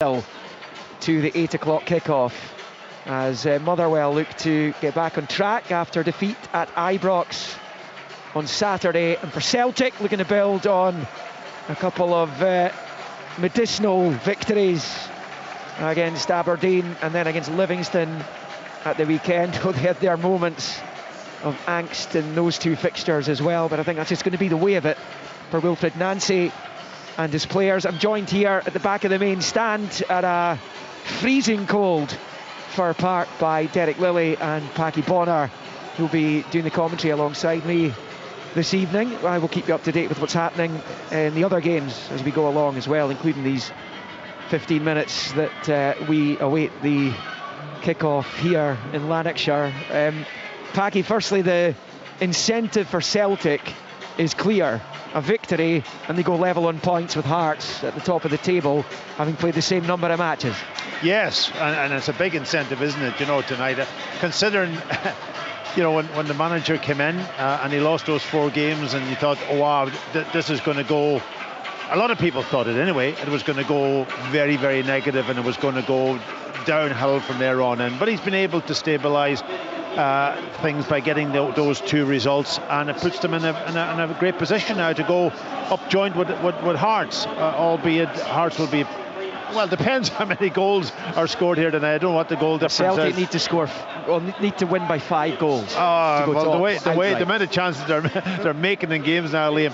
to the 8 o'clock kickoff as Motherwell look to get back on track after defeat at Ibrox on Saturday, and for Celtic looking to build on a couple of medicinal victories against Aberdeen and then against Livingston at the weekend. They had their moments of angst in those two fixtures as well, but I think that's just going to be the way of it for Wilfried Nancy and his players. I'm joined here at the back of the main stand at a freezing cold Fir Park by Derek Lilly and Paddy Bonner, who'll be doing the commentary alongside me this evening. I will keep you up to date with what's happening in the other games as we go along as well, including these 15 minutes that we await the kick-off here in Lanarkshire. Paddy, firstly, the incentive for Celtic is clear. A victory and they go level on points with Hearts at the top of the table, having played the same number of matches. Yes, and it's a big incentive, isn't it, tonight, considering when the manager came in and he lost those 4 games and you thought, oh wow, this is going to go, a lot of people thought it anyway, it was going to go very, very negative and it was going to go downhill from there on in, but he's been able to stabilise things by getting those 2 results, and it puts them in a great position now to go up joint with Hearts, albeit Hearts will be, well, depends how many goals are scored here tonight. I don't know what the goal difference Celtic is. need to win by 5 goals. The amount of chances they're making in games now, Liam.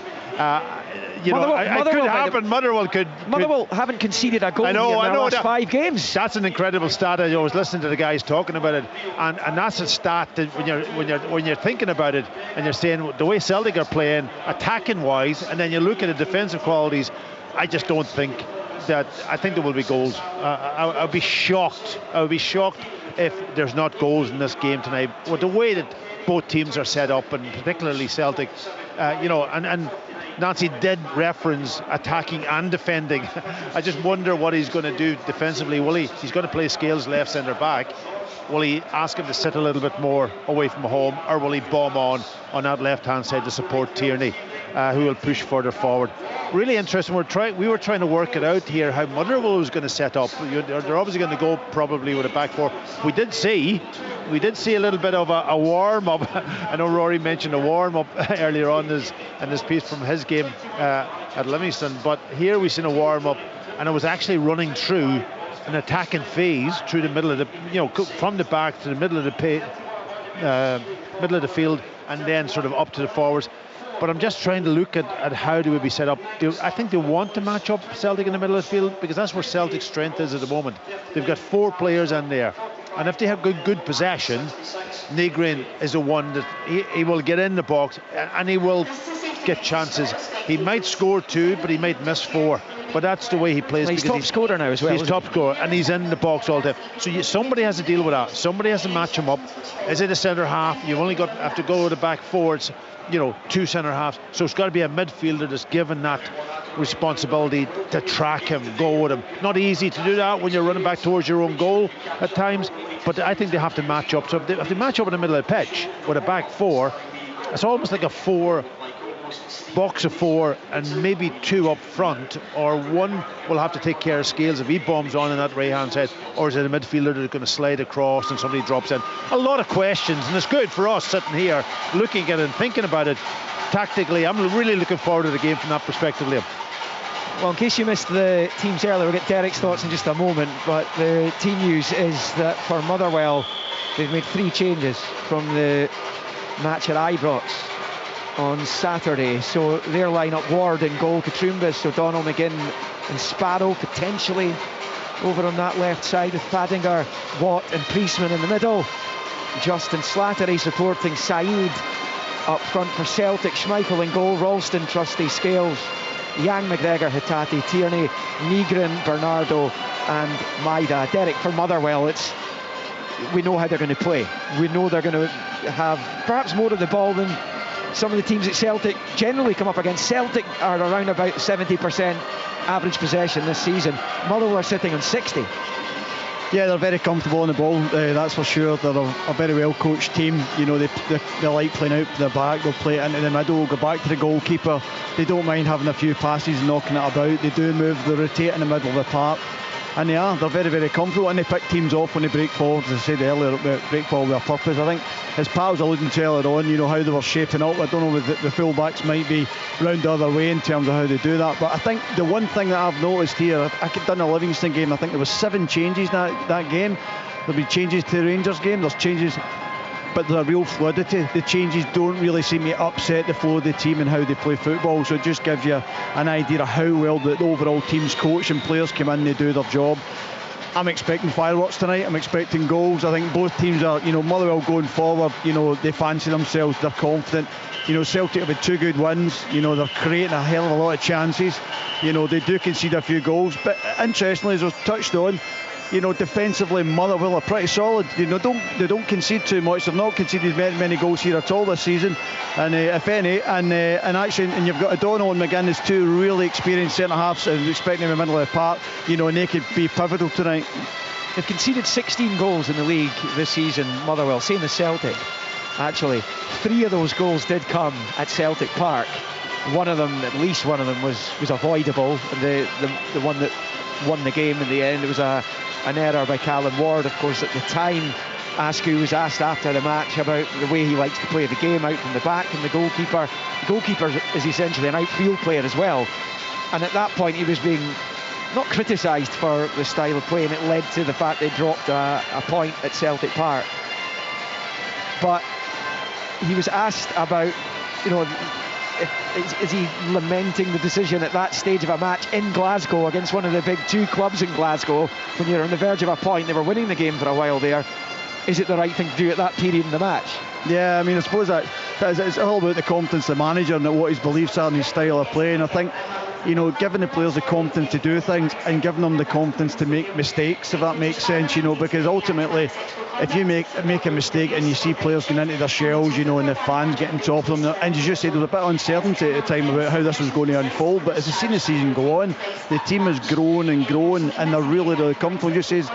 Motherwell haven't conceded a goal in their last 5 games. That's an incredible stat. I was listening to the guys talking about it, and that's a stat that when you're thinking about it and you're saying the way Celtic are playing, attacking wise, and then you look at the defensive qualities, I just don't think that. I think there will be goals. I'll be shocked. I would be shocked if there's not goals in this game tonight. With the way that both teams are set up, and particularly Celtic, and Nancy did reference attacking and defending. I just wonder what he's going to do defensively. He's going to play Scales left centre back. Will he ask him to sit a little bit more away from home, or will he bomb on that left hand side to support Tierney, who will push further forward? Really interesting. We were trying to work it out here how Motherwell was going to set up. They're obviously going to go probably with a back 4. We did see a little bit of a warm-up. I know Rory mentioned a warm-up earlier on in this piece from his game at Livingston, but here we've seen a warm-up, and it was actually running through an attacking phase through the middle of the, from the back to the middle of the field, and then sort of up to the forwards. But I'm just trying to look at how they would be set up. I think they want to match up Celtic in the middle of the field, because that's where Celtic's strength is at the moment. They've got 4 players in there, and if they have good possession, Negrin is the one that he will get in the box and he will get chances. He might score 2, but he might miss 4. But that's the way he plays. Well, he's top scorer now as well. He's top scorer, and he's in the box all the time. So somebody has to deal with that. Somebody has to match him up. Is it a centre half? You've only have to go to the back forwards. 2 centre halves. So it's got to be a midfielder that's given that responsibility to track him, go with him. Not easy to do that when you're running back towards your own goal at times, but I think they have to match up. So if they match up in the middle of the pitch with a back 4, it's almost like a box of 4 and maybe 2 up front, or one will have to take care of Scales if he bombs on in that right hand side, or is it a midfielder that's going to slide across and somebody drops in? A lot of questions, and it's good for us sitting here looking at it and thinking about it tactically. I'm really looking forward to the game from that perspective, Liam. Well, in case you missed the teams earlier, we'll get Derek's thoughts in just a moment, but the team news is that for Motherwell, they've made 3 changes from the match at Ibrox on Saturday. So their lineup: Ward in goal, Katrumbis, O'Donnell, McGinn and Sparrow potentially over on that left side, with Fadinger, Watt and Priestman in the middle. Justin Slattery supporting Saeed up front for Celtic. Schmeichel in goal, Ralston, Trusty, Scales, Yang, McGregor, Hitati, Tierney, Negrin, Bernardo and Maida. Derek, for Motherwell, we know how they're going to play. We know they're going to have perhaps more of the ball than some of the teams that Celtic generally come up against. Celtic are around about 70% average possession this season. Motherwell are sitting on 60. Yeah, they're very comfortable on the ball, that's for sure. They're a very well coached team. They like playing out the back. They'll play it into the middle, go back to the goalkeeper. They don't mind having a few passes and knocking it about. They do move, they rotate in the middle of the park. and they're very, very comfortable, and they pick teams off when they break forward. As I said earlier, break forward with a purpose. I think, as Pat was alluding to earlier on, how they were shaping up. I don't know if the full-backs might be round the other way in terms of how they do that, but I think the one thing that I've noticed here, I could done a Livingston game, I think there was 7 changes in that game. There'll be changes to the Rangers game, there's changes, but there's a real fluidity. The changes don't really seem to upset the flow of the team and how they play football, so it just gives you an idea of how well the overall team's coach and players come in, they do their job. I'm expecting fireworks tonight, I'm expecting goals. I think both teams are, Motherwell going forward, they fancy themselves, they're confident. Celtic have had 2 good wins, they're creating a hell of a lot of chances. They do concede a few goals, but interestingly, as was touched on, defensively Motherwell are pretty solid. They don't concede too much. They've not conceded many goals here at all this season, and if any, and actually, and you've got O'Donnell and McGinn as 2 really experienced centre halves, and expecting them in the middle of the park, and they could be pivotal tonight. They've conceded 16 goals in the league this season, Motherwell, same as Celtic. Actually, 3 of those goals did come at Celtic Park. At least one of them was avoidable, and the one that won the game in the end, it was an error by Callum Ward. Of course, at the time, Askew was asked after the match about the way he likes to play the game, out from the back, and the goalkeeper is essentially an outfield player as well, and at that point he was being not criticised for the style of play, and it led to the fact they dropped a point at Celtic Park. But he was asked about, is he lamenting the decision at that stage of a match in Glasgow against one of the big 2 clubs in Glasgow, when you're on the verge of a point, they were winning the game for a while there. Is it the right thing to do at that period in the match? Yeah, I suppose that it's all about the confidence of the manager and what his beliefs are and his style of play. And I think, giving the players the confidence to do things and giving them the confidence to make mistakes, if that makes sense, because ultimately, if you make a mistake and you see players going into their shells, and the fans getting top of them, and you just said there was a bit of uncertainty at the time about how this was going to unfold, but as you've seen the season go on, the team has grown and grown, and they're really, really comfortable. Just says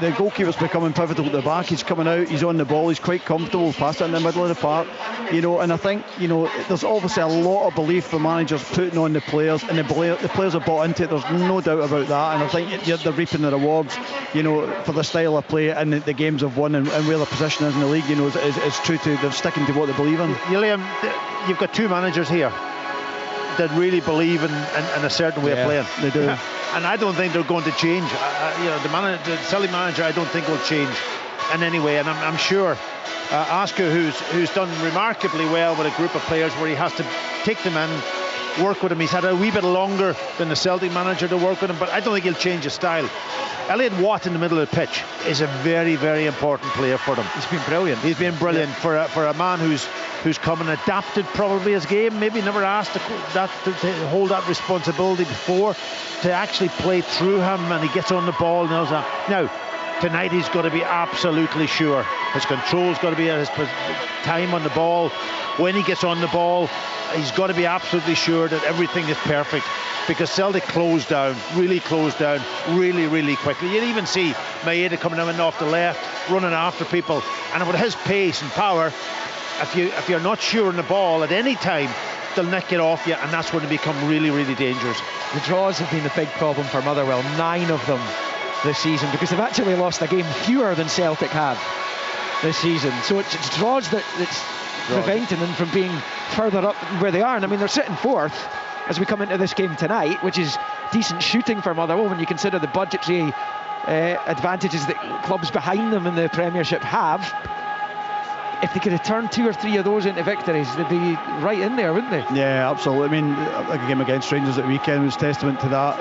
the goalkeeper's becoming pivotal at the back. He's coming out, he's on the ball, he's quite comfortable, pass it in the middle of the park, and I think, there's obviously a lot of belief for managers putting on the players, and the players are bought into it. There's no doubt about that, and I think they're reaping the rewards, for the style of play and the games have won, and where their position is in the league, is true to, they're sticking to what they believe in. Liam, you've got 2 managers here that really believe in a certain way of playing. They do. And I don't think they're going to change. The Celtic manager, I don't think will change in any way, and I'm sure Askew, who's done remarkably well with a group of players where he has to take them in, work with him. He's had a wee bit longer than the Celtic manager to work with him, but I don't think he'll change his style. Elliot Watt in the middle of the pitch is a very, very important player for them. He's been brilliant. He's been brilliant for a man who's come and adapted probably his game, maybe never asked to hold that responsibility before, to actually play through him, and he gets on the ball and knows that. Now, tonight he's got to be absolutely sure. His control's got to be at his time on the ball. When he gets on the ball, he's got to be absolutely sure that everything is perfect, because Celtic closed down really quickly. You'd even see Maeda coming in off the left, running after people, and with his pace and power, if you're not sure on the ball at any time, they'll nick it off you, and that's when they become really, really dangerous. The draws have been a big problem for Motherwell, 9 of them this season, because they've actually lost a game fewer than Celtic have this season. So it's draws that's preventing them from being further up where they are. And they're sitting 4th as we come into this game tonight, which is decent shooting for Motherwell when you consider the budgetary advantages that clubs behind them in the Premiership have. If they could have turned 2 or 3 of those into victories, they'd be right in there, wouldn't they? Yeah, absolutely. A game against Rangers at the weekend was testament to that.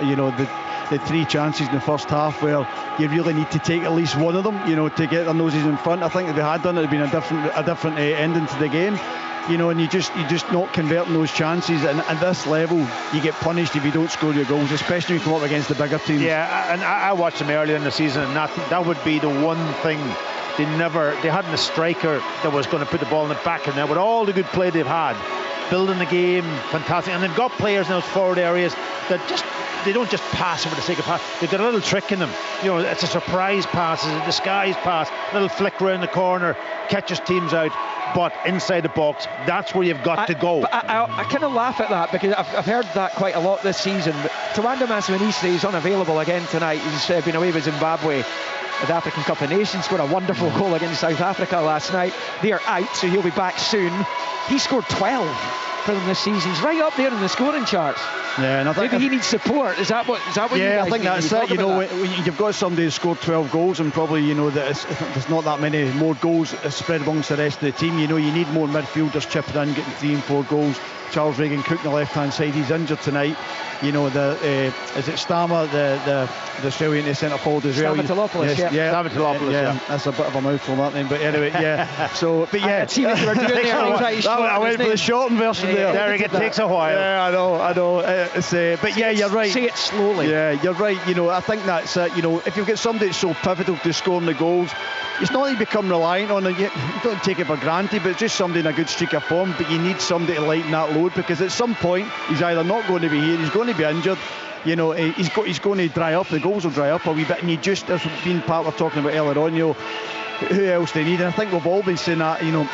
The 3 chances in the first half where you really need to take at least one of them, to get their noses in front. I think if they had done it, it'd been a different ending to the game. And you just not converting those chances, and at this level you get punished if you don't score your goals, especially when you come up against the bigger teams. Yeah, and I watched them earlier in the season, and that would be the one thing they hadn't a striker that was going to put the ball in the back of net. With all the good play they've had, building the game, fantastic, and they've got players in those forward areas that just they don't just pass for the sake of pass. They've got a little trick in them. You know, it's a surprise pass, it's a disguise pass, little flick around the corner, catches teams out. But inside the box, that's where you've got to go. I kind of laugh at that because I've heard that quite a lot this season. But Tawanda Masuanise is unavailable again tonight. He's been away with Zimbabwe at the African Cup of Nations, scored a wonderful goal against South Africa last night. They are out, so he'll be back soon. He scored 12 for them this season. He's right up there in the scoring charts. Yeah, and I think maybe he needs support. Is that what? Yeah, you guys I think that's it. You know, when you've got somebody who scored 12 goals, and probably that there's not that many more goals spread amongst the rest of the team. You know, you need more midfielders chipping in, getting 3 and 4 goals. Charles Reagan-Cook on the left-hand side, he's injured tonight. You know, is it Stama, the Australian centre forward as well? Stamatopoulos, yeah. That's a bit of a mouthful, that name. But anyway, yeah. So, but yeah. See what you were doing there. I went for the shortened version there. Derek, it takes a while. Yeah, I know. But yeah, you're right. Say it slowly. Yeah, you're right. You know, I think that's it. You know, if you get somebody that's so pivotal to scoring the goals, it's not that you become reliant on it. You don't take it for granted, but it's just somebody in a good streak of form. But you need somebody to lighten that load, because at some point he's either not going to be here, he's going to be injured. You know, he's going to dry up. The goals will dry up a wee bit, and you just, as been part of talking about earlier on, you know, who else they need. And I think we've all been saying that. You know,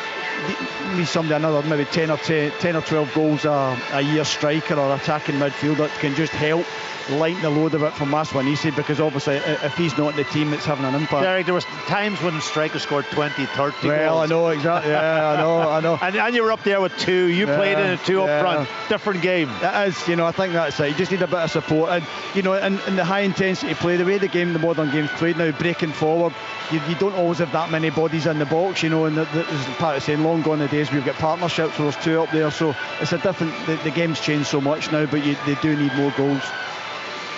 need somebody another maybe 10 or 12 goals a year striker or attacking midfielder that can just help lighten the load a bit from Masuanise, because obviously if he's not in the team, it's having an impact. Derek, there was times when strikers scored 20, 30 well, goals. I know, exactly. Yeah, I know. and you were up there with 2. You played in a 2 up front. Different game. It is, you know, I think that's it. You just need a bit of support. And, you know, in the high intensity play, the way the modern game's played now, breaking forward, you don't always have that many bodies in the box, you know, and as Pat is saying, long gone the days we've got partnerships where there's 2 up there, so it's a different, the game's changed so much now, but they do need more goals.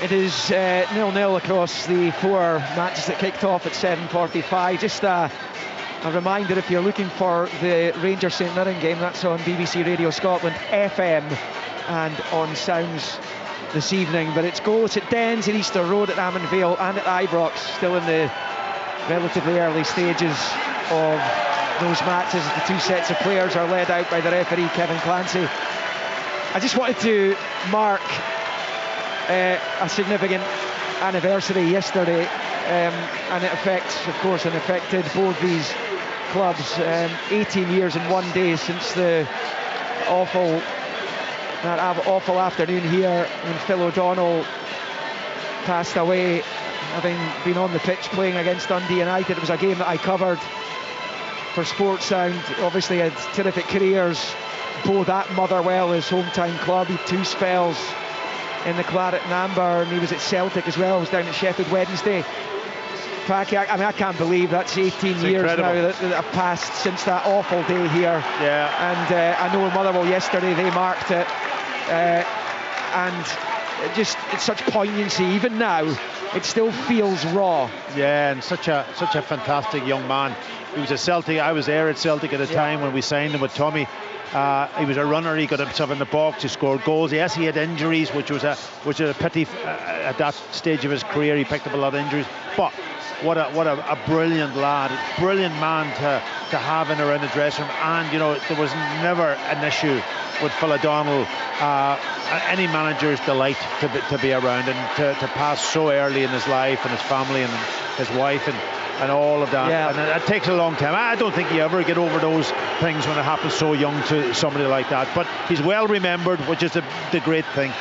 It is 0-0 across the 4 matches that kicked off at 7:45. Just a reminder, if you're looking for the Rangers St Mirren game, that's on BBC Radio Scotland FM and on Sounds this evening. But it's goals at Dens, at Easter Road, at Amon Vale and at Ibrox, still in the relatively early stages of those matches. The 2 sets of players are led out by the referee, Kevin Clancy. I just wanted to mark a significant anniversary yesterday, and it affected both these clubs. 18 years in one day since that awful afternoon here when Phil O'Donnell passed away, having been on the pitch playing against Dundee United. It was a game that I covered for Sports Sound. Obviously had terrific careers both at Motherwell, his hometown club. He had 2 spells in the Claret and Amber, and he was at Celtic as well. He was down at Sheffield Wednesday. Packy, I can't believe that's 18 years incredible. now that have passed since that awful day here. Yeah. And I know in Motherwell yesterday they marked it, and it's such poignancy. Even now, it still feels raw. Yeah, and such a fantastic young man. He was at Celtic. I was there at Celtic at the time when we signed him with Tommy. He was a runner. He got himself in the box. He scored goals. Yes, he had injuries, which was a pity at that stage of his career. He picked up a lot of injuries. But what a brilliant lad, brilliant man to have in around the dressing room. And you know, there was never an issue with Phil O'Donnell. Any manager's delight to be around, and to pass so early in his life and his family and his wife and all of that. Yeah. And it takes a long time. I don't think you ever get over those things when it happens so young to somebody like that. But he's well remembered, which is the great thing.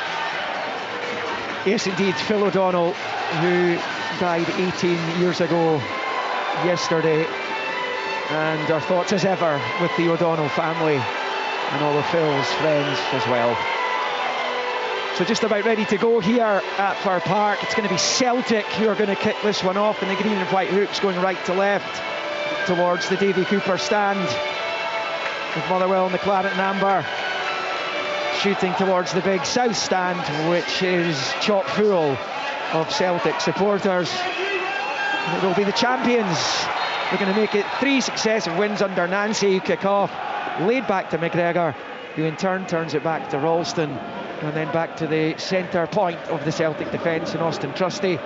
Yes, indeed, Phil O'Donnell, who died 18 years ago yesterday. And our thoughts as ever with the O'Donnell family and all of Phil's friends as well. So just about ready to go here at Fir Park. It's going to be Celtic who are going to kick this one off in the green and white hoops, going right to left towards the Davy Cooper stand, with Motherwell in the Claret and Amber shooting towards the big south stand, which is chock full of Celtic supporters. And it will be the champions. They're going to make it 3 successive wins under Nancy, who kick off, laid back to McGregor, who in turn turns it back to Ralston, and then back to the centre point of the Celtic defence in Austin Trusty,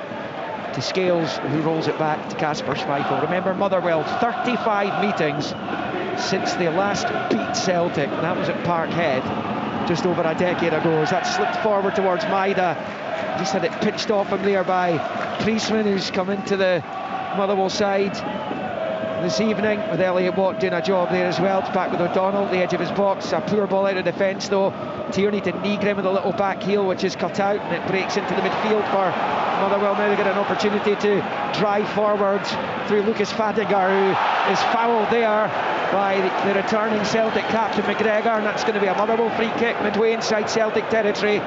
to Scales, who rolls it back to Casper Schmeichel. Remember, Motherwell, 35 meetings since they last beat Celtic, and that was at Parkhead just over a decade ago, as that slipped forward towards Maida, Just had it pitched off him there by Priestman, who's come into the Motherwell side this evening, with Elliot Watt doing a job there as well. It's back with O'Donnell at the edge of his box. A poor ball out of defence though. Tierney to Nygren with a little back heel, which is cut out, and it breaks into the midfield for Motherwell. Now they get an opportunity to drive forward through Lucas Fadigar, who is fouled there by the returning Celtic captain McGregor, and that's going to be a Motherwell free kick midway inside Celtic territory.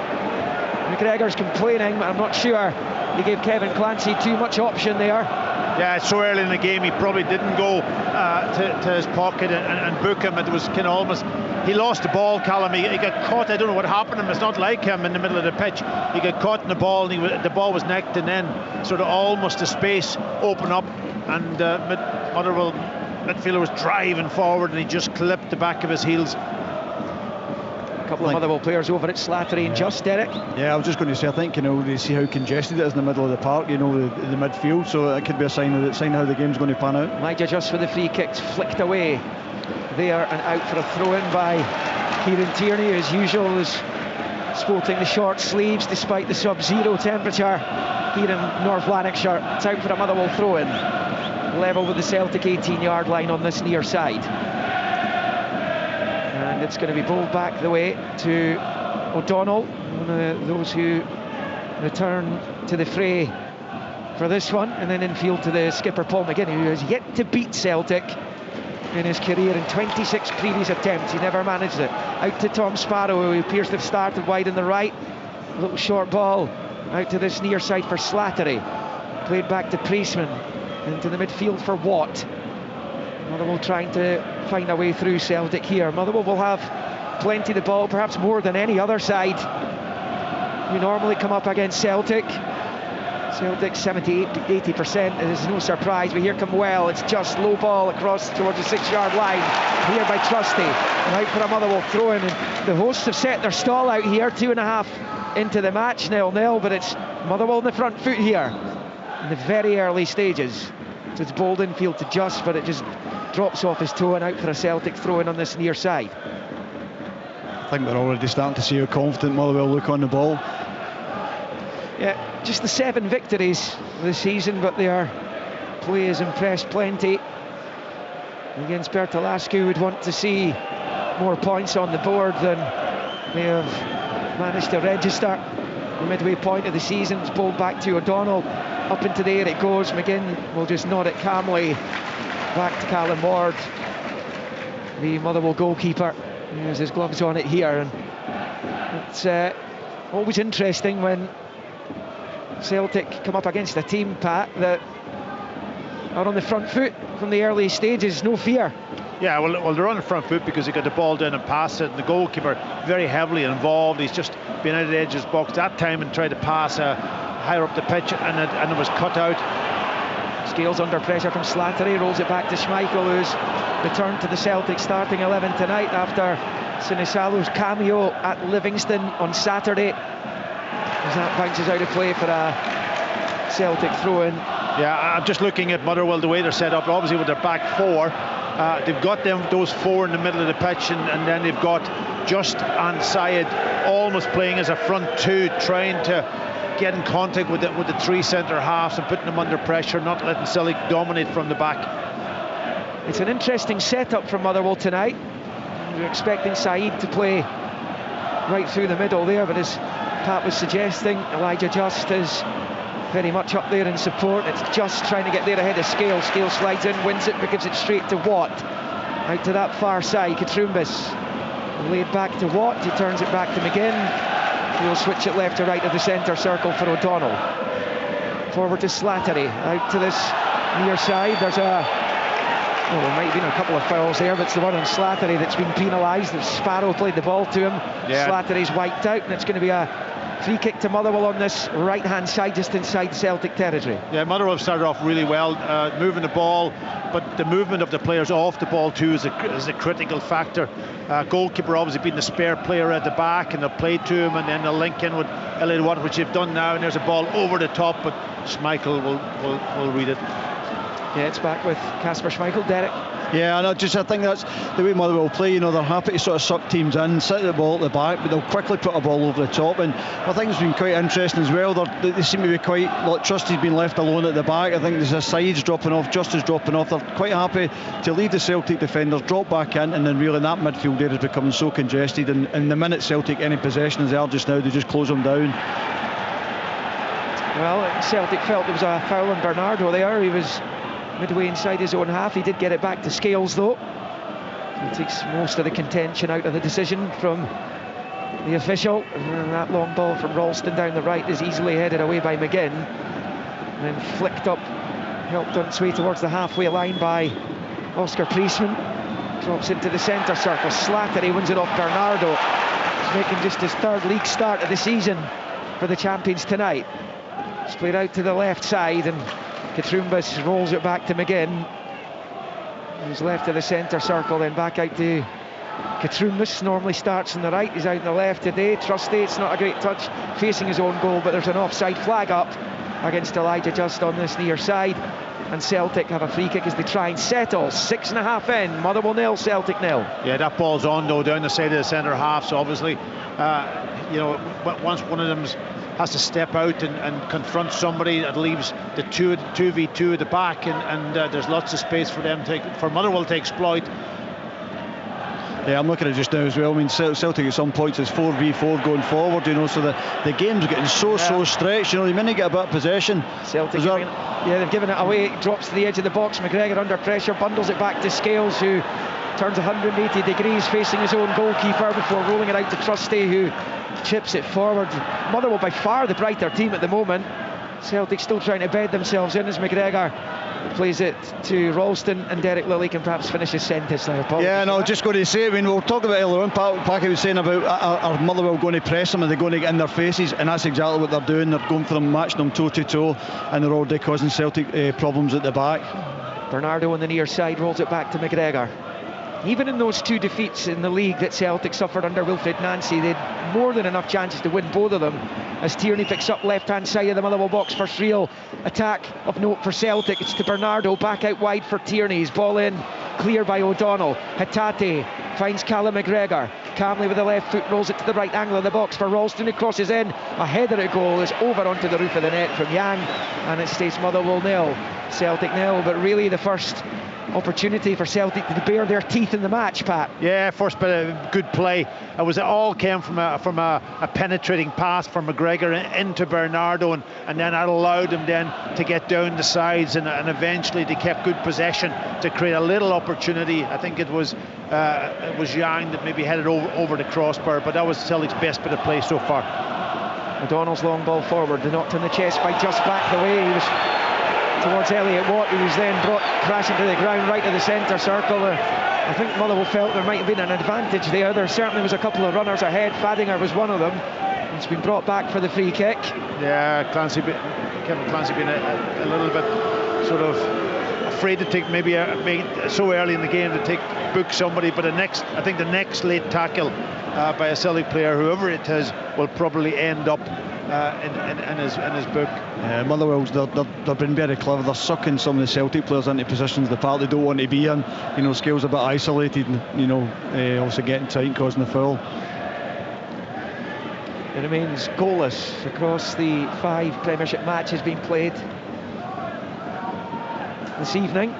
McGregor's complaining, but I'm not sure he gave Kevin Clancy too much option there. Yeah, it's so early in the game, he probably didn't go to his pocket and book him. It was kind of almost, he lost the ball, Callum. He got caught. I don't know what happened to him. It's not like him in the middle of the pitch. He got caught in the ball, and the ball was necked, and then sort of almost a space open up, and Motherwell midfielder was driving forward, and he just clipped the back of his heels. A couple of Motherwell players over at Slattery and just, Derek. Yeah, I was just going to say, I think, you know, they see how congested it is in the middle of the park, you know, the midfield, so it could be a sign of how the game's going to pan out. Elijah Just with the free kicks flicked away there and out for a throw-in by Kieran Tierney, as usual, is sporting the short sleeves despite the sub-zero temperature here in North Lanarkshire. It's out for a Motherwell throw-in, level with the Celtic 18-yard line on this near side. And it's going to be bowled back the way to O'Donnell, one of those who return to the fray for this one, and then infield to the skipper Paul McGinn, who has yet to beat Celtic in his career in 26 previous attempts. He never managed it. Out to Tom Sparrow, who appears to have started wide on the right. A little short ball out to this near side for Slattery, played back to Priestman, into the midfield for Watt. Motherwell trying to find a way through Celtic here. Motherwell will have plenty of the ball, perhaps more than any other side who normally come up against Celtic. Celtic 70-80%, it is no surprise, but here come Well. It's just low ball across towards the 6-yard line, here by Trusty, and out for a Motherwell throw-in. And the hosts have set their stall out here, 2.5 into the match, 0-0, but it's Motherwell in the front foot here in the very early stages. So it's bowled infield to Just, but it just drops off his toe and out for a Celtic throw-in on this near side. I think we're already starting to see how confident Motherwell look on the ball. Yeah, just the 7 victories this season, but their play has impressed plenty. Against Bertolascu, would want to see more points on the board than they have managed to register. The midway point of the season, it's bowled back to O'Donnell. Up into the air it goes. McGinn will just nod it calmly back to Callum Ward, the Motherwell goalkeeper. He has his gloves on it here, and it's always interesting when Celtic come up against a team, Pat, that are on the front foot from the early stages, no fear. Yeah, well, they're on the front foot because they got the ball down and passed it, and the goalkeeper very heavily involved. He's just been out of the edge of his box that time and tried to pass higher up the pitch, and it was cut out. Scales under pressure from Slattery, rolls it back to Schmeichel, who's returned to the Celtic starting 11 tonight after Sinisalu's cameo at Livingston on Saturday. As that bounces out of play for a Celtic throw-in. Yeah, I'm just looking at Motherwell, the way they're set up, obviously with their back 4. They've got those 4 in the middle of the pitch, and then they've got Just and Syed almost playing as a front 2, trying to get in contact with the 3 centre halves and putting them under pressure, not letting Celtic dominate from the back. It's an interesting setup from Motherwell tonight. We're expecting Saeed to play right through the middle there, but as Pat was suggesting, Elijah Just is very much up there in support. It's Just trying to get there ahead of Scales. Scales slides in, wins it, but gives it straight to Watt. Out to that far side, Katrumbis laid back to Watt. He turns it back to McGinn. He'll switch it left to right of the centre circle for O'Donnell. Forward to Slattery, out to this near side. There's there might have been a couple of fouls there, but it's the one on Slattery that's been penalised. Sparrow played the ball to him. Yeah. Slattery's wiped out, and it's going to be a free kick to Motherwell on this right-hand side, just inside Celtic territory. Yeah, Motherwell started off really well, moving the ball, but the movement of the players off the ball too is a critical factor. Goalkeeper obviously being the spare player at the back, and they'll play to him, and then they'll link in with Elliot Watt, which they've done now, and there's a ball over the top, but Schmeichel will read it. Yeah, it's back with Kasper Schmeichel. Derek? Yeah, I think that's the way Motherwell play. They're happy to sort of suck teams in, sit the ball at the back, but they'll quickly put a ball over the top. And I think it's been quite interesting as well. They seem to be quite, like, Trusty's been left alone at the back. I think there's a sides dropping off, Justice dropping off. They're quite happy to leave the Celtic defenders, drop back in, and then really that midfield there is becoming so congested. And the minute Celtic any possession is there just now, they just close them down. Well, Celtic felt there was a foul on Bernardo there. He was midway inside his own half. He did get it back to Scales though. He takes most of the contention out of the decision from the official. And that long ball from Ralston down the right is easily headed away by McGinn. And then flicked up, helped on its way towards the halfway line by Oscar Priestman. Drops into the centre circle. Slattery wins it off Bernardo. He's making just his third league start of the season for the champions tonight. It's played out to the left side and Katrumbas rolls it back to McGinn, who's left of the centre circle, then back out to Katrumbas. Normally starts on the right, he's out on the left today. Trusty, it's not a great touch facing his own goal, but there's an offside flag up against Elijah Just on this near side, and Celtic have a free kick as they try and settle. 6.5 in, Motherwell 0, Celtic 0. Yeah, that ball's on though down the side of the centre half, so obviously once one of them has to step out and confront somebody, it leaves the 2v2 at the back, and there's lots of space for them for Motherwell to exploit. Yeah, I'm looking at it just now as well. I mean, Celtic at some points is 4v4 going forward, so the game's getting so stretched. The minute get a bit of possession, Celtic they've given it away. It drops to the edge of the box. McGregor under pressure, bundles it back to Scales, who turns 180 degrees facing his own goalkeeper before rolling it out to Trusty, who chips it forward. Motherwell by far the brighter team at the moment. Celtic still trying to bed themselves in as McGregor plays it to Ralston, and Derek Lilly can perhaps finish his sentence now. Yeah, no, just going to say, I mean, we'll talk about earlier on, Packy was saying about are Motherwell going to press them, and they're going to get in their faces, and that's exactly what they're doing. They're going for them, matching them toe to toe, and they're already causing Celtic problems at the back. Bernardo on the near side rolls it back to McGregor. Even in those two defeats in the league that Celtic suffered under Wilfred Nancy, they had more than enough chances to win both of them. As Tierney picks up left-hand side of the Motherwell box, first real attack of note for Celtic. It's to Bernardo, back out wide for Tierney's ball in, clear by O'Donnell. Hatate finds Callum McGregor, calmly with the left foot rolls it to the right angle of the box for Ralston, who crosses in. A header at goal is over onto the roof of the net from Yang, and it stays Motherwell 0, Celtic 0. But really the first opportunity for Celtic to bare their teeth in the match, Pat. Yeah, first bit of good play. It all came from a penetrating pass from McGregor into Bernardo, and then that allowed him then to get down the sides, and eventually they kept good possession to create a little opportunity. I think it was Yang that maybe headed over the crossbar, but that was Celtic's best bit of play so far. O'Donnell's long ball forward, knocked in the chest by Just back the way. He was towards Elliot Watt, who was then brought crashing to the ground right of the centre circle. I think Motherwell felt there might have been an advantage there. There certainly was a couple of runners ahead. Fadinger was one of them. It's been brought back for the free kick. Yeah, Kevin Clancy being a little bit sort of afraid to take maybe so early in the game to book somebody, but I think the next late tackle by a Celtic player, whoever it is, will probably end up in his book. Motherwell's they've been very clever. They're sucking some of the Celtic players into positions the part they don't want to be in. Scales a bit isolated, and also getting tight and causing the foul. It remains goalless across the 5 Premiership matches being played this evening.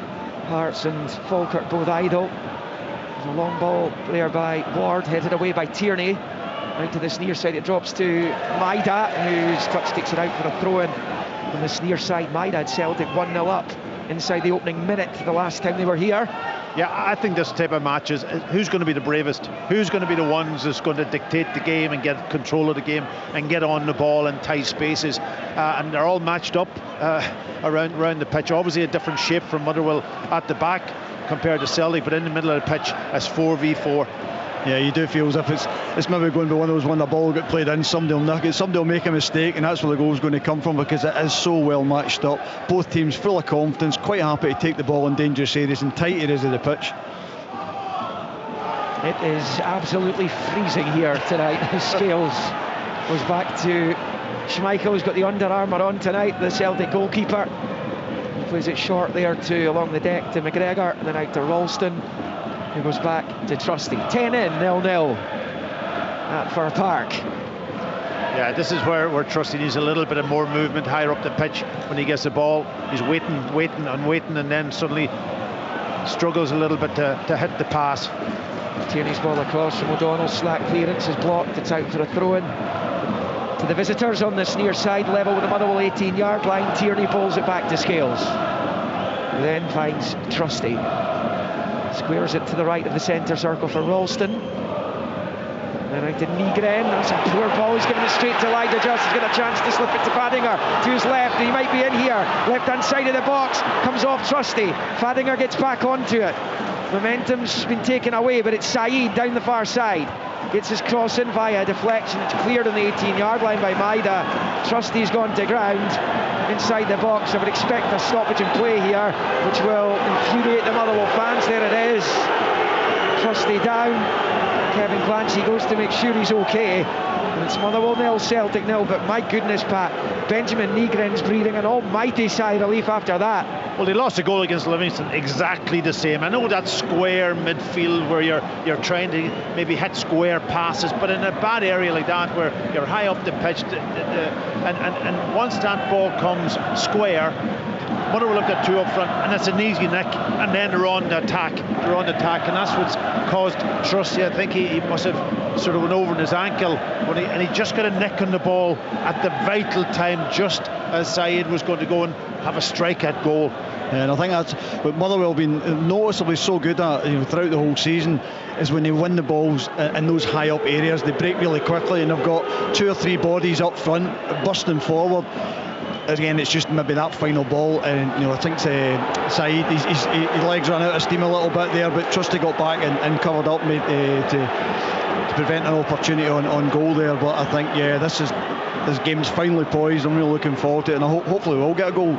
Hearts and Falkirk both idle. There's a long ball there by Ward, headed away by Tierney. Out to this near side, it drops to Maida, whose touch takes it out for a throw-in on this near side. Maida had Celtic 1-0 up inside the opening minute the last time they were here. Yeah, I think this type of matches, who's going to be the bravest? Who's going to be the ones that's going to dictate the game and get control of the game and get on the ball in tight spaces? And they're all matched up around the pitch. Obviously a different shape from Motherwell at the back compared to Celtic, but in the middle of the pitch as 4v4. Yeah, you do feel as if it's maybe going to be one of those when the ball get played in, somebody will nick it, somebody will make a mistake, and that's where the goal's going to come from, because it is so well matched up. Both teams full of confidence, quite happy to take the ball in dangerous areas and tight areas of the pitch. It is absolutely freezing here tonight. Scales goes back to Schmeichel, who's got the Under Armour on tonight, the Celtic goalkeeper. Plays it short there along the deck to McGregor, and then out to Ralston, who goes back to Trusty. 10 in, 0-0 at Fir Park. Yeah, this is where Trusty needs a little bit of more movement higher up the pitch. When he gets the ball, he's waiting, and then suddenly struggles a little bit to hit the pass. Tierney's ball across from O'Donnell, slack clearance is blocked, it's out for a throw-in to the visitors on this near side, level with the Motherwell 18-yard line. Tierney pulls it back to Scales, who then finds Trusty, squares it to the right of the centre circle for Ralston, then out to Nygren. That's a poor ball, he's given it straight to Elijah Just. He's got a chance to slip it to Fadinger to his left, and he might be in here, left hand side of the box, comes off Trusty. Fadinger gets back onto it, momentum's been taken away, but it's Saeed down the far side, gets his cross in via deflection. It's cleared on the 18-yard line by Maida. Trusty's gone to ground inside the box. I would expect a stoppage in play here, which will infuriate the Motherwell fans. There it is, Trusty down. Kevin Clancy goes to make sure he's okay, and it's Motherwell 0, Celtic 0. But my goodness, Pat, Benjamin Nygren's breathing an almighty sigh of relief after that. Well, they lost a goal against Livingston exactly the same. I know that square midfield where you're trying to maybe hit square passes, but in a bad area like that where you're high up the pitch, and once that ball comes square, Motherwell looked at two up front, and it's an easy nick, and then they're on the attack, and that's what's caused Trusty. I think he must have sort of went over in his ankle and he just got a nick on the ball at the vital time, just as Saeed was going to go and have a strike at goal. And I think that's what Motherwell have been noticeably so good at, throughout the whole season, is when they win the balls in those high up areas, they break really quickly, and they've got 2 or 3 bodies up front busting forward. Again, it's just maybe that final ball, and I think Saeed, his legs ran out of steam a little bit there, but Trusty got back and covered up to prevent an opportunity on goal there. But I think, this game's finally poised. I'm really looking forward to it, and hopefully we'll get a goal.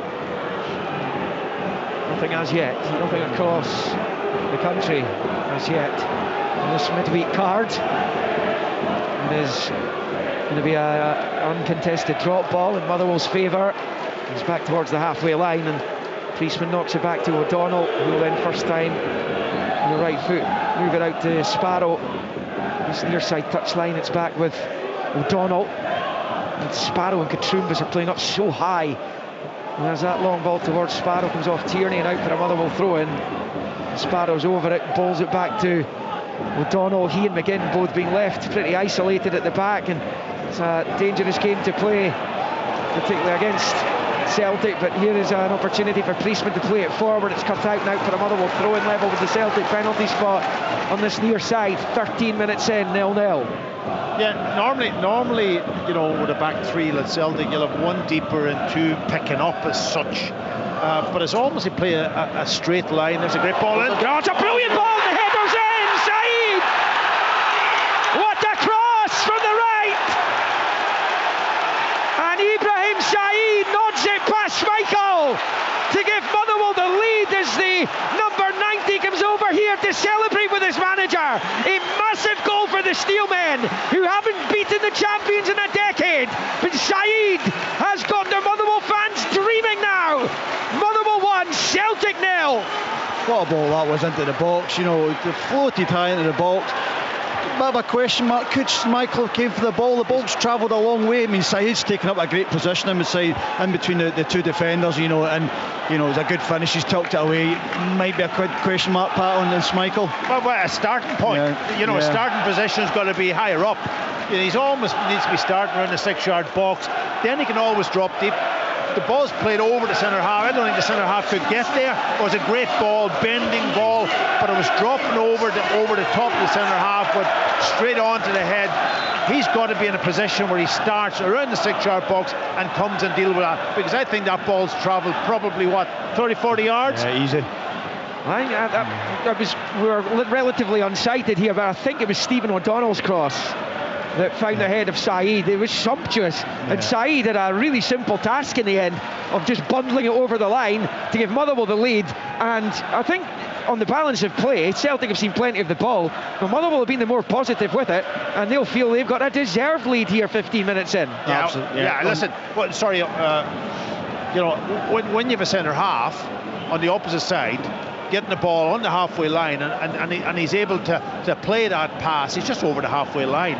Nothing as yet, nothing across the country as yet on this midweek card. It is going to be an uncontested drop ball in Motherwell's favour. He's back towards the halfway line, and Priestman knocks it back to O'Donnell, who will then first time on the right foot move it out to Sparrow. This near side touchline, it's back with O'Donnell, and Sparrow and Katrumbas are playing up so high. And there's that long ball towards Sparrow, comes off Tierney and out for a Motherwell throw-in. Sparrow's over it, balls it back to O'Donnell. He and McGinn both being left pretty isolated at the back, and it's a dangerous game to play, particularly against Celtic. But here is an opportunity for Priestman to play it forward. It's cut out now for a Motherwell throw-in level with the Celtic penalty spot on this near side. 13 minutes in, 0-0. Yeah, normally, with a back three like Celtic, you'll have one deeper and two picking up as such. But it's almost they play a straight line. There's a great ball in. Oh, it's a brilliant ball. The header's in. Saeed! What a cross from the right! And Ibrahim Saeed nods it past Schmeichel to give Motherwell the lead as the number 90 comes over here to celebrate with his manager. A massive goal for the Steelmen, who haven't beaten the champions in a decade. But Saeed has got the Motherwell fans dreaming now. Motherwell 1, Celtic 0. What a ball that was into the box, it floated high into the box. Bit of a question mark, could Schmeichel have came for the ball? The ball's travelled a long way. I mean, Saeed's taken up a great position inside, in between the two defenders, and it was a good finish. He's tucked it away. Might be a question mark, Pat, on Schmeichel. Well, a starting point. A starting position's got to be higher up. He's almost needs to be starting around the 6-yard box. Then he can always drop deep. The ball's played over the centre half. I don't think the centre half could get there. It was a great ball, bending ball, but it was dropping over the top of the centre half, but straight onto the head. He's got to be in a position where he starts around the 6-yard box and comes and deal with that, because I think that ball's travelled probably 30-40 yards. Yeah, easy. We were relatively unsighted here, but I think it was Stephen O'Donnell's cross that found the head of Saeed. It was sumptuous, and Saeed had a really simple task in the end of just bundling it over the line to give Motherwell the lead. And I think on the balance of play, Celtic have seen plenty of the ball, but Motherwell have been the more positive with it, and they'll feel they've got a deserved lead here 15 minutes in. Absolutely. Listen, when you have a centre half on the opposite side getting the ball on the halfway line and he's able to play that pass, he's just over the halfway line.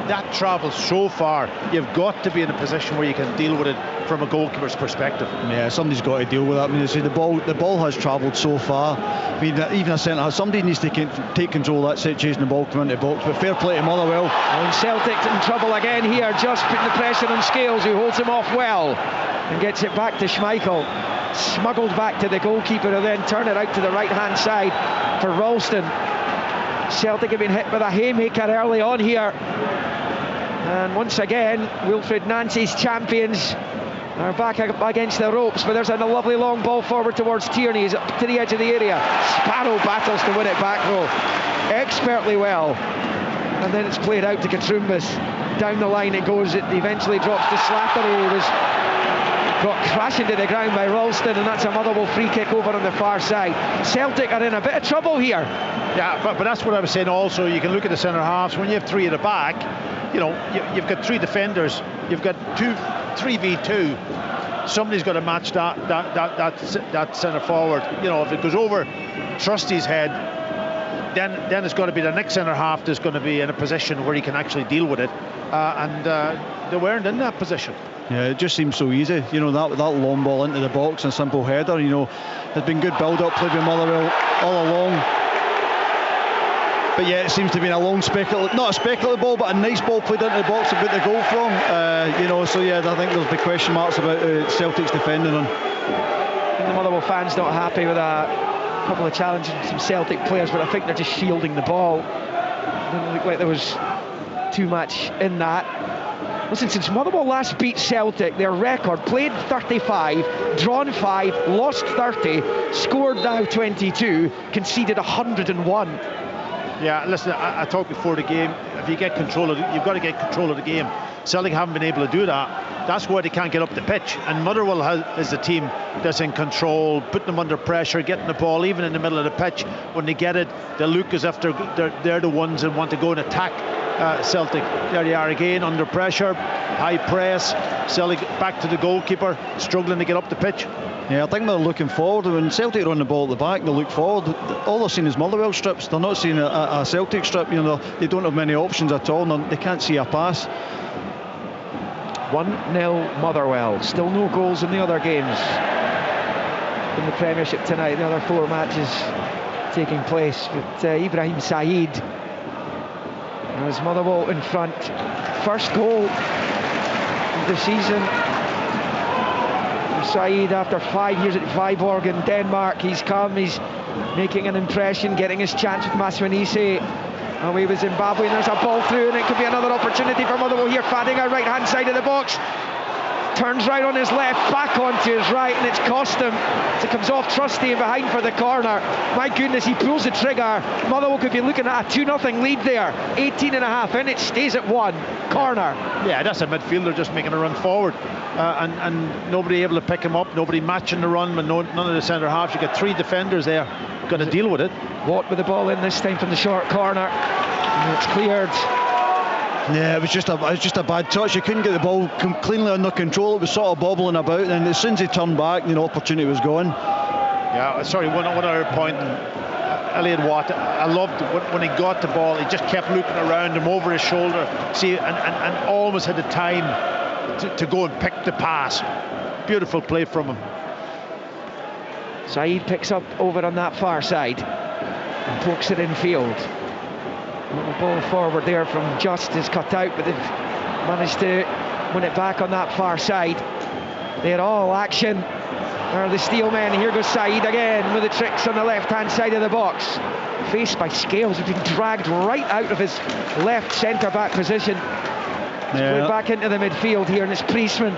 That travels so far. You've got to be in a position where you can deal with it from a goalkeeper's perspective. Yeah, somebody's got to deal with that. I mean, you see, the ball has travelled so far. I mean, even a centre, somebody needs to take control of that situation. The ball come into the box. But fair play to Motherwell. And Celtic in trouble again here, just putting the pressure on Scales, who holds him off well and gets it back to Schmeichel. Smuggled back to the goalkeeper, who then turn it out to the right hand side for Ralston. Celtic have been hit with a haymaker early on here, and once again Wilfred Nancy's champions are back against the ropes. But there's a lovely long ball forward towards Tierney. He's up to the edge of the area. Sparrow battles to win it back though, expertly well, and then it's played out to Katrumbas. Down the line it goes. It eventually drops to Slattery, who was got crashing to the ground by Ralston, and that's a Motherwell free kick over on the far side. Celtic are in a bit of trouble here. Yeah, but that's what I was saying also. You can look at the centre halves. When you have three at the back, you've got three defenders, you've got 3v2. Somebody's got to match that centre forward. If it goes over Trusty's head, then it's got to be the next centre half that's going to be in a position where he can actually deal with it, and they weren't in that position. Yeah, it just seems so easy. That long ball into the box and simple header. There's been good build-up played by Motherwell all along. But yeah, it seems to be a long not a speculative ball, but a nice ball played into the box about the goal from. So yeah, I think there's big question marks about Celtic's defending on. I think the Motherwell fans not happy with a couple of challenges from some Celtic players, but I think they're just shielding the ball. It didn't look like there was too much in that. Listen, since Motherwell last beat Celtic, their record: played 35, drawn 5, lost 30, scored now 22, conceded 101. Yeah, listen, I talked before the game. If you get control of you've got to get control of the game. Celtic haven't been able to do that. That's why they can't get up the pitch. And Motherwell is the team that's in control, putting them under pressure, getting the ball even in the middle of the pitch. When they get it, they look as if they're the ones that want to go and attack Celtic. There they are again, under pressure, high press. Celtic back to the goalkeeper, struggling to get up the pitch. Yeah, I think they're looking forward. When Celtic are on the ball at the back, they look forward. All they're seeing is Motherwell strips. They're not seeing a Celtic strip. They don't have many options at all. They can't see a pass. 1-0 Motherwell. Still no goals in the other games in the Premiership tonight. The other 4 matches taking place. But Ibrahim Said as Motherwell in front. First goal of the season. Said, after 5 years at Viborg in Denmark, he's come, he's making an impression, getting his chance with Maswanise. Away with Zimbabwe, and there's a ball through, and it could be another opportunity for Motherwell here. Fadinger, right hand side of the box, turns right on his left, back onto his right, and it's cost him. It comes off Trusty and behind for the corner. My goodness, he pulls the trigger. Motherwell could be looking at a 2-0 lead there. 18.5 in, it stays at 1. Corner. Yeah, that's a midfielder just making a run forward, and nobody able to pick him up, nobody matching the run, but none of the centre halves. You got 3 defenders there, got to deal with it. Watt with the ball in this time from the short corner, and it's cleared. Yeah, it was just a bad touch. You couldn't get the ball cleanly under control. It was sort of bobbling about, and as soon as he turned back, the opportunity was gone. Yeah, sorry, one other point. Elliot Watt, I loved when he got the ball, he just kept looking around him over his shoulder, and almost had the time to go and pick the pass. Beautiful play from him. Said picks up over on that far side and pokes it in field. The ball forward there from Just is cut out, but they've managed to win it back on that far side. They're all action. Are the Steelmen. Here goes Said again with the tricks on the left hand side of the box. Faced by Scales, who's been dragged right out of his left centre back position. He's played back into the midfield here, and it's Priestman.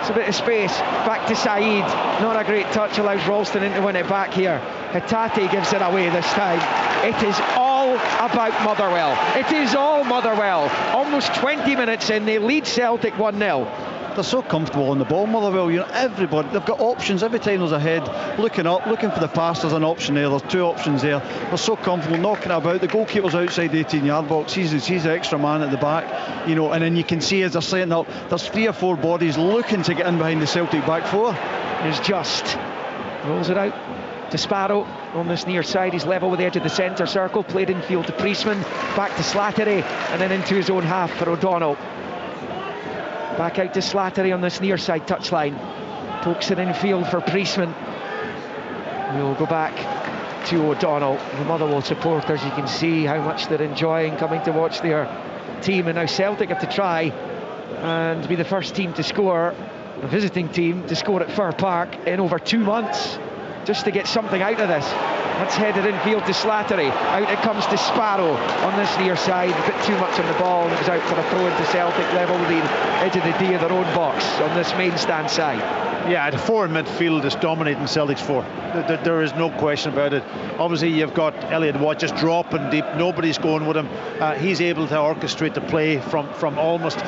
It's a bit of space, back to Said. Not a great touch, allows Ralston in to win it back here. Hatate gives it away this time. It is all about Motherwell. It is all Motherwell. Almost 20 minutes in, they lead Celtic 1-0. they're so comfortable on the ball, Motherwell. You know, everybody, they've got options every time there's a head. Looking up, looking for the pass, there's an option there. There's two options there. They're so comfortable knocking it about. The goalkeeper's outside the 18-yard box. He's the extra man at the back. You know, and then you can see as they're setting up, there's 3 or 4 bodies looking to get in behind the Celtic back 4. Here's Just rolls it out to Sparrow on this near side. He's level with the edge of the centre circle, played infield to Priestman, back to Slattery, and then into his own half for O'Donnell. Back out to Slattery on this near side touchline, pokes it infield for Priestman. We'll go back to O'Donnell. The Motherwell supporters, you can see how much they're enjoying coming to watch their team, and now Celtic have to try and be the first team to score, a visiting team to score at Fir Park in over 2 months, just to get something out of this. That's headed infield to Slattery. Out it comes to Sparrow on this near side. A bit too much on the ball, and it was out for a throw into Celtic, level with the edge of the D of their own box on this main stand side. Yeah, the 4 in midfield is dominating Celtic's 4. There is no question about it. Obviously, you've got Elliott Watt just dropping deep. Nobody's going with him. He's able to orchestrate the play from almost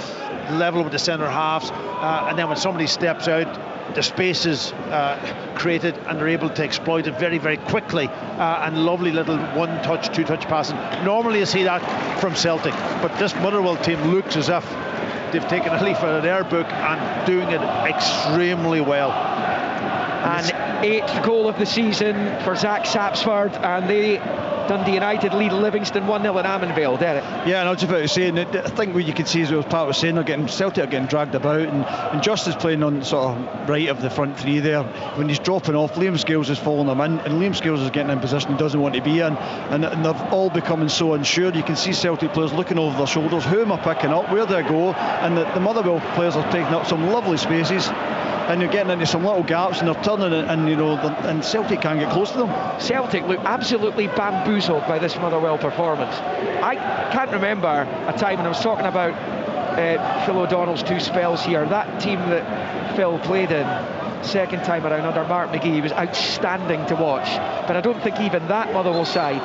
level with the centre halves. And then when somebody steps out, the space is created, and they're able to exploit it very, very quickly. And lovely little 1-touch, 2-touch passing. Normally you see that from Celtic, but this Motherwell team looks as if they've taken a leaf out of their book and doing it extremely well. And 8th goal of the season for Zach Sapsford, and Dundee United lead Livingston 1-0 at Ammanvale. Derek. Yeah, and I was just about to say, and I think what you can see is what Pat was saying, Celtic are getting dragged about, and Justice playing on sort of right of the front 3 there. When he's dropping off, Liam Scales is following him in, and Liam Scales is getting in position he doesn't want to be in, and they're all becoming so unsure. You can see Celtic players looking over their shoulders. Who am I picking up? Where do I go? And the Motherwell players are taking up some lovely spaces, and you're getting into some little gaps, and they're turning it, and and Celtic can't get close to them. Celtic look absolutely bamboozled by this Motherwell performance. I can't remember a time, and I was talking about Phil O'Donnell's 2 spells here. That team that Phil played in second time around under Mark McGee was outstanding to watch, but I don't think even that Motherwell side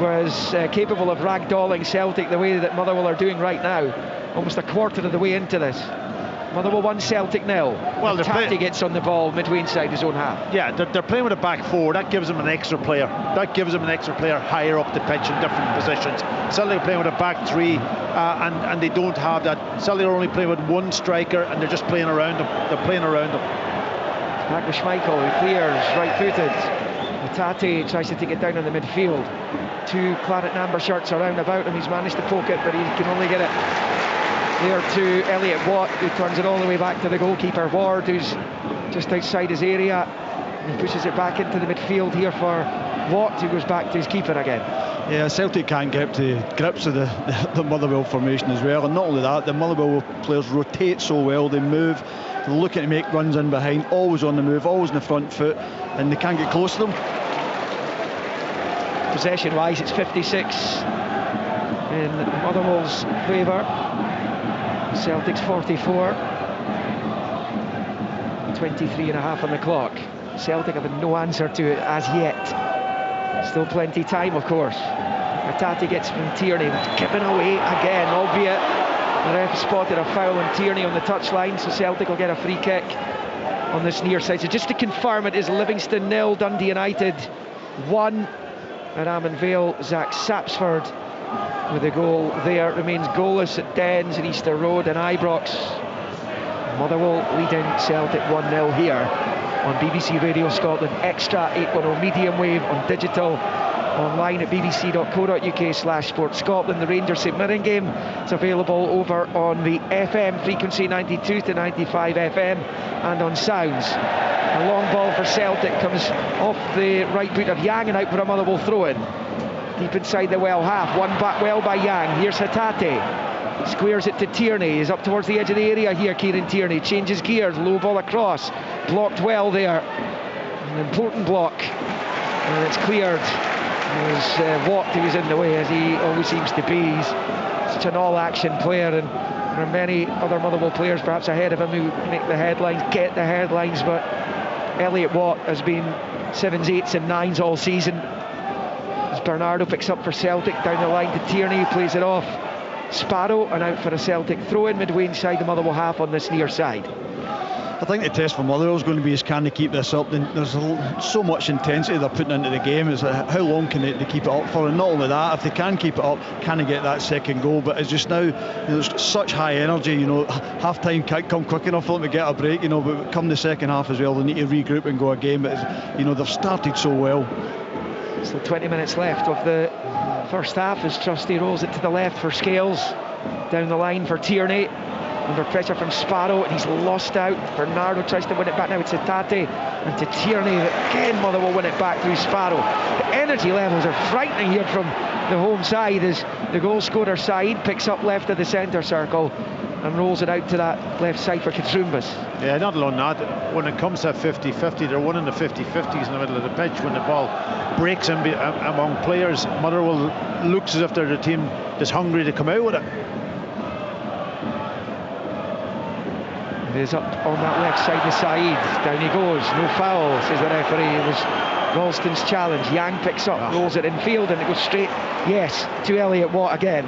was capable of ragdolling Celtic the way that Motherwell are doing right now, almost a quarter of the way into this. Motherwell 1, Celtic 0. Well, Tati gets on the ball midway inside his own half. Yeah, they're playing with a back 4. That gives them an extra player. That gives them an extra player higher up the pitch in different positions. Celtic are playing with a back 3, and they don't have that. Celtic are only playing with 1 striker, and they're just playing around them. They're playing around them. Back with Schmeichel, who clears right-footed. Tati tries to take it down in the midfield. 2 claret and amber shirts around about him. He's managed to poke it, but he can only get it there to Elliott Watt, who turns it all the way back to the goalkeeper Ward, who's just outside his area. He pushes it back into the midfield here for Watt, who goes back to his keeper again. Yeah, Celtic can't get to grips with the Motherwell formation as well, and not only that, the Motherwell players rotate so well. They move, they're looking to make runs in behind, always on the move, always on the front foot, and they can't get close to them. Possession wise, it's 56 in Motherwell's favour. Celtic's 44. 23 and a half on the clock. Celtic have no answer to it as yet. Still plenty time, of course. Tati gets from Tierney, given away again, albeit the ref spotted a foul on Tierney on the touchline, so Celtic will get a free kick on this near side. So just to confirm, it is Livingston 0, Dundee United 1 at Ammanvale. Zach Sapsford with a goal there. Remains goalless at Dens and Easter Road and Ibrox. Motherwell leading Celtic 1-0 here on BBC Radio Scotland Extra 810 medium wave on digital, online at bbc.co.uk/Sports Scotland. The Rangers St Mirren game is available over on the FM frequency 92 to 95 FM and on Sounds. A long ball for Celtic comes off the right boot of Yang and out for a Motherwell throw-in. Deep inside the well half, won back well by Yang. Here's Hatate, squares it to Tierney. He's up towards the edge of the area here. Kieran Tierney changes gears, low ball across, blocked well there. An important block, and it's cleared. It was Watt who was in the way, as he always seems to be. He's such an all-action player, and there are many other Motherwell players perhaps ahead of him who make the headlines, get the headlines, but Elliott Watt has been 7s, 8s and 9s all season. As Bernardo picks up for Celtic down the line to Tierney, plays it off Sparrow, and out for a Celtic throw-in midway inside the Motherwell half on this near side. I think the test for Motherwell is going to be is can they keep this up. There's so much intensity they're putting into the game. It's how long can they keep it up for? And not only that, if they can keep it up, can they get that second goal? But it's just now, there's such high energy. Half time can't come quick enough for them to get a break. But come the second half as well, they need to regroup and go again. But they've started so well. So 20 minutes left of the first half as Trusty rolls it to the left for Scales, down the line for Tierney. Under pressure from Sparrow, and he's lost out. Bernardo tries to win it back now to Tate and to Tierney. Again, Motherwell win it back through Sparrow. The energy levels are frightening here from the home side as the goal scorer side picks up left of the centre circle and rolls it out to that left side for Katrumbas. Yeah, not alone that. When it comes to 50-50, they're winning the 50-50s in the middle of the pitch. When the ball breaks in among players, Motherwell looks as if they're the team that's hungry to come out with it. It is up on that left side of Saeed. Down he goes. No foul, says the referee. It was Ralston's challenge. Yang picks up, rolls it in field, and it goes straight, yes, to Elliot Watt again.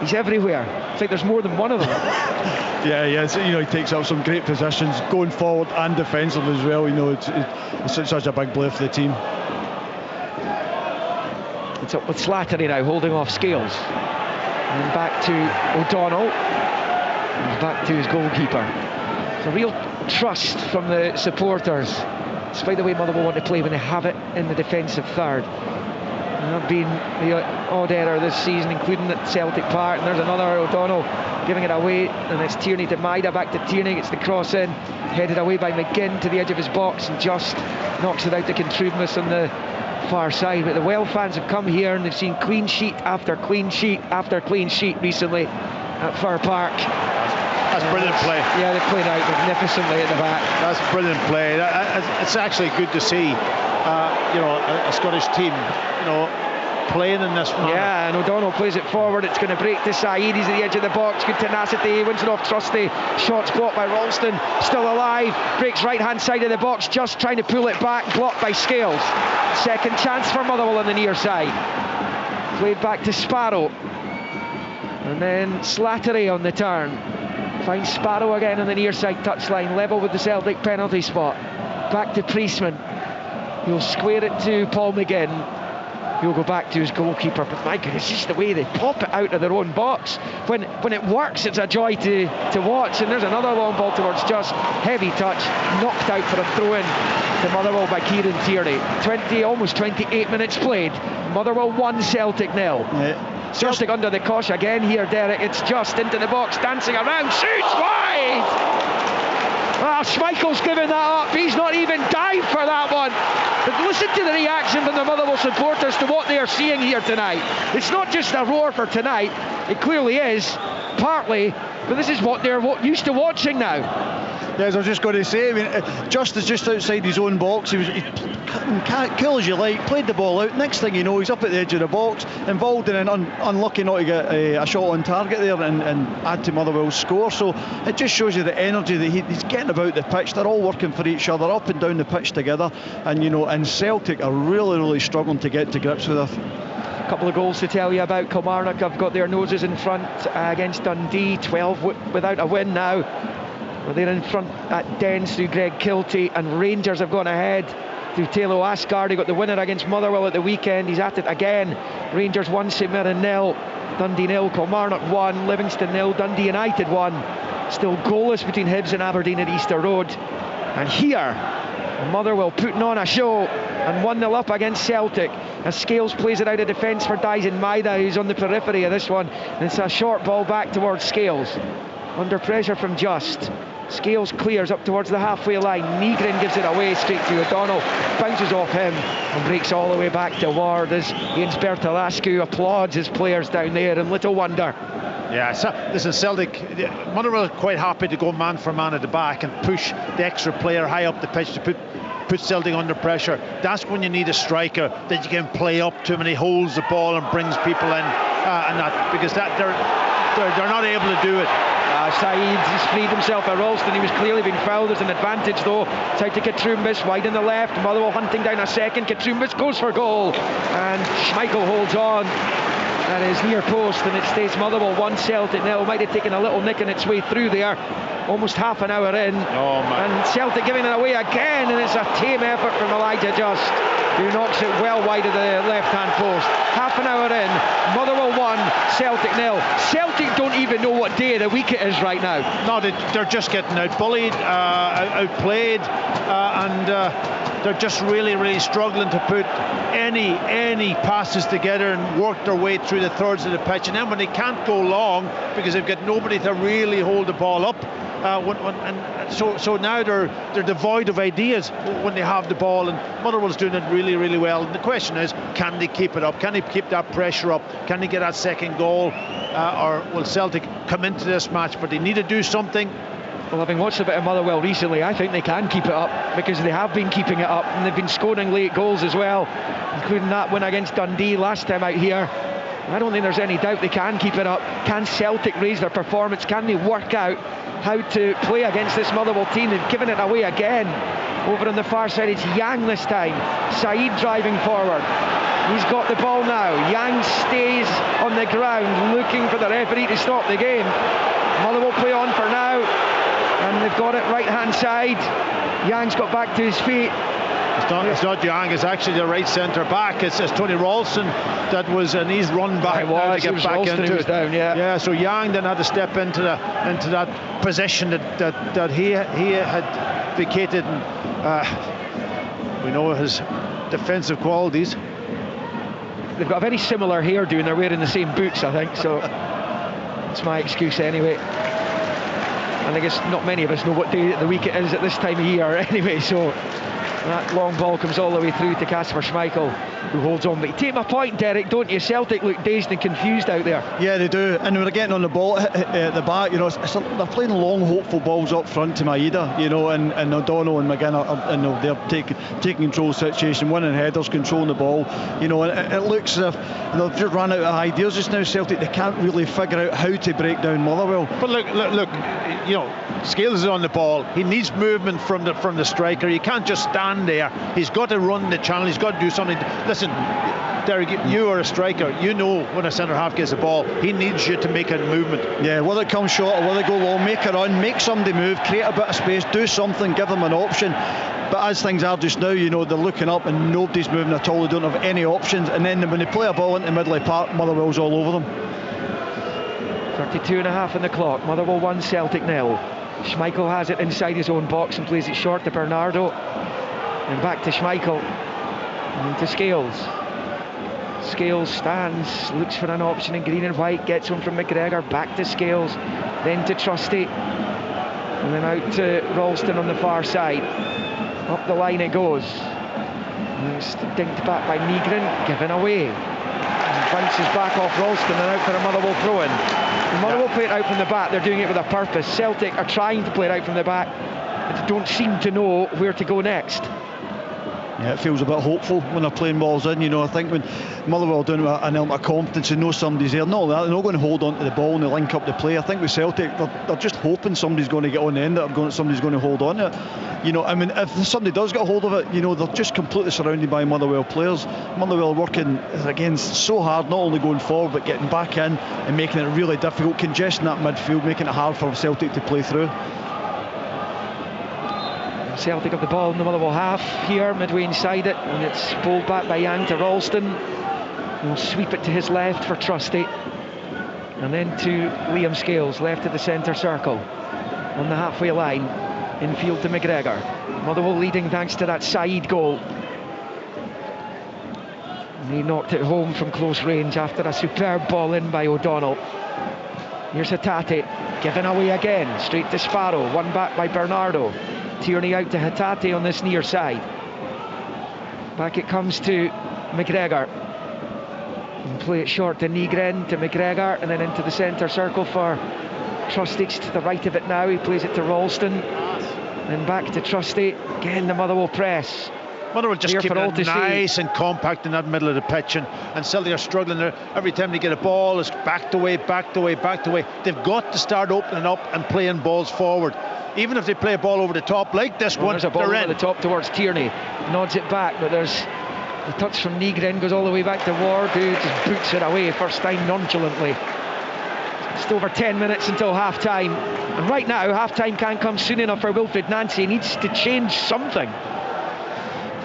He's everywhere. It's like there's more than one of them. Yeah, he takes up some great positions, going forward and defensively as well. It's such a big blow for the team. It's up with Slattery now, holding off Scales. And then back to O'Donnell. He's back to his goalkeeper. It's a real trust from the supporters, despite the way Motherwell want to play when they have it in the defensive third. And there have been the odd error this season, including at Celtic Park. And there's another O'Donnell giving it away, and it's Tierney to Maida, back to Tierney, gets the cross in, headed away by McGinn to the edge of his box, and just knocks it out to Katrumbas on the far side. But the Well fans have come here and they've seen clean sheet after clean sheet after clean sheet recently at Fir Park. That's brilliant play. Yeah, they played out magnificently at the back. That's brilliant play. It's actually good to see, a Scottish team, playing in this manner. Yeah, and O'Donnell plays it forward. It's going to break to Saeed. He's at the edge of the box. Good tenacity. Wins it off Trusty. Shots blocked by Ralston. Still alive. Breaks right-hand side of the box. Just trying to pull it back. Blocked by Scales. Second chance for Motherwell on the near side. Played back to Sparrow. And then Slattery on the turn. Finds Sparrow again on the near side touchline, level with the Celtic penalty spot. Back to Priestman. He'll square it to Paul McGinn. He'll go back to his goalkeeper, but my goodness, just the way they pop it out of their own box. When it works, it's a joy to watch. And there's another long ball towards Just. Heavy touch, knocked out for a throw-in to Motherwell by Kieran Tierney. Almost 28 minutes played. Motherwell 1, Celtic 0. Yeah. Celtic under the cosh again here, Derek. It's Just into the box, dancing around, shoots wide! Schmeichel's given that up. He's not even dived for that one. But listen to the reaction from the Motherwell supporters to what they are seeing here tonight. It's not just a roar for tonight. It clearly is, partly, but this is what they're used to watching now. Yes, I was just going to say, Just is just outside his own box. He cool as you like, played the ball out. Next thing you know, he's up at the edge of the box, involved in an unlucky not to get a shot on target there and add to Motherwell's score. So it just shows you the energy that he's getting about the pitch. They're all working for each other, up and down the pitch together. And Celtic are really struggling to get to grips with it. A couple of goals to tell you about. Kilmarnock have got their noses in front against Dundee, 12 without a win now. Well, they're in front at Dens through Greg Kiltie, and Rangers have gone ahead through Taylor Asgard. He got the winner against Motherwell at the weekend. He's at it again. Rangers 1, St Mirren 0, Dundee 0, Kilmarnock 1, Livingston 0, Dundee United 1. Still goalless between Hibs and Aberdeen at Easter Road. And here, Motherwell putting on a show and 1-0 up against Celtic as Scales plays it out of defence for Dyson Maida, who's on the periphery of this one. And it's a short ball back towards Scales. Under pressure from Just. Scales clears up towards the halfway line. Nygren gives it away straight to O'Donnell, bounces off him and breaks all the way back to Ward as Jens Bertalascu applauds his players down there, and little wonder. Yeah, so listen, Celtic, Motherwell are quite happy to go man for man at the back and push the extra player high up the pitch to put Celtic under pressure. That's when you need a striker that you can play up to him and he holds the ball and brings people in, and that because that they're not able to do it. Saeed has freed himself by Ralston. He was clearly being fouled. There's an advantage though. It's out to Katrumbas, wide on the left. Motherwell hunting down a second. Katrumbas goes for goal, and Schmeichel holds on. at his near post, and it stays Motherwell 1, Celtic 0. Might have taken a little nick on its way through there, almost half an hour in. Oh, man. And Celtic giving it away again, and it's a tame effort from Elijah Just, who knocks it well wide of the left-hand post. Half an hour in, Motherwell 1, Celtic 0. Celtic don't even know what day of the week it is right now. No, they're just getting out-bullied, outplayed, and they're just really struggling to put any passes together and work their way through the thirds of the pitch. And then when they can't go long because they've got nobody to really hold the ball up, so now they're devoid of ideas when they have the ball, and Motherwell's doing it really well. And the question is, can they keep it up? Can they keep that pressure up? Can they get that second goal? Or will Celtic come into this match? But they need to do something. Well, having watched a bit of Motherwell recently, I think they can keep it up, because they have been keeping it up, and they've been scoring late goals as well, including that win against Dundee last time out here. I don't think there's any doubt they can keep it up. Can Celtic raise their performance? Can they work out how to play against this Motherwell team? They've given it away again. Over on the far side, it's Yang this time. Saeed driving forward. He's got the ball now. Yang stays on the ground looking for the referee to stop the game. Motherwell play on for now, and they've got it right hand side. Yang's got back to his feet. It's not Yang, it's actually the right centre back. It's Tony Ralston that was, and he's run back now to get back Ralston into it. Down, yeah. So Yang then had to step into that position that he had vacated. And, we know his defensive qualities. They've got a very similar hairdo and they're wearing the same boots, I think, so that's my excuse anyway. And I guess not many of us know what day of the week it is at this time of year anyway, so that long ball comes all the way through to Kasper Schmeichel, who holds on. But you take my point, Derek, don't you? Celtic look dazed and confused out there. Yeah, they do. And when they're getting on the ball at the back, they're playing long, hopeful balls up front to Maeda, and O'Donnell and McGinn they're taking control of the situation, winning headers, controlling the ball, and it looks as if they've just run out of ideas just now. Celtic, they can't really figure out how to break down Motherwell. But look, Scales is on the ball. He needs movement from the striker. He can't just stand there. He's got to run the channel. He's got to do something. Listen, Derek, you are a striker. You know when a centre half gets the ball, he needs you to make a movement. Yeah, whether it comes short or whether it go long, make a run, make somebody move, create a bit of space, do something, give them an option. But as things are just now, they're looking up and nobody's moving at all. They don't have any options. And then when they play a ball into Midley Park, Motherwell's all over them. 32.5 on the clock. Motherwell 1, Celtic 0. Schmeichel has it inside his own box and plays it short to Bernardo. And back to Schmeichel. And to Scales. Scales stands, looks for an option in green and white, gets one from McGregor, back to Scales, then to Trusty, and then out to Ralston on the far side. Up the line it goes. And it's dinked back by Nygren, given away. And bounces back off Ralston and out for a Motherwell throw-in. The Motherwell play it out from the back, they're doing it with a purpose. Celtic are trying to play it out from the back, but they don't seem to know where to go next. Yeah, it feels a bit hopeful when they're playing balls in. I think when Motherwell doing an element of confidence and know somebody's there, no, they're not going to hold on to the ball and they link up the play. I think with Celtic, they're just hoping somebody's going to get on the end of it, somebody's going to hold on to it. If somebody does get a hold of it, they're just completely surrounded by Motherwell players. Motherwell working, again, so hard, not only going forward, but getting back in and making it really difficult, congesting that midfield, making it hard for Celtic to play through. Celtic have the ball in the Motherwell half here, midway inside it, and it's pulled back by Yang to Ralston. He'll sweep it to his left for Trusty, and then to Liam Scales, left of the centre circle, on the halfway line, infield to McGregor. Motherwell leading thanks to that Saeed goal. And he knocked it home from close range after a superb ball in by O'Donnell. Here's Hatate, given away again, straight to Sparrow, won back by Bernardo. Tierney out to Hatate on this near side. Back it comes to McGregor. And play it short to Nygren, to McGregor, and then into the centre circle for Trusty to the right of it now. He plays it to Ralston. Then back to Trusty. Again, the Motherwell press. Motherwell just keeping it nice and compact in that middle of the pitch, and Celtic are struggling there. Every time they get a ball, it's backed away. They've got to start opening up and playing balls forward. Even if they play a ball over the top like this one, there's a ball they're over in. the top towards Tierney, nods it back, but there's The touch from Nygren goes all the way back to Ward, who just boots it away first time nonchalantly. Just over 10 minutes until half-time, and right now half-time can't come soon enough for Wilfried Nancy. He needs to change something.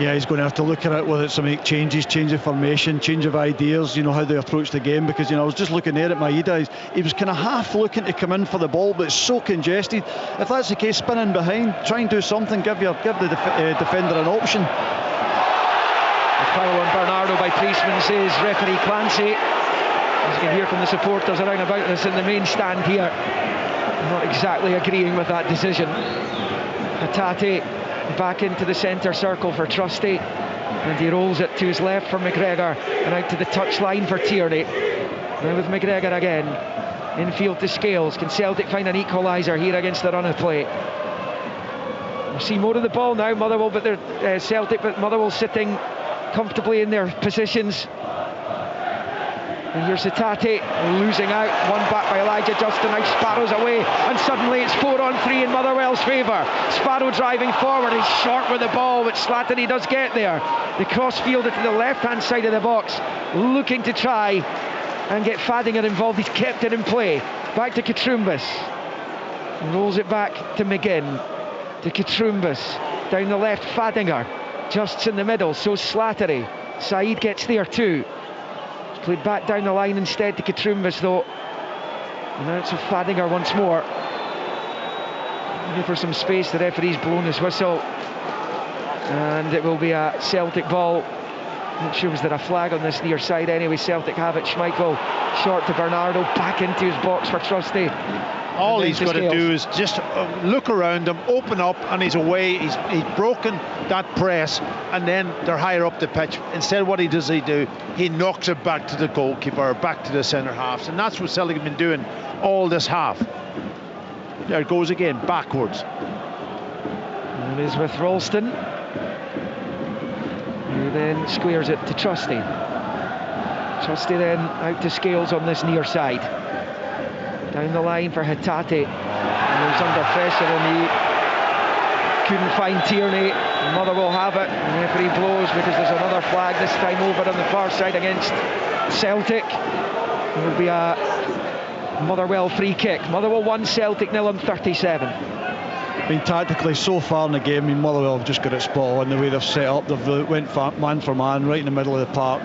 Yeah, he's going to have to look at it, whether it's to make changes, change of formation, change of ideas, how they approach the game. Because, I was just looking there at Maeda. He was kind of half looking to come in for the ball, but it's so congested. If that's the case, spinning behind, try and do something, give the defender an option. A foul on Bernardo by Priestman, says referee Clancy. As you can hear from the supporters around about us in the main stand here, not exactly agreeing with that decision. Hatate back into the centre circle for Trusty, and he rolls it to his left for McGregor and out to the touchline for Tierney. Now with McGregor again, infield to Scales. Can Celtic find an equaliser here against the run of play? We see more of the ball now, Motherwell, but they're Celtic, but Motherwell sitting comfortably in their positions. And here's Hatate losing out, one back by Elijah Justin. Now Sparrow's away, and suddenly it's 4-on-3 in Motherwell's favour. Sparrow driving forward, he's short with the ball, but Slattery does get there. The cross fielded to the left-hand side of the box, looking to try and get Fadinger involved. He's kept it in play. Back to Katrumbas. Rolls it back to McGinn. To Katrumbas. Down the left, Fadinger. Just in the middle, so Slattery. Saeed gets there too. Played back down the line instead to Katrumbas though. And now it's a Fadinger once more. Looking for some space, the referee's blown his whistle. And it will be a Celtic ball. Not sure was there a flag on this near side anyway. Celtic have it. Schmeichel short to Bernardo, back into his box for Trusty. All he's got to do is just look around him, open up, and he's away. He's broken that press, and then they're higher up the pitch. Instead, what he knocks it back to the goalkeeper, back to the centre halves, and that's what Celtic have been doing all this half. There it goes again, backwards. And it is with Ralston, who then squares it to Trusty. Trusty then out to Scales on this near side. Down the line for Hatate. He was under pressure and he couldn't find Tierney. Motherwell have it. The referee blows because there's another flag, this time over on the far side against Celtic. It will be a Motherwell free kick. Motherwell 1, Celtic 0 on 37. Tactically so far in the game, Motherwell have just got it spot on the way they've set up. They've went man for man right in the middle of the park.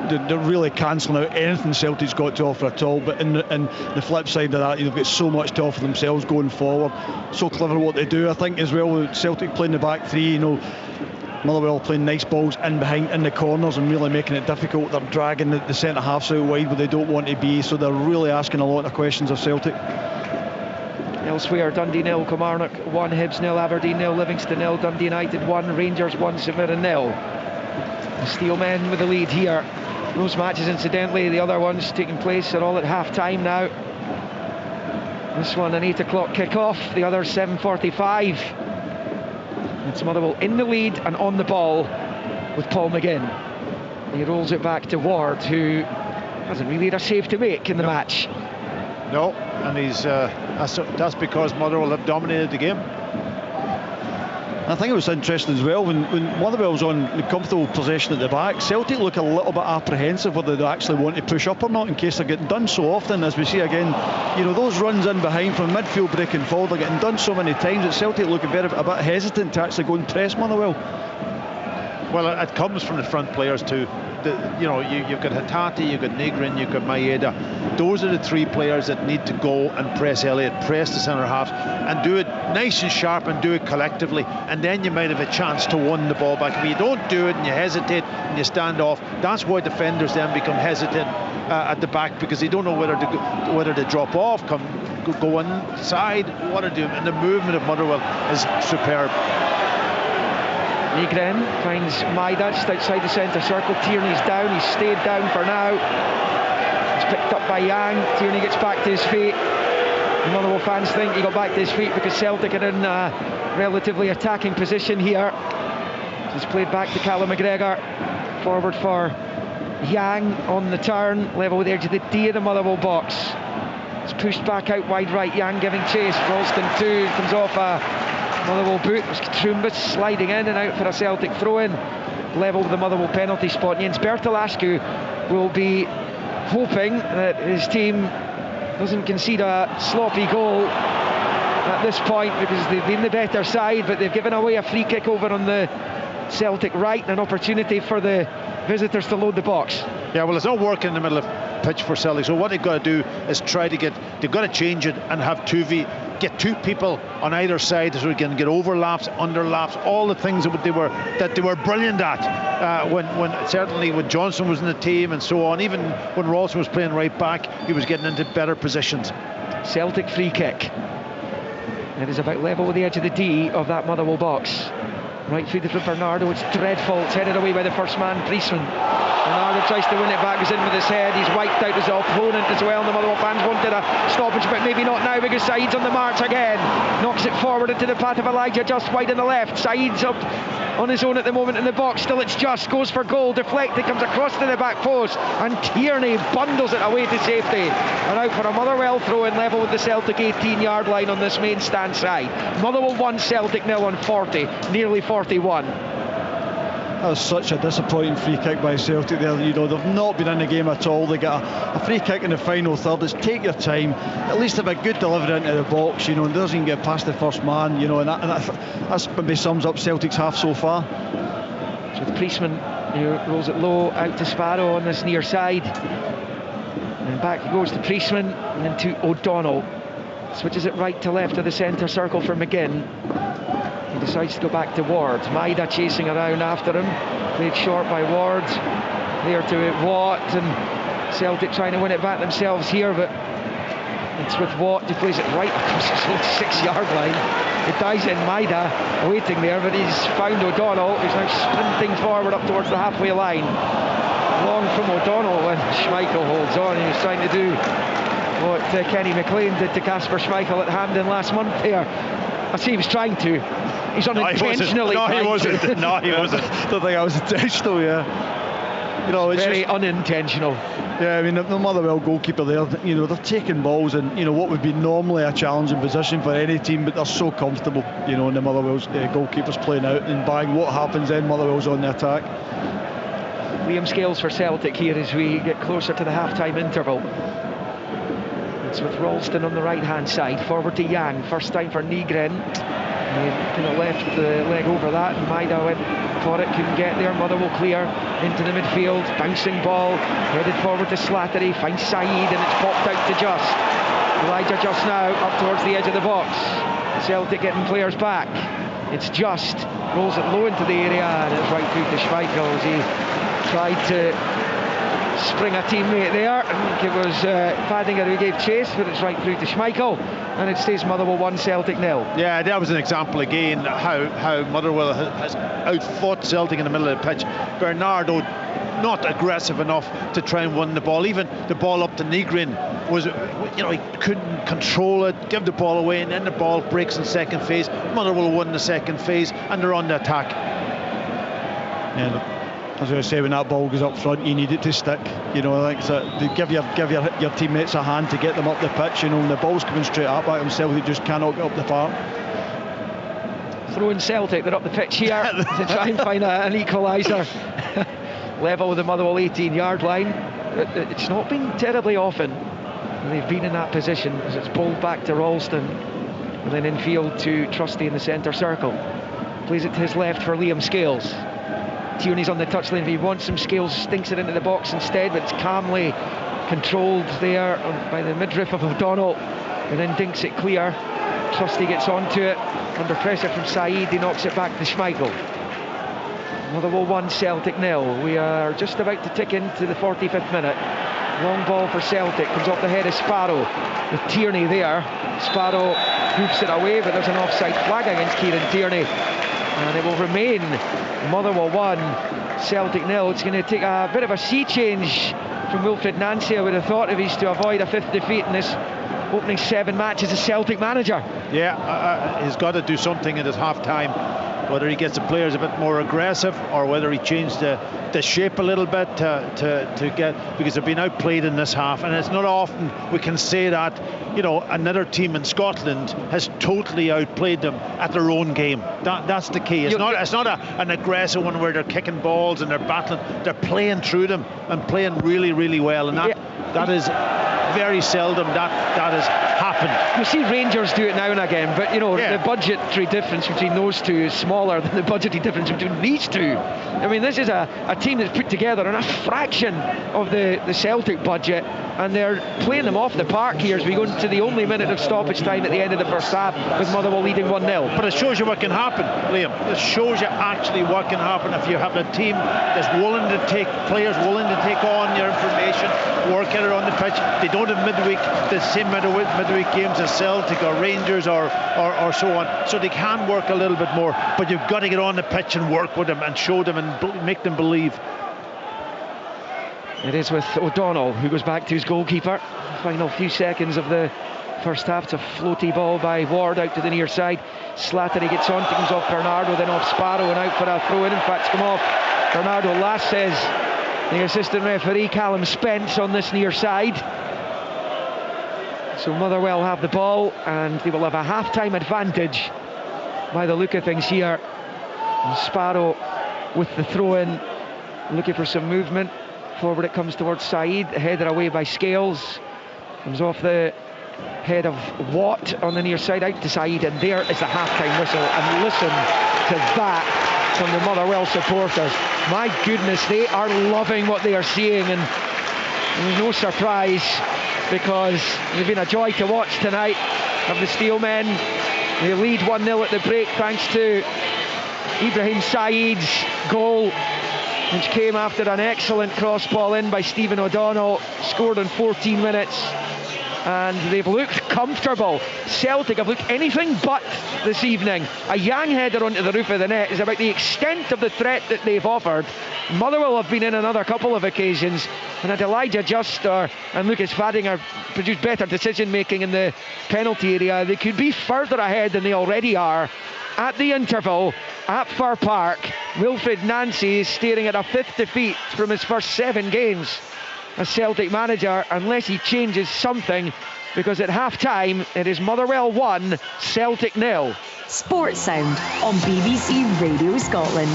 They're really cancelling out anything Celtic's got to offer at all. But in the flip side of that, they've got so much to offer themselves going forward. So clever what they do. I think as well, Celtic playing the back three, Motherwell playing nice balls in behind in the corners and really making it difficult. They're dragging the centre halves out wide where they don't want to be, so they're really asking a lot of questions of Celtic. Elsewhere, Dundee 0, Kilmarnock 1, Hibs 0, Aberdeen 0, Livingston 0, Dundee United 1, Rangers 1, St Mirren 0. The Steelmen with the lead here. Those matches, incidentally, the other ones taking place are all at half-time now. This one an 8 o'clock kick-off, the other 7:45. It's Motherwell in the lead and on the ball with Paul McGinn. He rolls it back to Ward, who hasn't really had a save to make in the match. No, and that's because Motherwell have dominated the game. I think it was interesting as well when Motherwell was on the comfortable possession at the back. Celtic look a little bit apprehensive whether they actually want to push up or not, in case they're getting done so often. As we see again, those runs in behind from midfield breaking forward, they're getting done so many times that Celtic look a bit hesitant to actually go and press Motherwell. Well, it comes from the front players too. You've got Hatate, you've got Nygren, you've got Maeda. Those are the three players that need to go and press Elliott, press the centre half, and do it nice and sharp and do it collectively. And then you might have a chance to win the ball back. If you don't do it and you hesitate and you stand off, that's why defenders then become hesitant at the back, because they don't know whether to drop off, go inside, what to do. And the movement of Motherwell is superb. Nygren finds Maeda just outside the centre circle. Tierney's down, he's stayed down for now. He's picked up by Yang. Tierney gets back to his feet. The Motherwell fans think he got back to his feet because Celtic are in a relatively attacking position here. He's played back to Callum McGregor. Forward for Yang on the turn, level with the edge of the D of the Motherwell box. It's pushed back out wide right. Yang giving chase. Ralston 2 comes off a Motherwell boot. Trumbus sliding in and out for a Celtic throw-in. level with the Motherwell penalty spot. Jens Bertolascu will be hoping that his team doesn't concede a sloppy goal at this point, because they've been the better side, but they've given away a free kick over on the Celtic right, and an opportunity for the visitors to load the box. Yeah, well, it's not working in the middle of pitch for Celtic, so what they've got to do is they've got to change it and have get two people on either side so we can get overlaps, underlaps, all the things that they were brilliant at when certainly when Johnson was in the team and so on. Even when Ralston was playing right back, he was getting into better positions. Celtic free kick. It is about level with the edge of the D of that Motherwell box. Right footed from Bernardo, it's dreadful. It's headed away by the first man, Priestman. Bernardo tries to win it back, goes in with his head. He's wiped out his opponent as well, and the Motherwell fans wanted a stoppage, but maybe not now, because Said's on the march again. Knocks it forward into the path of Elijah Just, wide on the left. Said's up on his own at the moment in the box. Still it's Just, goes for goal, deflected, comes across to the back post, and Tierney bundles it away to safety. And out for a Motherwell throw in, level with the Celtic 18-yard line on this main stand side. Motherwell 1, Celtic 0 on 40, nearly 41. That was such a disappointing free kick by Celtic there. You know, they've not been in the game at all. They get a free kick in the final third. It's take your time, at least have a good delivery into the box, you know, and doesn't get past the first man, you know, and that's maybe sums up Celtic's half so far. So the Priestman, who rolls it low out to Sparrow on this near side, and back he goes to Priestman and then to O'Donnell. Switches it right to left of the centre circle for McGinn. He decides to go back to Ward. Maida chasing around after him. Played short by Ward. There to Watt, and Celtic trying to win it back themselves here, but it's with Watt. He plays it right across his own 6-yard line. It dies in Maida, waiting there, but he's found O'Donnell, who's now sprinting forward up towards the halfway line. Long from O'Donnell, and Schmeichel holds on. He was trying to do what Kenny McLean did to Kasper Schmeichel at Hampden last month there. I see he was trying to. He's unintentionally. No, he wasn't. No, he wasn't. I don't think I was intentional, yeah. You know, it's very just unintentional. Yeah, I mean, the Motherwell goalkeeper there, you know, they're taking balls in, you know, what would be normally a challenging position for any team, but they're so comfortable, you know, and the Motherwell's goalkeepers playing out and bang, what happens then? Motherwell's on the attack. Liam Scales for Celtic here as we get closer to the half-time interval. It's with Ralston on the right-hand side, forward to Yang, first time for Nygren. He kind of left the leg over that, and Maida went for it, couldn't get there. Motherwell clear into the midfield, bouncing ball, headed forward to Slattery, finds Said, and it's popped out to Just. Elijah Just now up towards the edge of the box. Celtic getting players back. It's Just, rolls it low into the area, and it's right through to Schmeichel as he tried to spring a teammate there. I think it was Fadinger who gave chase, but it's right through to Schmeichel, and it stays Motherwell 1, Celtic 0. Yeah, that was an example again how Motherwell has outfought Celtic in the middle of the pitch. Bernardo not aggressive enough to try and win the ball. Even the ball up to Nygren was, you know, he couldn't control it, give the ball away, and then the ball breaks in second phase. Motherwell won the second phase, and they're on the attack. Yeah. As I say, when that ball goes up front, you need it to stick. You know, like to give your teammates a hand to get them up the pitch. You know, and the ball's coming straight up at himself, he just cannot get up the park. Throwing Celtic, they're up the pitch here to try and find an equaliser. Level with the Motherwell 18-yard line. It's not been terribly often they've been in that position, as it's bowled back to Ralston, and then infield to Trusty in the centre circle. Plays it to his left for Liam Scales. Tierney's on the touchline. If he wants some, Scales stinks it into the box instead, but it's calmly controlled there by the midriff of O'Donnell, and then dinks it clear. Trusty gets onto it under pressure from Said. He knocks it back to Schmeichel. Motherwell 1, Celtic 0. We are just about to tick into the 45th minute. Long ball for Celtic, comes off the head of Sparrow with Tierney there. Sparrow hoops it away, but there's an offside flag against Kieran Tierney, and it will remain Motherwell 1, Celtic 0. It's going to take a bit of a sea change from Wilfred Nancy, I would have thought, if he's to avoid a 5th defeat in this opening 7 matches as Celtic manager. Yeah, he's got to do something in his half-time whether he gets the players a bit more aggressive or whether he changed the shape a little bit to get, because they've been outplayed in this half, and it's not often we can say that, you know, another team in Scotland has totally outplayed them at their own game. That's the key. It's not an aggressive one where they're kicking balls and they're battling. They're playing through them and playing really, really well, and that is very seldom that has happened. You see Rangers do it now and again, but you know, the budgetary difference between those two is smaller than the budgetary difference between these two. I mean, this is a team that's put together on a fraction of the Celtic budget, and they're playing them off the park here as we go into the only minute of stoppage time at the end of the first half, with Motherwell leading 1-0. But it shows you what can happen, Liam. It shows you actually what can happen if you have a team that's willing to take on your information, work at it on the pitch. They don't have the same midweek games as Celtic or Rangers or so on, so they can work a little bit more, but you've got to get on the pitch and work with them and show them and make them believe. It is with O'Donnell, who goes back to his goalkeeper. Final few seconds of the first half. It's a floaty ball by Ward out to the near side. Slattery gets on, comes off Bernardo, then off Sparrow, and out for a throw in. In fact, come off Bernardo. Last says the assistant referee, Callum Spence, on this near side. So Motherwell have the ball, and they will have a half-time advantage by the look of things here. And Sparrow with the throw-in, looking for some movement. Forward it comes towards Said, header away by Scales. Comes off the head of Watt on the near side, out to Said, and there is the half-time whistle. And listen to that from the Motherwell supporters. My goodness, they are loving what they are seeing, and there's no surprise, because they've been a joy to watch tonight. Of the Steelmen, they lead 1-0 at the break thanks to Ibrahim Said's goal, which came after an excellent cross ball in by Stephen O'Donnell, scored in 14 minutes. And they've looked comfortable. Celtic have looked anything but this evening. A Yang header onto the roof of the net is about the extent of the threat that they've offered. Motherwell have been in another couple of occasions, and had Elijah Juster and Lucas Fadinger produced better decision making in the penalty area, they could be further ahead than they already are. At the interval at Fir Park, Wilfred Nancy is staring at a 5th defeat from his first 7 games as Celtic manager, unless he changes something, because at half-time it is Motherwell 1, Celtic 0. Sports Sound on BBC Radio Scotland.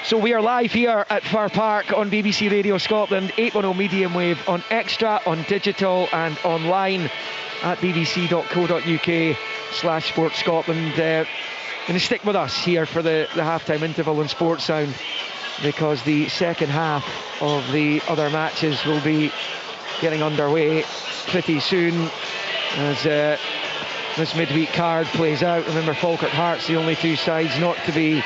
So we are live here at Fir Park on BBC Radio Scotland, 810 medium wave, on Extra, on digital and online at bbc.co.uk/Sports Scotland. Going to stick with us here for the half-time interval on Sports Sound, because the second half of the other matches will be getting underway pretty soon as this midweek card plays out. Remember, Falkirk Hearts, the only two sides not to be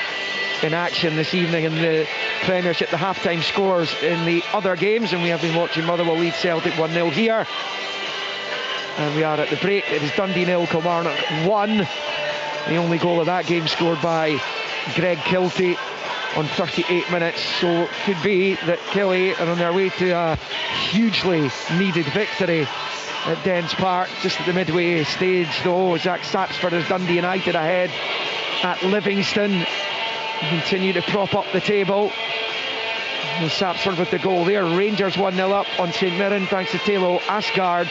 in action this evening in the Premiership. The half-time scores in the other games, and we have been watching Motherwell lead Celtic 1-0 here, and we are at the break. It is Dundee 0, Kilmarnock 1. The only goal of that game scored by Greg Kiltie on 38 minutes, so it could be that Killie are on their way to a hugely needed victory at Dens Park. Just at the midway stage though, Zach Sapsford has Dundee United ahead at Livingston. Continue to prop up the table. And Sapsford with the goal there. Rangers 1-0 up on St Mirren thanks to Taylo Asgard,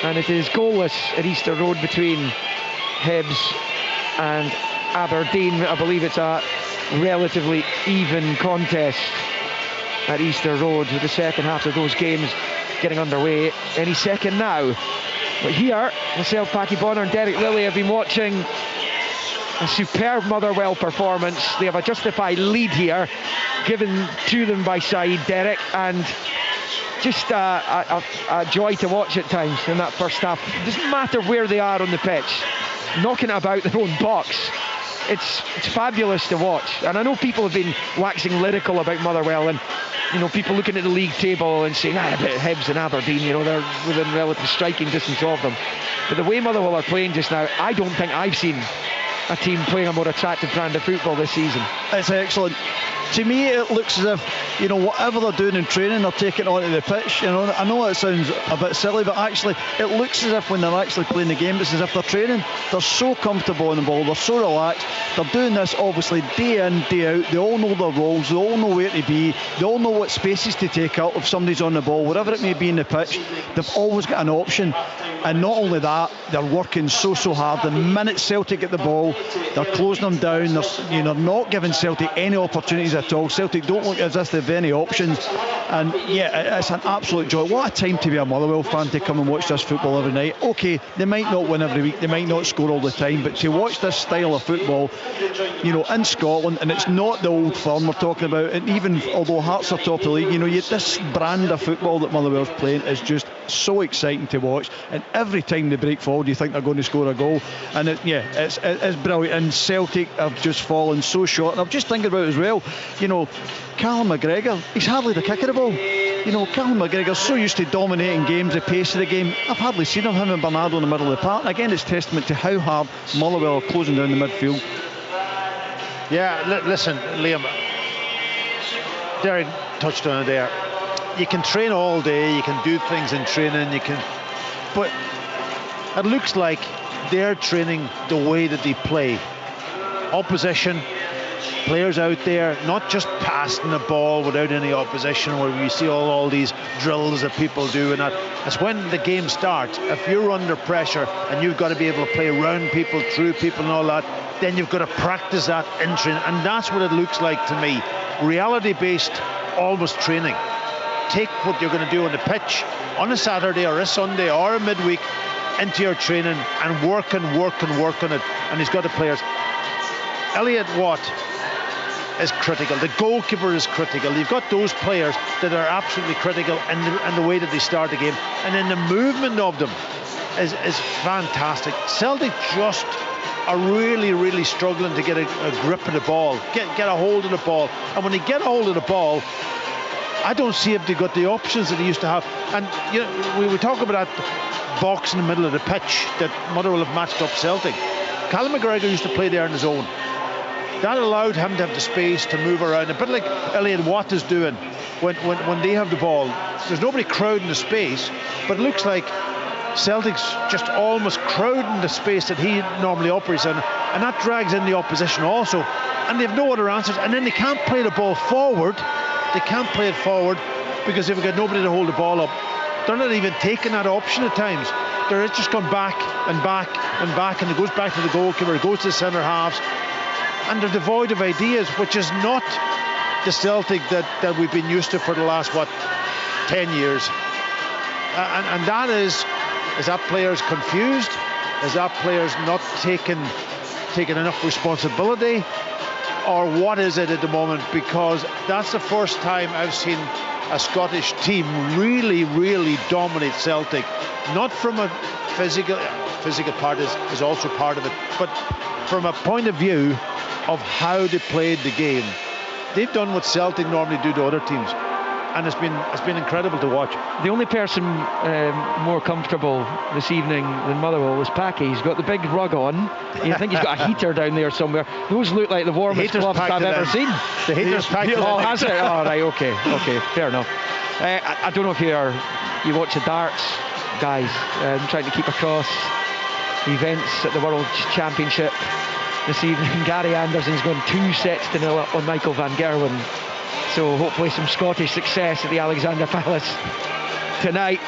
and it is goalless at Easter Road between Hibs and Aberdeen. I believe it's a relatively even contest at Easter Road, with the second half of those games getting underway any second now. But here, myself, Paddy Bonner and Derek Lilly have been watching a superb Motherwell performance. They have a justified lead here, given to them by Said, Derek, and just a joy to watch at times in that first half. It doesn't matter where they are on the pitch, knocking it about their own box. It's fabulous to watch. And I know people have been waxing lyrical about Motherwell, and people looking at the league table and saying, about Hibs and Aberdeen, they're within relative striking distance of them. But the way Motherwell are playing just now, I don't think I've seen a team playing a more attractive brand of football this season. It's excellent. to me it looks as if, you know, whatever they're doing in training, they're taking it onto the pitch. You know, I know it sounds a bit silly, but actually it looks as if when they're actually playing the game, it's as if they're training. They're so comfortable on the ball, they're so relaxed. They're doing this obviously day in, day out. They all know their roles, they all know where to be, they all know what spaces to take out if somebody's on the ball, whatever it may be in the pitch. They've always got an option. And not only that, they're working so hard. The minute Celtic get the ball, they're closing them down. They're not giving Celtic any opportunities at all. Celtic don't look as if they've any options. And yeah, it's an absolute joy. What a time to be a Motherwell fan, to come and watch this football every night. Okay, they might not win every week, they might not score all the time, but to watch this style of football, you know, in Scotland, and it's not the old firm we're talking about, and even although Hearts are top of the league, you know, this brand of football that Motherwell's playing is just so exciting to watch. And every time they break forward, you think they're going to score a goal, and it's brilliant. And Celtic have just fallen so short. And I'm just thinking about it as well, you know, Callum McGregor, he's hardly the kick of the ball. You know, Callum McGregor's so used to dominating games, the pace of the game. I've hardly seen him and Bernardo in the middle of the park. And again, it's testament to how hard Motherwell are closing down the midfield. Yeah, listen, Liam, Derek touched on it there. You can train all day, you can do things in training, but it looks like they're training the way that they play. Opposition, players out there, not just passing the ball without any opposition, where you see all these drills that people do, and that. It's when the game starts. If you're under pressure and you've got to be able to play around people, through people and all that, then you've got to practice that in training, and that's what it looks like to me. Reality-based, almost training. Take what you're going to do on the pitch on a Saturday or a Sunday or a midweek into your training and work on it. And he's got the players. Elliot Watt is critical. The goalkeeper is critical. You've got those players that are absolutely critical in the way that they start the game, and then the movement of them is fantastic. Celtic just are really struggling to get a grip of the ball, get a hold of the ball, and when they get a hold of the ball, I don't see if they've got the options that they used to have. And you know, we talk about that box in the middle of the pitch that Motherwell have matched up Celtic. Callum McGregor used to play there on his own. That allowed him to have the space to move around, a bit like Elliot Watt is doing when they have the ball. There's nobody crowding the space, but it looks like Celtic's just almost crowding the space that he normally operates in, and that drags in the opposition also, and they have no other answers. And then they can't play the ball forward. They can't play it forward because they've got nobody to hold the ball up. They're not even taking that option at times. They're just gone back, and it goes back to the goalkeeper, it goes to the centre halves, and they're devoid of ideas, which is not the Celtic that we've been used to for the last 10 years. And that is that players confused? Is that players not taking enough responsibility? Or what is it at the moment? Because that's the first time I've seen a Scottish team really dominate Celtic. Not from a physical part is also part of it, but from a point of view of how they played the game. They've done what Celtic normally do to other teams, and it's been incredible to watch. The only person more comfortable this evening than Motherwell was Packy. He's got the big rug on. I think he's got a heater down there somewhere. Those look like the warmest gloves I've ever seen. The heater's packed. Oh, has it? Oh, right, okay, fair enough. I don't know if you watch the darts, guys. Trying to keep across events at the World Championship this evening. Gary Anderson's gone 2-0 up on Michael van Gerwen. So hopefully some Scottish success at the Alexander Palace tonight.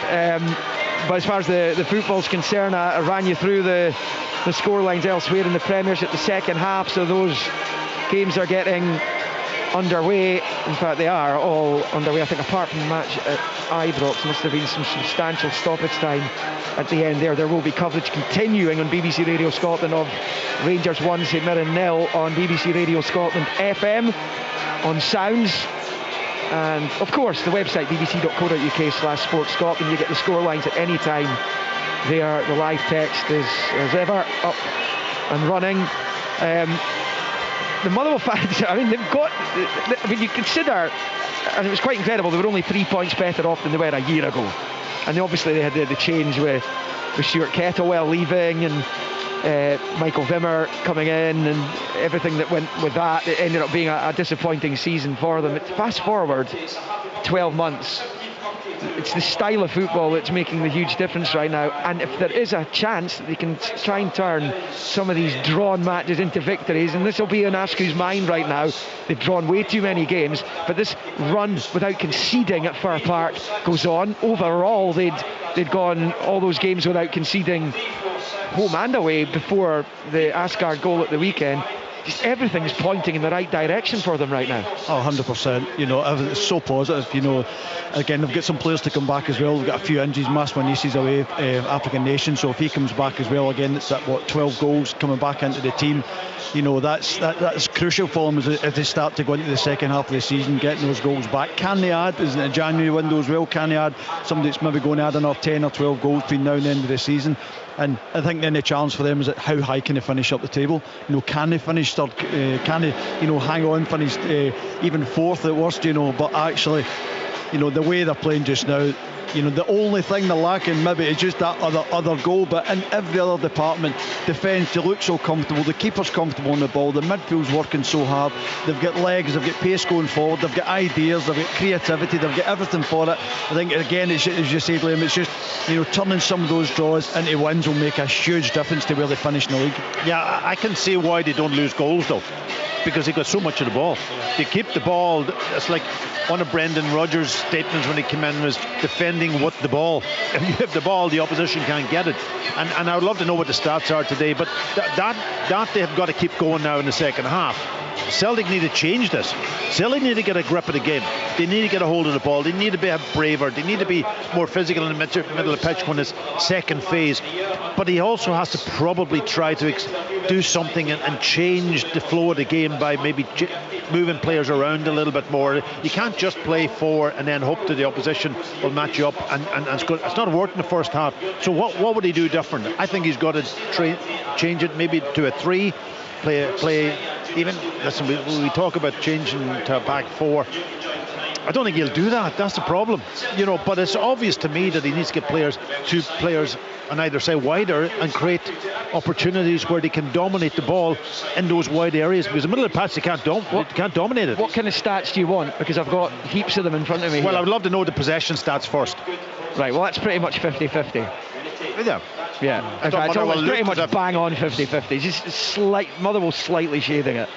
But as far as the football's concerned, I ran you through the scorelines elsewhere in the Premiership, the second half. So those games are getting underway. In fact, they are all underway. I think apart from the match at Ibrox, must have been some substantial stoppage time at the end there. There will be coverage continuing on BBC Radio Scotland of Rangers 1, St Mirren 0 on BBC Radio Scotland FM. On Sounds, and of course the website bbc.co.uk/sportscotland. You get the scorelines at any time there. The live text is as ever up and running. The Motherwell fans, you consider, and it was quite incredible, they were only 3 points better off than they were a year ago, and obviously they had the change with Stuart Kettlewell leaving, and Michael Wimmer coming in and everything that went with that, it ended up being a disappointing season for them. Fast forward 12 months, it's the style of football that's making the huge difference right now, and if there is a chance that they can try and turn some of these drawn matches into victories, and this will be in Ascu's mind right now, they've drawn way too many games, but this run without conceding at Fir Park goes on. Overall they'd gone all those games without conceding home and away before the Asgard goal at the weekend. Just everything's pointing in the right direction for them right now. Oh, 100%. You know, it's so positive. You know, again, they've got some players to come back as well. They've got a few injuries. Maswanisi's away, African nation. So if he comes back as well, again, it's that 12 goals coming back into the team. You know, that's crucial for them as they start to go into the second half of the season, getting those goals back. Can they add? Is it a January window as well? Can they add somebody that's maybe going to add another 10 or 12 goals between now and the end of the season? And I think then the challenge for them is that how high can they finish up the table? You know, can they finish third? Can they, you know, hang on, finish even fourth at worst? You know, but actually, you know, the way they're playing just now, you know, the only thing they're lacking maybe is just that other goal. But in every other department, defence, they look so comfortable. The keeper's comfortable on the ball. The midfield's working so hard. They've got legs. They've got pace going forward. They've got ideas. They've got creativity. They've got everything for it. I think again, it's, as you say, Liam, it's just, you know, turning some of those draws into wins will make a huge difference to where they finish in the league. Yeah, I can see why they don't lose goals though, because they got so much of the ball. They keep the ball. It's like one of Brendan Rodgers' statements when he came in was defending with the ball. If you have the ball, the opposition can't get it. And I would love to know what the stats are today, but that they have got to keep going now in the second half. Celtic need to change this. Celtic need to get a grip of the game. They need to get a hold of the ball. They need to be braver. They need to be more physical in the middle of the pitch when it's second phase. But he also has to probably try to do something and change the flow of the game by maybe moving players around a little bit more. You can't just play 4 and then hope that the opposition will match you up, and it's not worked in the first half. So what would he do different? I think he's got to change it maybe to a 3, play even. Listen, we talk about changing to a back 4. I don't think he'll do that. That's the problem, you know. But it's obvious to me that he needs to get two players on either side wider and create opportunities where they can dominate the ball in those wide areas. Because the middle of the patch, they can't dominate it. What kind of stats do you want? Because I've got heaps of them in front of me. Well, I would love to know the possession stats first. Right. Well, that's pretty much 50-50. Yeah. In fact, it's pretty much bang on 50-50. Just Motherwell slightly shading it.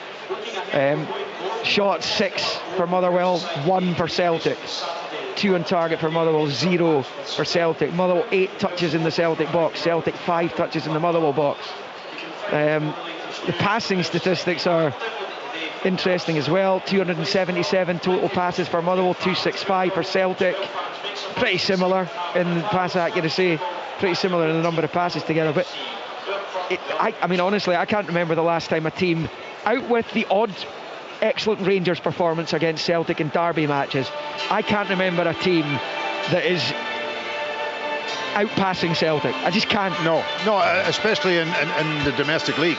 Shots 6 for Motherwell, 1 for Celtic. 2 on target for Motherwell, 0 for Celtic. Motherwell 8 touches in the Celtic box, Celtic 5 touches in the Motherwell box. The passing statistics are interesting as well. 277 total passes for Motherwell, 265 for Celtic. Pretty similar in pass accuracy, pretty similar in the number of passes together. But I mean, honestly, I can't remember the last time a team, out with the odd excellent Rangers performance against Celtic in derby matches, I can't remember a team that is outpassing Celtic. I just can't. No, especially in the domestic league.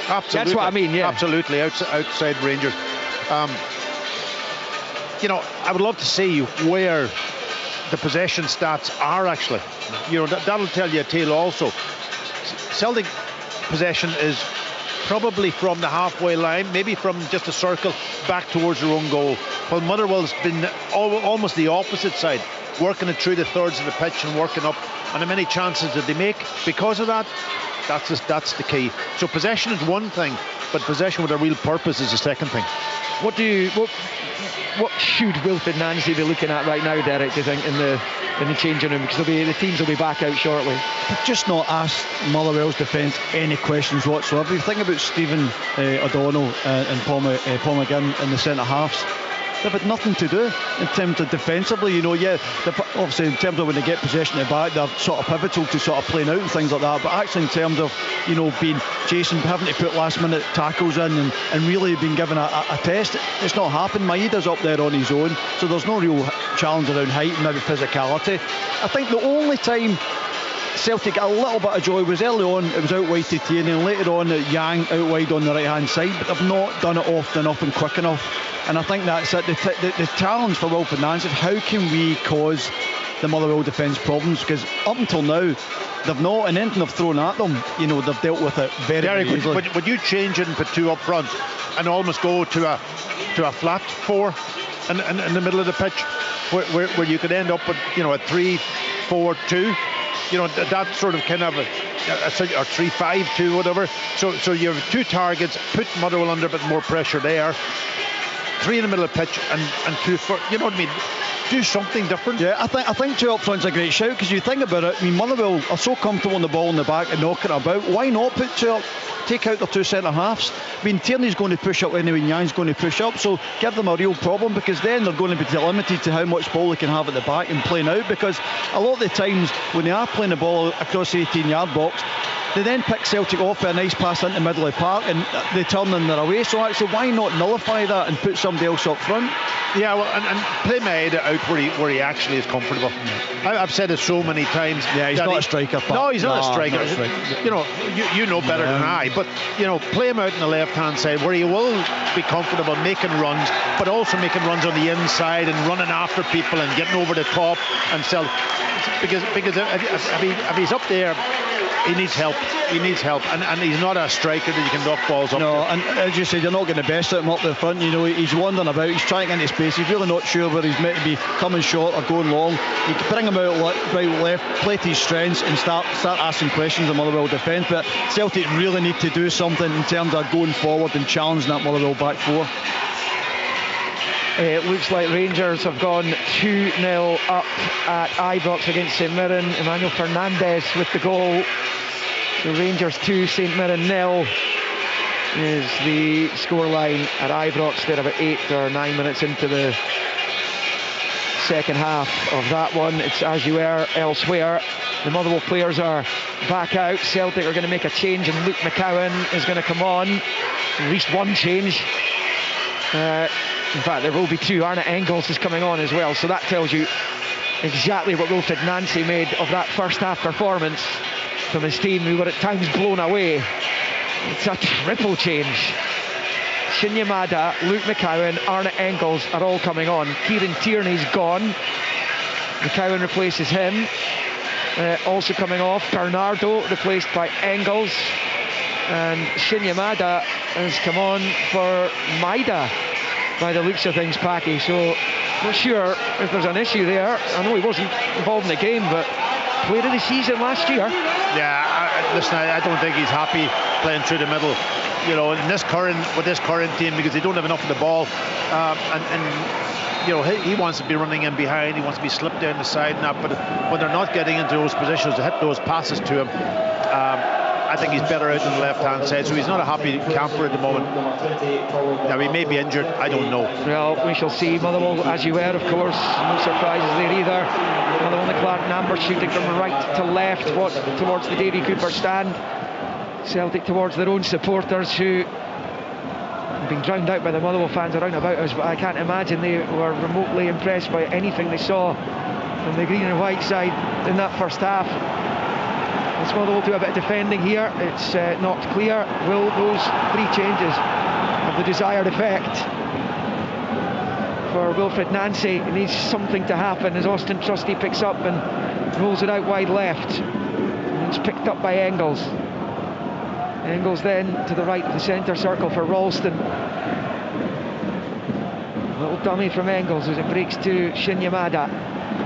Absolutely. That's what I mean, yeah. Absolutely, outside Rangers. You know, I would love to see where the possession stats are actually. You know, that'll tell you a tale also. Celtic possession is probably from the halfway line, maybe from just a circle back towards their own goal. While Motherwell's been almost the opposite side, working it through the thirds of the pitch and working up. And how many chances did they make because of that? That's the key. So possession is one thing, but possession with a real purpose is the second thing. What should Wilfred Nancy be looking at right now, Derek, do you think, in the changing room? Because the teams will be back out shortly. But just not ask Motherwell's defence any questions whatsoever. You think about Stephen O'Donnell and Paul McGinn in the centre halves. They've had nothing to do in terms of defensively. You know, obviously in terms of when they get possession at the back, they're sort of pivotal to sort of playing out and things like that. But actually in terms of, you know, having to put last minute tackles in and really being given a test, it's not happened. Maeda's up there on his own, so there's no real challenge around height and maybe physicality. I think the only time Celtic got a little bit of joy was early on. It was out wide to Tierney, and later on Yang out wide on the right hand side, but they've not done it often enough and quick enough. And I think that's it. The challenge for Wilfred Nancy is how can we cause the Motherwell defence problems, because up until now they've not, and anything they've thrown at them, you know, they've dealt with it very easily. Would you change it and put 2 up front and almost go to a flat 4 in the middle of the pitch, where you could end up with, you know, a 3-4-2, you know, that sort of kind of or 3-5-2, whatever. So you have 2 targets, put Motherwell under a bit more pressure there, 3 in the middle of the pitch and 2 for, you know what I mean? Do something different. Yeah, I think 2 up front's a great shout, because you think about it, I mean, Motherwell are so comfortable on the ball in the back and knocking it about. Why not put 2 up? Take out their 2 centre halves. I mean, Tierney's going to push up anyway, Yang's going to push up, so give them a real problem, because then they're going to be limited to how much ball they can have at the back and playing out, because a lot of the times when they are playing the ball across the 18-yard box, they then pick Celtic off with a nice pass into the middle of the park and they turn in their away. So actually, why not nullify that and put somebody else up front? Yeah, well, and play Maeda out where he actually is comfortable. I've said it so many times. Yeah, he's not a striker. No, he's not a striker. You know, you know better than I. But you know, play him out on the left-hand side where he will be comfortable making runs, but also making runs on the inside and running after people and getting over the top and sell. Because if he's up there, he needs help. He needs help, and he's not a striker that you can knock balls up. No, to. And as you said, you're not going to best at him up the front. You know, he's wandering about, he's trying to get into space. He's really not sure where he's meant to be coming short or going long. You can bring him out right left, play to his strengths, and start asking questions of Motherwell defence. But Celtic really need to do something in terms of going forward and challenging that Motherwell back 4. It looks like Rangers have gone 2-0 up at Ibrox against St Mirren. Emmanuel Fernandez with the goal. So Rangers 2, St Mirren 0 is the scoreline at Ibrox. They're about 8 or 9 minutes into the second half of that one. It's as you were elsewhere. The Motherwell players are back out. Celtic are going to make a change, and Luke McCowan is going to come on. At least one change. In fact, there will be 2. Arne Engels is coming on as well, so that tells you exactly what Wilfried Nancy made of that first half performance from his team, who were at times blown away. It's a triple change. Shin Yamada, Luke McCowan, Arne Engels are all coming on. Kieran Tierney's gone. McCowan replaces him. Also coming off, Bernardo replaced by Engels. And Shin Yamada has come on for Maeda, by the looks of things, Packy. So not sure if there's an issue there. I know he wasn't involved in the game, but player of the season last year. Yeah, listen, I don't think he's happy playing through the middle, you know, with this current team, because they don't have enough of the ball, and you know, he wants to be running in behind, he wants to be slipped down the side and that, but when they're not getting into those positions to hit those passes to him, I think he's better out on the left-hand side, so he's not a happy camper at the moment. Now, he may be injured, I don't know. Well, we shall see. Motherwell, as you were, of course, no surprises there either. Motherwell and the Clark Namber shooting from right to left, towards the Davy Cooper stand. Celtic towards their own supporters, who have been drowned out by the Motherwell fans around about us, but I can't imagine they were remotely impressed by anything they saw from the green and white side in that first half. Motherwell do a bit of defending here. It's not clear. Will those 3 changes have the desired effect? For Wilfried Nancy, it needs something to happen as Austin Trusty picks up and rolls it out wide left. And it's picked up by Engels. Engels then to the right of the centre circle for Ralston. A little dummy from Engels as it breaks to Shin Yamada.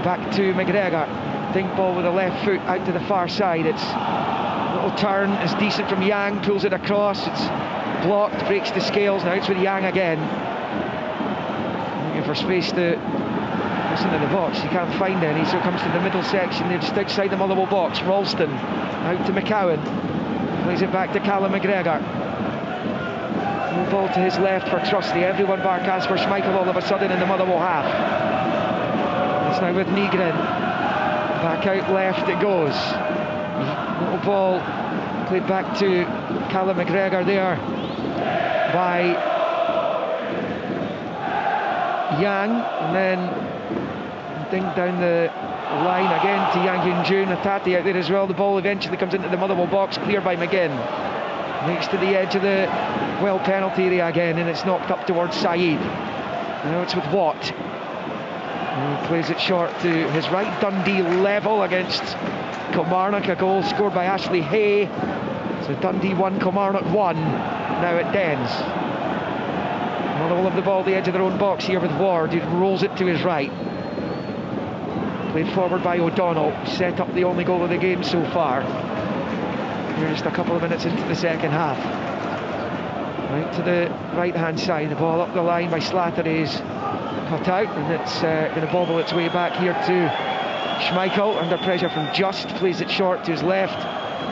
Back to McGregor. Dink ball with the left foot out to the far side. It's a little turn. It's decent from Yang. Pulls it across. It's blocked. Breaks the scales. Now it's with Yang again. Looking for space to listen to the box. He can't find any, so it comes to the middle section. They're just outside the Motherwell box. Ralston out to McCowan. Plays it back to Callum McGregor. No ball to his left for Trusty. Everyone bar Kasper Schmeichel all of a sudden in the Motherwell half. It's now with Nygren. Back out left it goes. Little ball played back to Callum McGregor there by Yang, and then ding down the line again to Yang Hyun-jun. Atati out there as well. The ball eventually comes into the Motherwell box, cleared by McGinn. Makes to the edge of the well penalty area again, and it's knocked up towards Saeed. Now it's with Watt. He plays it short to his right. Dundee level against Kilmarnock, a goal scored by Ashley Hay. So Dundee 1, Kilmarnock 1, now at Dens. Motherwell have the ball at the edge of their own box here with Ward, who rolls it to his right. Played forward by O'Donnell, set up the only goal of the game so far. We're just a couple of minutes into the second half. Right to the right hand side, the ball up the line by Slattery is cut out, and it's going to bobble its way back here to Schmeichel, under pressure from Just, plays it short to his left,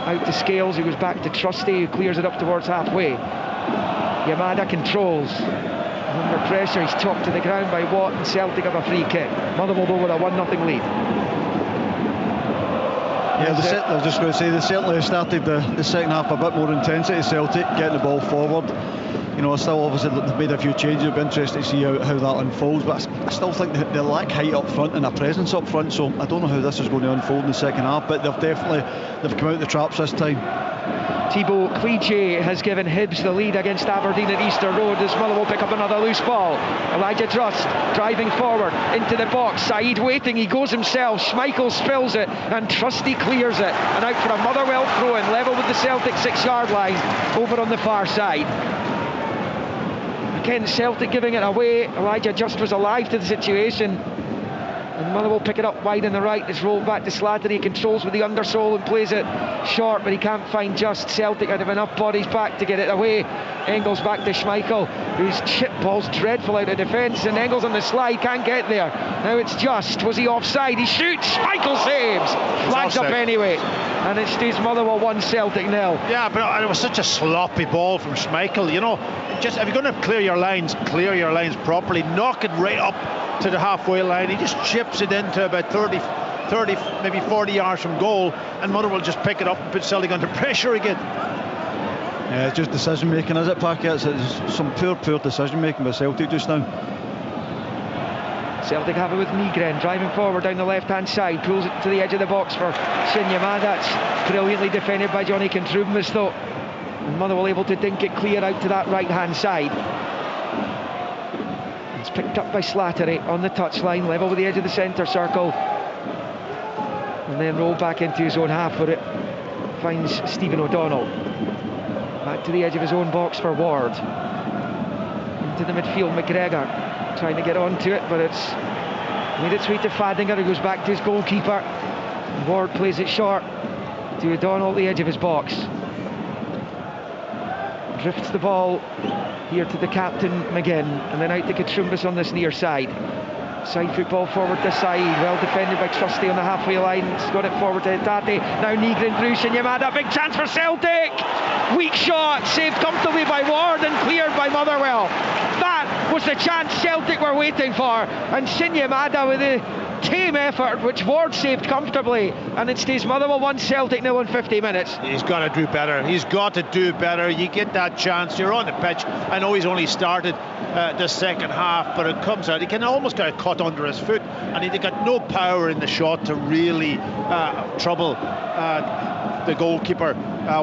out to Scales, who goes back to Trusty, who clears it up towards halfway. Yamada controls, under pressure, he's chopped to the ground by Watt, and Celtic have a free kick. Motherwell though with a 1-0 lead. Yeah, I was just going to say, they certainly started the second half a bit more intensity, Celtic, getting the ball forward. You know, still obviously they've made a few changes. It'll be interesting to see how that unfolds, but I still think they lack height up front and a presence up front, so I don't know how this is going to unfold in the second half, but they've come out the traps this time. Thibaut Cliche has given Hibs the lead against Aberdeen at Easter Road as Motherwell pick up another loose ball. Elijah Trust driving forward into the box. Saeed waiting, he goes himself. Schmeichel spills it and Trusty clears it. And out for a Motherwell throw-in, level with the Celtic 6-yard line over on the far side. Again, Celtic giving it away. Elijah Just was alive to the situation. And Motherwell pick it up wide on the right. It's rolled back to Slattery. He controls with the undersole and plays it short, but he can't find Just. Celtic out of enough bodies back to get it away. Engels back to Schmeichel, whose chip ball's dreadful out of defence, and Engels on the slide can't get there. Now it's Just. Was he offside? He shoots. Schmeichel saves. Flags up anyway. And it stays Motherwell 1, Celtic 0. Yeah, but it was such a sloppy ball from Schmeichel. You know, just if you're going to clear your lines properly. Knock it right up to the halfway line. He just chips it into about 30, maybe 40 yards from goal, and Motherwell just pick it up and put Celtic under pressure again. Yeah, it's just decision making, is it, Packy? It's some poor decision making by Celtic just now. Celtic have it with Nygren driving forward down the left hand side, pulls it to the edge of the box for Shin Yamada. It's brilliantly defended by Johnny Contrumbas though, and Motherwell able to dink it clear out to that right hand side. It's picked up by Slattery on the touchline, level with the edge of the centre circle, and then rolled back into his own half where it finds Stephen O'Donnell. Back to the edge of his own box for Ward. Into the midfield, McGregor trying to get onto it, but it's made its way to Fadinger, who goes back to his goalkeeper. Ward plays it short to O'Donnell at the edge of his box. Drifts the ball here to the captain McGinn, and then out to Contrumbas on this near side. Side football forward to Saeed, well defended by Trusty on the halfway line. It's got it forward to Tate. Now Nygren through, Shin Yamada, big chance for Celtic. Weak shot, saved comfortably by Ward and cleared by Motherwell. That was the chance Celtic were waiting for, and Shin Yamada with a tame effort which Ward saved comfortably, and it stays Motherwell 1, Celtic 0 in 50 minutes. He's got to do better. He's got to do better. You get that chance, you're on the pitch. I know he's only started the second half, but it comes out, he can almost get a cut under his foot, and he got no power in the shot to really trouble the goalkeeper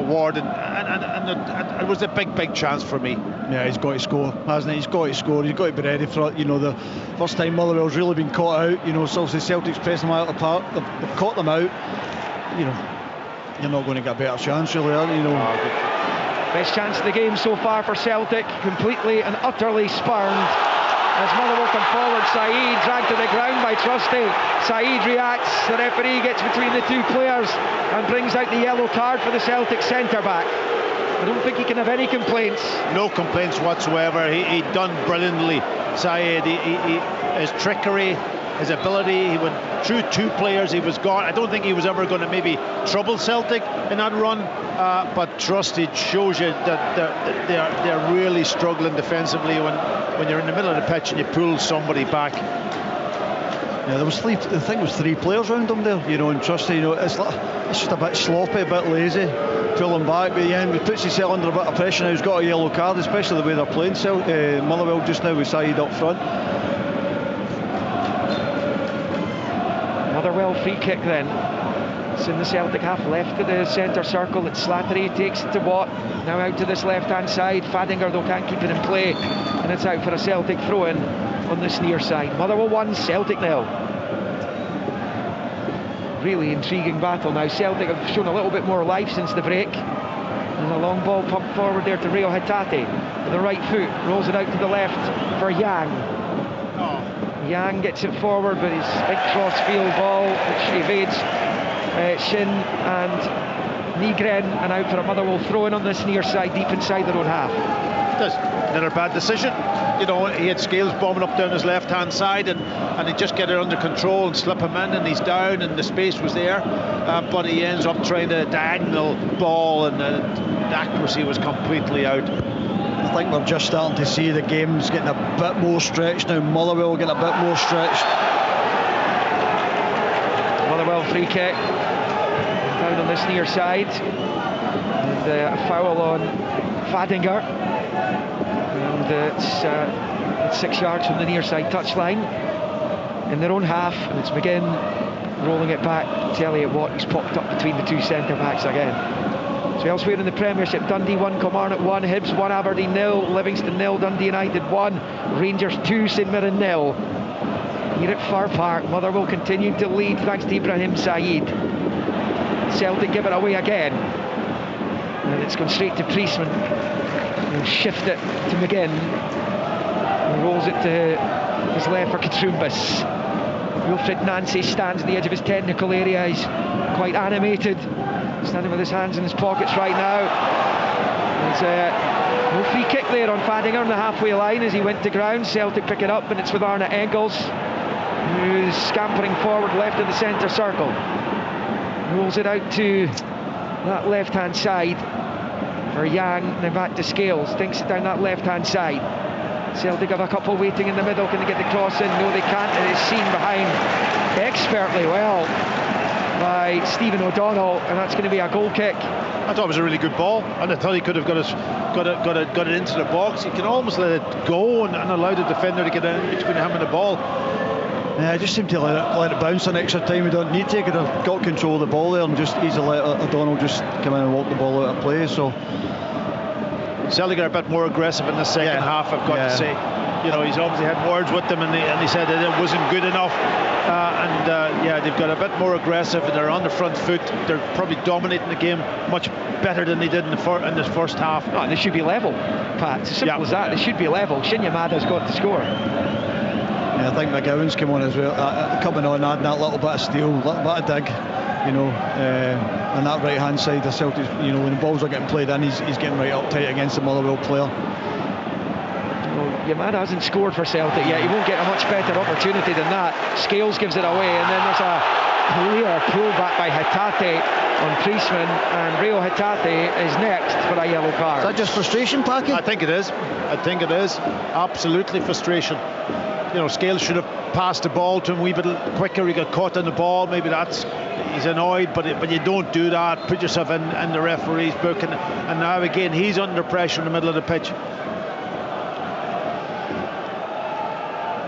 Ward, and it was a big chance for me. Yeah, he's got to score, hasn't he? He's got to score, he's got to be ready for it. You know, the first time Motherwell's really been caught out, you know, so the Celtic's pressing them out of the park, they've caught them out. You know, you're not going to get a better chance really, are you? Best chance of the game so far for Celtic, completely and utterly spurned. As Motherwell come forward, Saeed dragged to the ground by Trusty. Saeed reacts, the referee gets between the two players and brings out the yellow card for the Celtic centre-back. I don't think he can have any complaints. No complaints whatsoever. He done brilliantly, Saeed. His trickery, his ability, he went through two players, he was gone. I don't think he was ever going to maybe trouble Celtic in that run, but Trusty shows you that they're really struggling defensively when you're in the middle of the pitch and you pull somebody back. Yeah, there was three players around him there, you know, and Trusty, you know, it's just a bit sloppy, a bit lazy, pulling back, but yeah, he puts himself under a bit of pressure now. He's got a yellow card, especially the way they're playing Motherwell just now with Saeed up front. Motherwell free kick then. It's in the Celtic half, left of the centre circle. It's Slattery, takes it to Watt, now out to this left hand side. Fadinger though can't keep it in play, and it's out for a Celtic throw in. on this near side. Motherwell 1, Celtic 0. Really intriguing battle now. Celtic have shown a little bit more life since the break. And a long ball pumped forward there to Rio Hatate with the right foot, rolls it out to the left for Yang. Yang gets it forward with his big cross-field ball, which evades Shin and Nygren, and out for a Motherwell throw-in on this near side, deep inside their own half. That's another bad decision. You know, he had Scales bombing up down his left-hand side, and he just get it under control and slip him in, and he's down, and the space was there, but he ends up trying to diagonal ball, and the accuracy was completely out. I think we're just starting to see the game's getting a bit more stretched now. Motherwell getting a bit more stretched. Motherwell free kick down on this near side, and a foul on Fadinger, and it's 6 yards from the near side touchline in their own half, and it's McGinn rolling it back to Elliot Watt, who's popped up between the two centre backs again. So elsewhere in the Premiership, Dundee 1, Kilmarnock 1, Hibs 1, Aberdeen 0, Livingston 0, Dundee United 1, Rangers 2, St Mirren 0. Here at Fir Park, Motherwell continued to lead thanks to Ibrahim Saeed. Celtic give it away again, and it's gone straight to Priestman. He'll shift it to McGinn, and rolls it to his left for Katrumbas. Wilfred Nancy stands at the edge of his technical area. He's quite animated, standing with his hands in his pockets right now. There's no free kick there on Fadinger on the halfway line as he went to ground. Celtic pick it up, and it's with Arne Engels, who's scampering forward left of the centre circle. Rolls it out to that left-hand side for Yang, then back to Scales. Thinks it down that left-hand side. Celtic have a couple waiting in the middle. Can they get the cross in? No, they can't. It is seen behind expertly well by Stephen O'Donnell, and that's going to be a goal kick. I thought it was a really good ball, and I thought he could have got it into the box. He can almost let it go and allow the defender to get in between him and the ball. Yeah, I just seem to let it bounce an extra time. We don't need to. Could have got control of the ball there and just easily let O'Donnell just come in and walk the ball out of play. So Celtic are a bit more aggressive in the second half, I've got to say. You know, he's obviously had words with them, and he said that it wasn't good enough. They've got a bit more aggressive, and they're on the front foot. They're probably dominating the game much better than they did in the first half. Oh, and they should be level, Pat. It's as simple as that. They should be level. Shin Yamada's got to score. Yeah, I think McGowan's come on as well, coming on, adding that little bit of steel, little bit of dig, you know, on that right hand side of Celtic. You know, when the balls are getting played in, he's getting right up tight against the Motherwell player. Yamada hasn't scored for Celtic yet. He won't get a much better opportunity than that. Scales gives it away, and then there's a clear pullback by Hatate on Priestman, and Rio Hatate is next for a yellow card. Is that just frustration, Packy? I think it is. Absolutely frustration. You know, Scales should have passed the ball to him a wee bit quicker. He got caught on the ball. Maybe he's annoyed, but you don't do that. Put yourself in the referee's book, and now again he's under pressure in the middle of the pitch.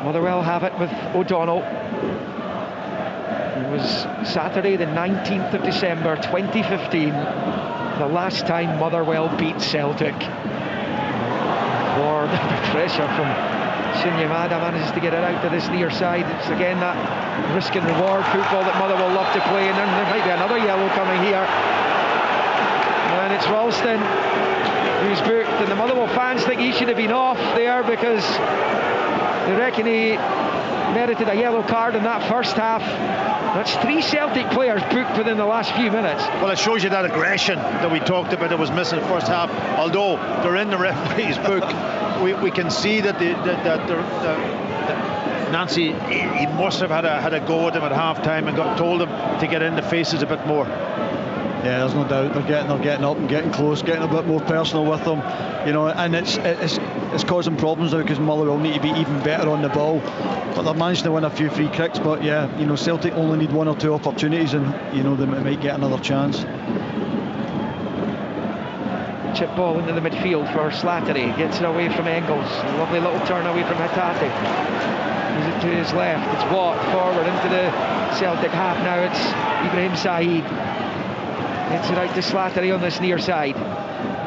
Motherwell have it with O'Donnell. It was Saturday the 19th of December 2015, the last time Motherwell beat Celtic. Lord, the pressure from Shin Yamada manages to get it out to this near side. It's again that risk and reward football that Motherwell love to play, and then there might be another yellow coming here. And it's Ralston who's booked, and the Motherwell fans think he should have been off there because they reckon he merited a yellow card in that first half. That's 3 Celtic players booked within the last few minutes. Well, it shows you that aggression that we talked about that was missing in the first half. Although they're in the referee's book, we can see that Nancy, he must have had a go at him at half time and told him to get in the faces a bit more. Yeah, there's no doubt they're getting up and getting close, getting a bit more personal with them, you know, and it's causing problems now because Motherwell need to be even better on the ball. But they've managed to win a few free kicks. But yeah, you know, Celtic only need 1 or 2 opportunities, and you know they might get another chance. Chip ball into the midfield for Slattery, gets it away from Engels. Lovely little turn away from Hatate. Moves it to his left. It's Watt forward into the Celtic half now. It's Ibrahim Saeed. Gets it out to Slattery on this near side.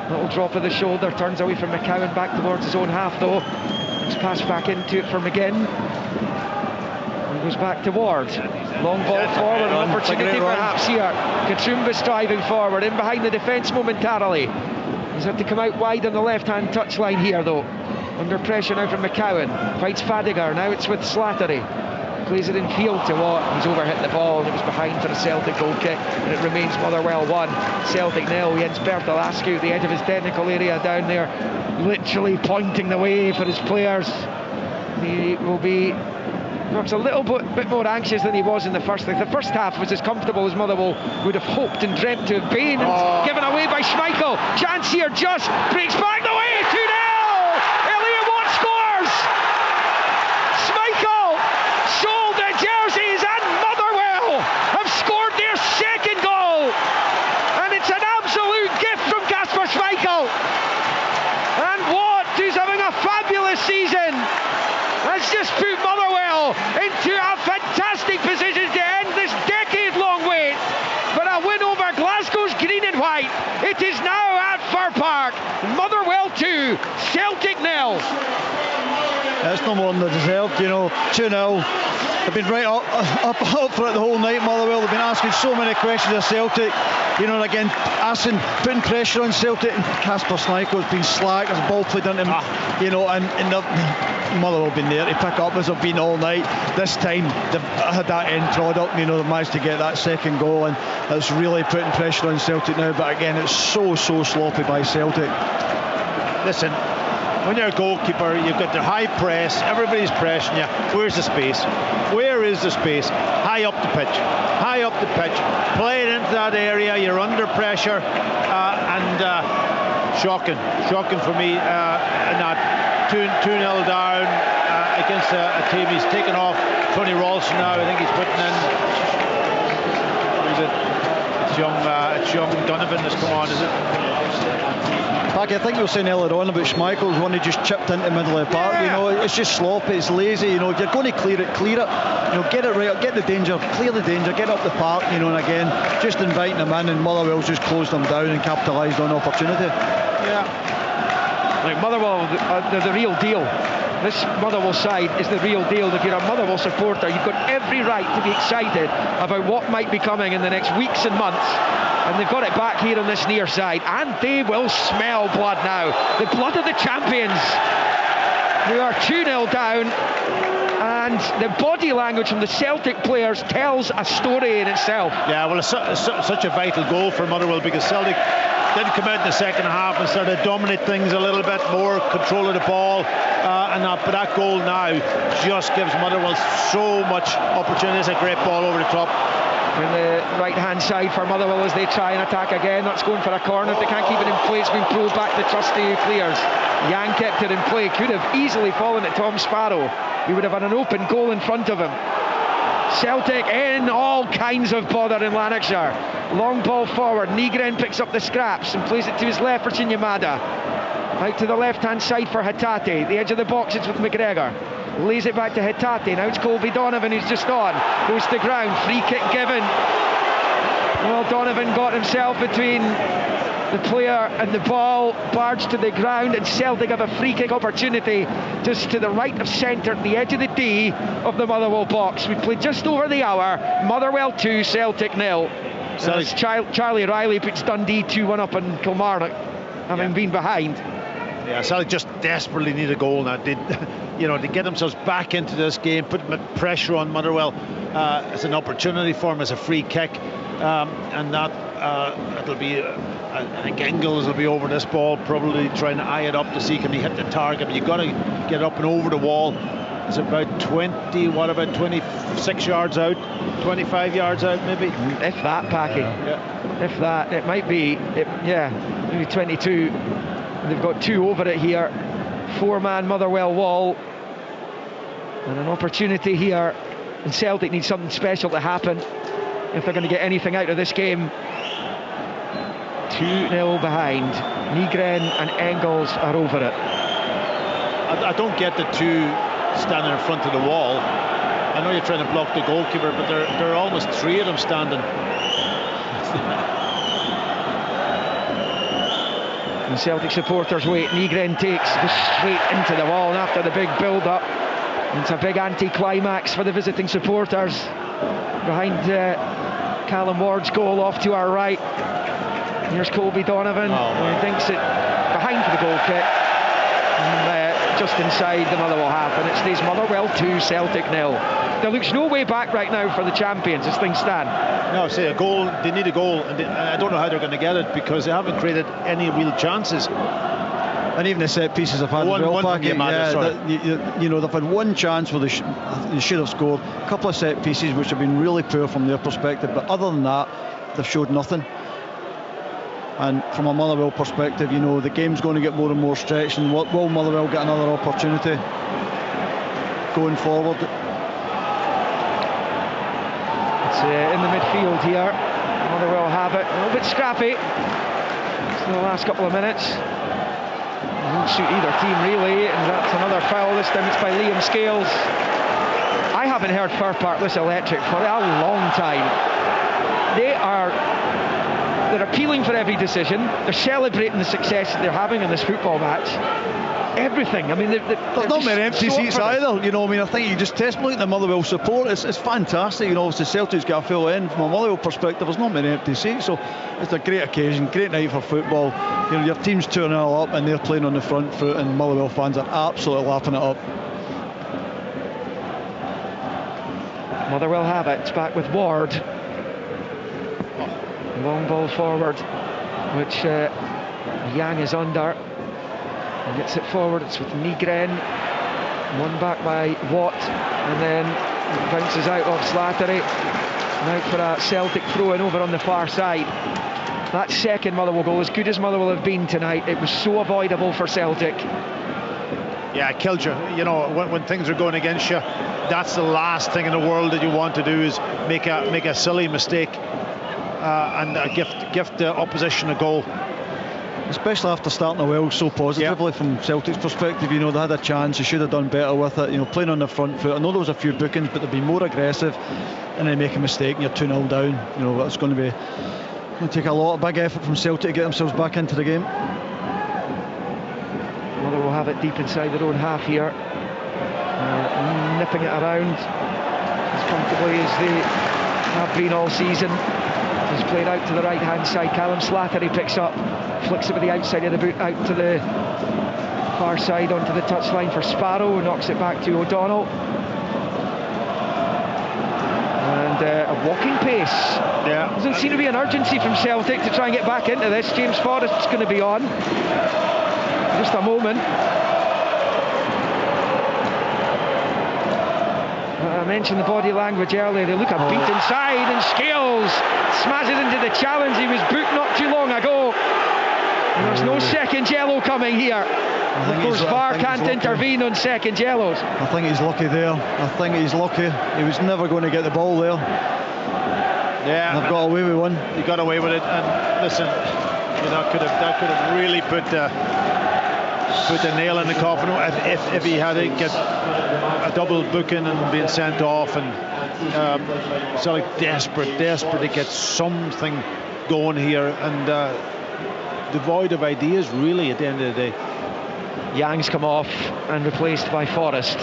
Little drop of the shoulder, turns away from McCowan, back towards his own half though. It's passed back into it for McGinn. And goes back to Ward. Long ball forward, an opportunity perhaps here. Katrumbas driving forward, in behind the defence momentarily. He's had to come out wide on the left-hand touchline here though. Under pressure now from McCowan. Fights Fadiger, now it's with Slattery. Plays it in field to Watt. He's overhit the ball and it was behind for a Celtic goal kick, and it remains Motherwell 1, Celtic 0. Jens Bertalascu at the edge of his technical area down there, literally pointing the way for his players. He will be perhaps a little bit more anxious than he was in the first half. The first half was as comfortable as Motherwell would have hoped and dreamt to have been. And given away by Schmeichel. Chance here, just breaks back the way, 2-0! Elliot Watt scores! Schmeichel sold the jerseys and Motherwell have scored their second goal! And it's an absolute gift from Kasper Schmeichel! And Watt, who's having a fabulous season, has just put Motherwell into a fantastic position to end this decade-long wait for a win over Glasgow's green and white. It is now at Fir Park. Motherwell 2, Celtic 0. That's no more than they deserved, 2-0. They've been right up for it the whole night, Motherwell. They've been asking so many questions of Celtic, and again putting pressure on Celtic. And Kasper Schmeichel's been slack, there's a ball played into him, and Motherwell have been there to pick up as they've been all night. This time they've had that end product, they've managed to get that second goal, and it's really putting pressure on Celtic now. But again, it's so sloppy by Celtic. Listen, when you're a goalkeeper, you've got the high press, everybody's pressing you. Where's the space? Where is the space? High up the pitch. Play it into that area, you're under pressure, and shocking for me in that 2-0 down against a team. He's taken off Tony Ralston now. I think he's putting in, it's young Donovan that's come on, is it? I think we were saying earlier on about Schmeichel's one who just chipped into the middle of the park. It's just sloppy, it's lazy. If you're going to clear it. Get it right, get the danger, clear the danger, get up the park. And again, just inviting them in, and Motherwell's just closed them down and capitalised on the opportunity. Like Motherwell, they're the real deal. This Motherwell side is the real deal. If you're a Motherwell supporter, you've got every right to be excited about what might be coming in the next weeks and months. And they've got it back here on this near side, and they will smell blood now. The blood of the champions. They are 2-0 down, and the body language from the Celtic players tells a story in itself. Yeah, well, it's such a vital goal for Motherwell, because Celtic didn't come out in the second half and started to dominate things a little bit more, control of the ball, but that goal now just gives Motherwell so much opportunity. It's a great ball over the top. On the right-hand side for Motherwell as they try and attack again. That's going for a corner. If they can't keep it in play, it's been pulled back to Trusty, who clears. Yang kept it in play. Could have easily fallen at Tom Sparrow. He would have had an open goal in front of him. Celtic in all kinds of bother in Lanarkshire. Long ball forward. Nygren picks up the scraps and plays it to his left for Chinyamada. Out to the left-hand side for Hatate. The edge of the box, it's with McGregor. Lays it back to Hatate. Now it's Colby Donovan who's just on. Goes to ground. Free kick given. Well, Donovan got himself between the player and the ball. Barged to the ground, and Celtic have a free kick opportunity just to the right of centre at the edge of the D of the Motherwell box. We played just over the hour. Motherwell 2, Celtic 0. Charlie Riley puts Dundee 2-1 up on Kilmarnock, having been behind. Yeah, Celtic just desperately need a goal now. To get themselves back into this game, put pressure on Motherwell. It's an opportunity for them as a free kick, and that it'll be. I think Engels will be over this ball, probably trying to eye it up to see can he hit the target. But you've got to get up and over the wall. It's about 26 yards out, 25 yards out, maybe. If that, Packy. Yeah. If that, it might be. Maybe 22. They've got 2 over it here. 4-man Motherwell wall, and an opportunity here, and Celtic need something special to happen if they're going to get anything out of this game. 2-0 behind. Nygren and Engels are over it. I don't get the two standing in front of the wall. I know you're trying to block the goalkeeper, but there are almost 3 of them standing. And Celtic supporters wait. Nygren goes straight into the wall, and after the big build-up, it's a big anti-climax for the visiting supporters. Behind Callum Ward's goal off to our right. Here's Colby Donovan, who thinks it behind for the goal kick. And just inside the Motherwell half, and it stays Motherwell 2, Celtic 0. There looks no way back right now for the champions as things stand. No, say a goal. They need a goal, and I don't know how they're going to get it because they haven't created any real chances. And even the set pieces have had one they've had one chance where they should have scored. A couple of set pieces which have been really poor from their perspective, but other than that, they've showed nothing. And from a Motherwell perspective, the game's going to get more and more stretched, and will Motherwell get another opportunity going forward? It's in the midfield here. Motherwell have it. A little bit scrappy. It's the last couple of minutes. It won't suit either team really, and that's another foul. This time it's by Liam Scales. I haven't heard Fir Park this electric for a long time. They're appealing for every decision. They're celebrating the success that they're having in this football match. Everything. I mean, there's not many empty seats either. I think you just testimony to the Motherwell support. It's fantastic. Obviously Celtic's got a full end. From a Motherwell perspective, there's not many empty seats, so it's a great occasion, great night for football. Your team's 2-0 up and they're playing on the front foot, and Motherwell fans are absolutely lapping it up. Motherwell have it. It's back with Ward. Long ball forward, which Yang is under. And gets it forward. It's with Nygren. One back by Watt, and then it bounces out of Slattery. And out for a Celtic throw-in over on the far side. That second Motherwell goal, as good as Motherwell have been tonight, it was so avoidable for Celtic. Yeah, it killed you. When things are going against you, that's the last thing in the world that you want to do is make a silly mistake and gift the opposition a goal. Especially after starting well so positively from Celtic's perspective. They had a chance, they should have done better with it. Playing on the front foot. I know there was a few bookings, but they've been more aggressive, and they make a mistake and you're 2-0 down. It's going to take a lot of big effort from Celtic to get themselves back into the game. Motherwell will have it deep inside their own half here, nipping it around as comfortably as they have been all season. It's played out to the right hand side. Callum Slattery picks up, flicks it with the outside of the boot out to the far side onto the touchline for Sparrow, who knocks it back to O'Donnell. And a walking pace. Yeah. Doesn't seem to be an urgency from Celtic to try and get back into this. James Forrest's going to be on. Just a moment. I mentioned the body language earlier. They look a beat inside, and Scales smashes into the challenge. He was booked not too long ago. And there's no second yellow coming here. Of course, VAR can't intervene on second yellows. I think he's lucky there. He was never going to get the ball there. Yeah, they've got away with one. He got away with it, and listen, that could have really put the nail in the coffin if he had to get a double booking and being sent off, and Celtic desperate to get something going here, and devoid of ideas really at the end of the day. Yang's come off and replaced by Forrest.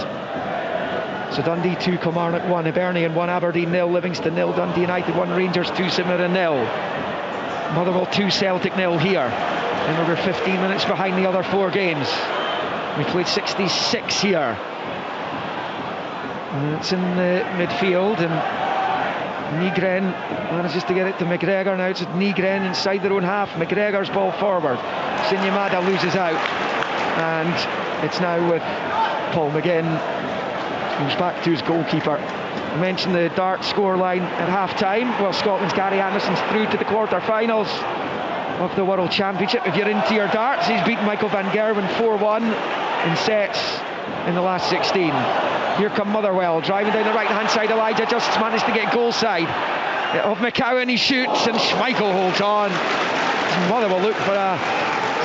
So Dundee 2, Kilmarnock 1, Hibernian 1, Aberdeen 0, Livingston 0, Dundee United 1, Rangers 2, St Mirren 0. Motherwell 2, Celtic 0 here. And we're 15 minutes behind the other 4 games. We played 66 here. And it's in the midfield, and Nygren manages to get it to McGregor. Now it's Nygren inside their own half. McGregor's ball forward. Sinyamada loses out, and it's now with Paul McGinn, who's back to his goalkeeper. I mentioned the Dart scoreline at half-time. Well, Scotland's Gary Anderson's through to the quarter-finals of the World Championship. If you're into your darts, he's beaten Michael van Gerwen 4-1 in sets in the last 16. Here come Motherwell, driving down the right-hand side. Elijah just managed to get goal side of McCowan. He shoots, and Schmeichel holds on. Motherwell look for a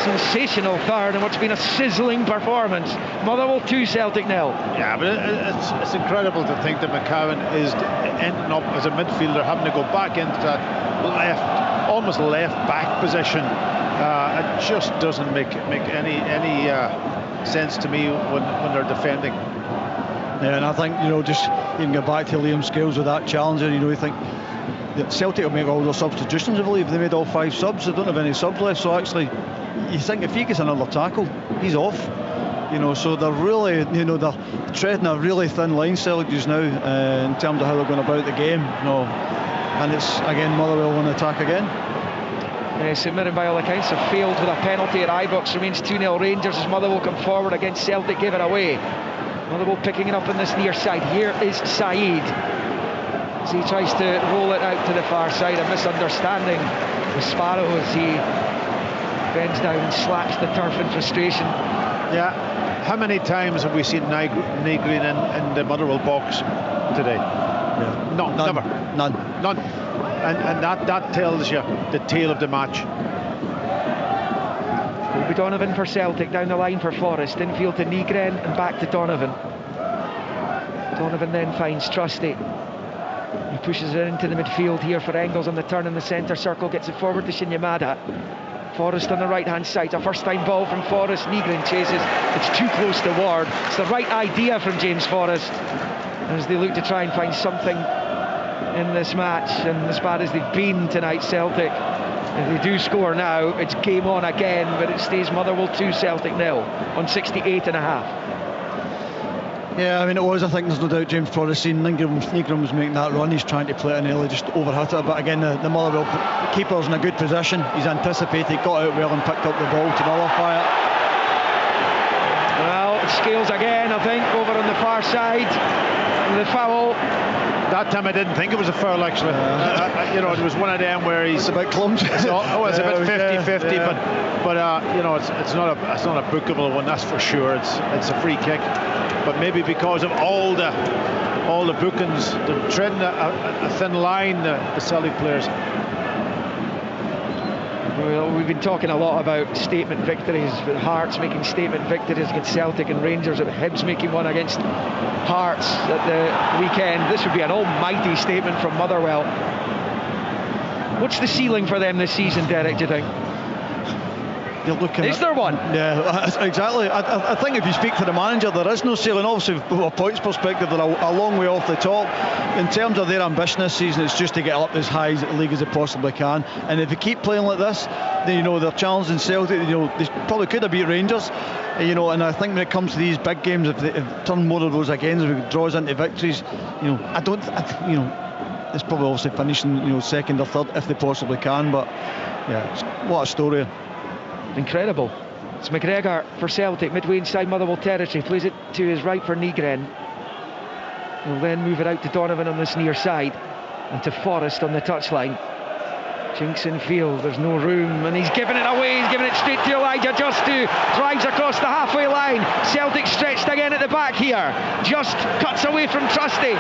sensational third in what's been a sizzling performance. Motherwell 2, Celtic 0. Yeah, but it's incredible to think that McCowan is ending up as a midfielder, having to go back into that almost left back position It just doesn't make any sense to me when they're defending. Yeah, and I think, just you can go back to Liam Scales with that challenger. You think that Celtic will make all their substitutions. I believe they made all 5 subs. They don't have any subs left. So actually, you think if he gets another tackle, he's off. So they're really, they're treading a really thin line, Celtic just now, in terms of how they're going about the game. And it's again Motherwell on attack again. St Mirren, by all accounts, have failed with a penalty at Ibrox. Remains 2-0 Rangers as Motherwell come forward against Celtic, give it away. Motherwell picking it up on this near side. Here is Saeed as he tries to roll it out to the far side. A misunderstanding with Sparrow as he bends down and slaps the turf in frustration. Yeah. How many times have we seen Nygren in the Motherwell box today? Yeah. No, None. never. None. And that tells you the tale of the match. Will be Donovan for Celtic, down the line for Forrest, infield to Nygren and back to Donovan. Donovan then finds Trusty. He pushes it into the midfield here for Engels on the turn in the centre circle, gets it forward to Shinyamada. Forrest on the right hand side, a first time ball from Forrest. Nygren chases, it's too close to Ward. It's the right idea from James Forrest as they look to try and find something in this match, and as bad as they've been tonight, Celtic, if they do score now, it's game on again, but it stays Motherwell 2, Celtic 0 on 68 and a half. Yeah, I mean, it was, I think there's no doubt James Forrest seen Nygren was making that run. He's trying to play it in early, just overhit it. But again, the Motherwell keeper's in a good position. He's anticipated, got out well and picked up the ball to nullify it. Well, it Scales again, I think, over on the far side. The foul. That time I didn't think it was a foul, actually. It was one of them where he's a bit clumsy. It's a bit 50-50, but it's not a bookable one, that's for sure. It's a free kick, but maybe because of all the bookings, they're treading a thin line, the Celtic players. Well, we've been talking a lot about statement victories, with Hearts making statement victories against Celtic and Rangers, and Hibs making one against Hearts at the weekend. This would be an almighty statement from Motherwell. What's the ceiling for them this season, Derek, do you think? You're looking is there one? Yeah, exactly. I think if you speak to the manager, there is no ceiling. Obviously, from a points perspective, they're a long way off the top. In terms of their ambition this season, it's just to get up as high as the league as they possibly can. And if they keep playing like this, then, they're challenging Celtic. They probably could have beat Rangers. And I think when it comes to these big games, if they turn more of those again, as it draws into victories, it's probably obviously finishing, second or third if they possibly can. But yeah, what a story. Incredible. It's McGregor for Celtic, midway inside Motherwell territory, plays it to his right for Nygren. He'll then move it out to Donovan on this near side and to Forrest on the touchline. Jinks in field, there's no room, and he's giving it away. He's giving it straight to Elijah Justu, drives across the halfway line. Celtic stretched again at the back here. Just cuts away from Trusty,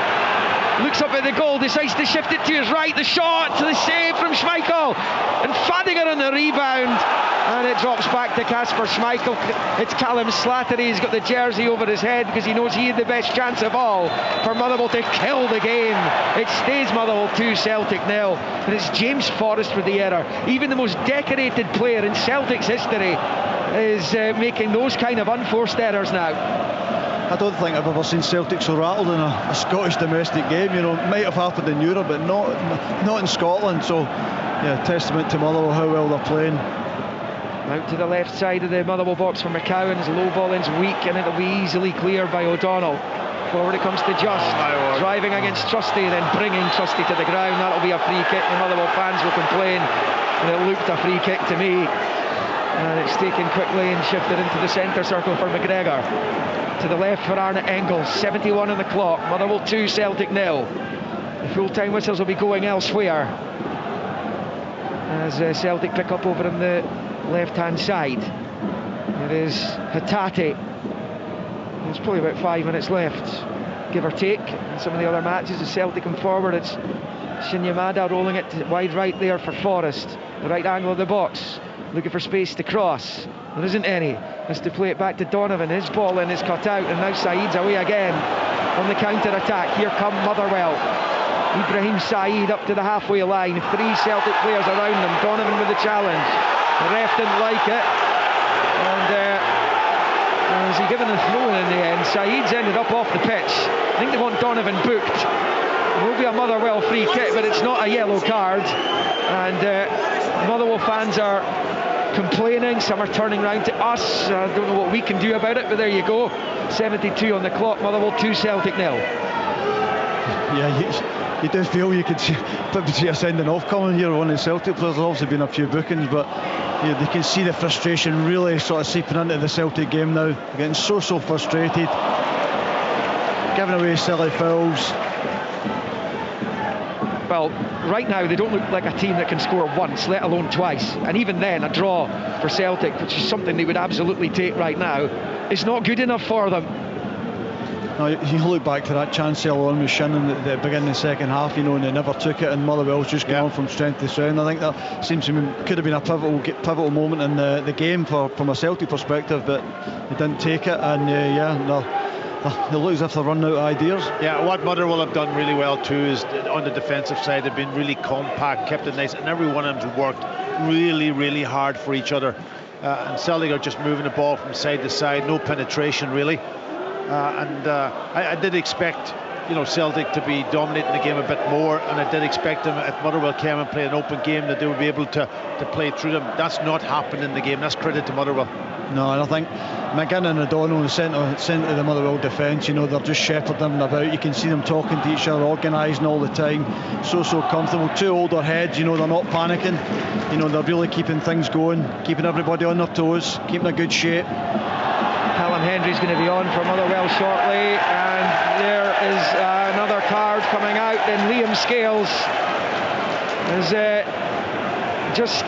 looks up at the goal, decides to shift it to his right. The shot, to the save from Schmeichel, and Fadinger on the rebound, and it drops back to Kasper Schmeichel. It's Callum Slattery. He's got the jersey over his head because he knows he had the best chance of all for Motherwell to kill the game. It stays Motherwell 2, Celtic 0, and it's James Forrest with the error. Even the most decorated player in Celtic's history is making those kind of unforced errors now. I don't think I've ever seen Celtic so rattled in a Scottish domestic game. It might have happened in Europe, but not in Scotland. So yeah, testament to Motherwell, how well they're playing. Out to the left side of the Motherwell box for McCowan. His low ball in's weak, and it'll be easily cleared by O'Donnell. Forward it comes to Just, driving against Trusty, then bringing Trusty to the ground. That'll be a free kick. The Motherwell fans will complain, and it looked a free kick to me. And it's taken quickly and shifted into the centre circle for McGregor. To the left for Arne Engels, 71 on the clock. Motherwell 2, Celtic 0. The full-time whistles will be going elsewhere as Celtic pick up over on the left-hand side. It is Hatate. There's probably about 5 minutes left, give or take. In some of the other matches, as Celtic come forward, it's Shinyamada rolling it to wide right there for Forrest. The right angle of the box, looking for space to cross. There isn't any. Has to play it back to Donovan. His ball in is cut out, and now Saeed's away again on the counter-attack. Here come Motherwell. Ibrahim Saeed up to the halfway line. 3 Celtic players around them. Donovan with the challenge. The ref didn't like it, and was he given a throw in the end? Saeed's ended up off the pitch. I think they want Donovan booked. It will be a Motherwell free kick, but it's not a yellow card. And Motherwell fans are complaining. Some are turning round to us. I don't know what we can do about it, but there you go. 72 on the clock. Motherwell 2, Celtic 0. Yeah, you do feel you could see a sending off coming here. One of the Celtic players. There's obviously been a few bookings, but they can see the frustration really sort of seeping into the Celtic game now. They're getting so frustrated, giving away silly fouls. Well, right now they don't look like a team that can score once, let alone twice. And even then, a draw for Celtic, which is something they would absolutely take right now, is not good enough for them. No, you look back to that chance earlier on with Shannon at the beginning of the second half, and they never took it, and Motherwell's just gone on from strength to strength. I think that seems to me could have been a pivotal moment in the game from a Celtic perspective, but they didn't take it, and they look as if they're running out of ideas. Yeah, what Motherwell have done really well too is on the defensive side, they've been really compact, kept it nice, and every one of them's worked really hard for each other. And Celtic are just moving the ball from side to side, no penetration really. I did expect, Celtic to be dominating the game a bit more, and I did expect them, if Motherwell came and played an open game, that they would be able to play through them. That's not happened in the game. That's credit to Motherwell. No, and I think McGinn and O'Donnell in the centre of the Motherwell defence, they're just shepherding them about. You can see them talking to each other, organising all the time, so comfortable. Two older heads, they're not panicking, they're really keeping things going, keeping everybody on their toes, keeping a good shape. Callum Hendry's going to be on for Motherwell shortly, and there is another card coming out. Then Liam Scales has just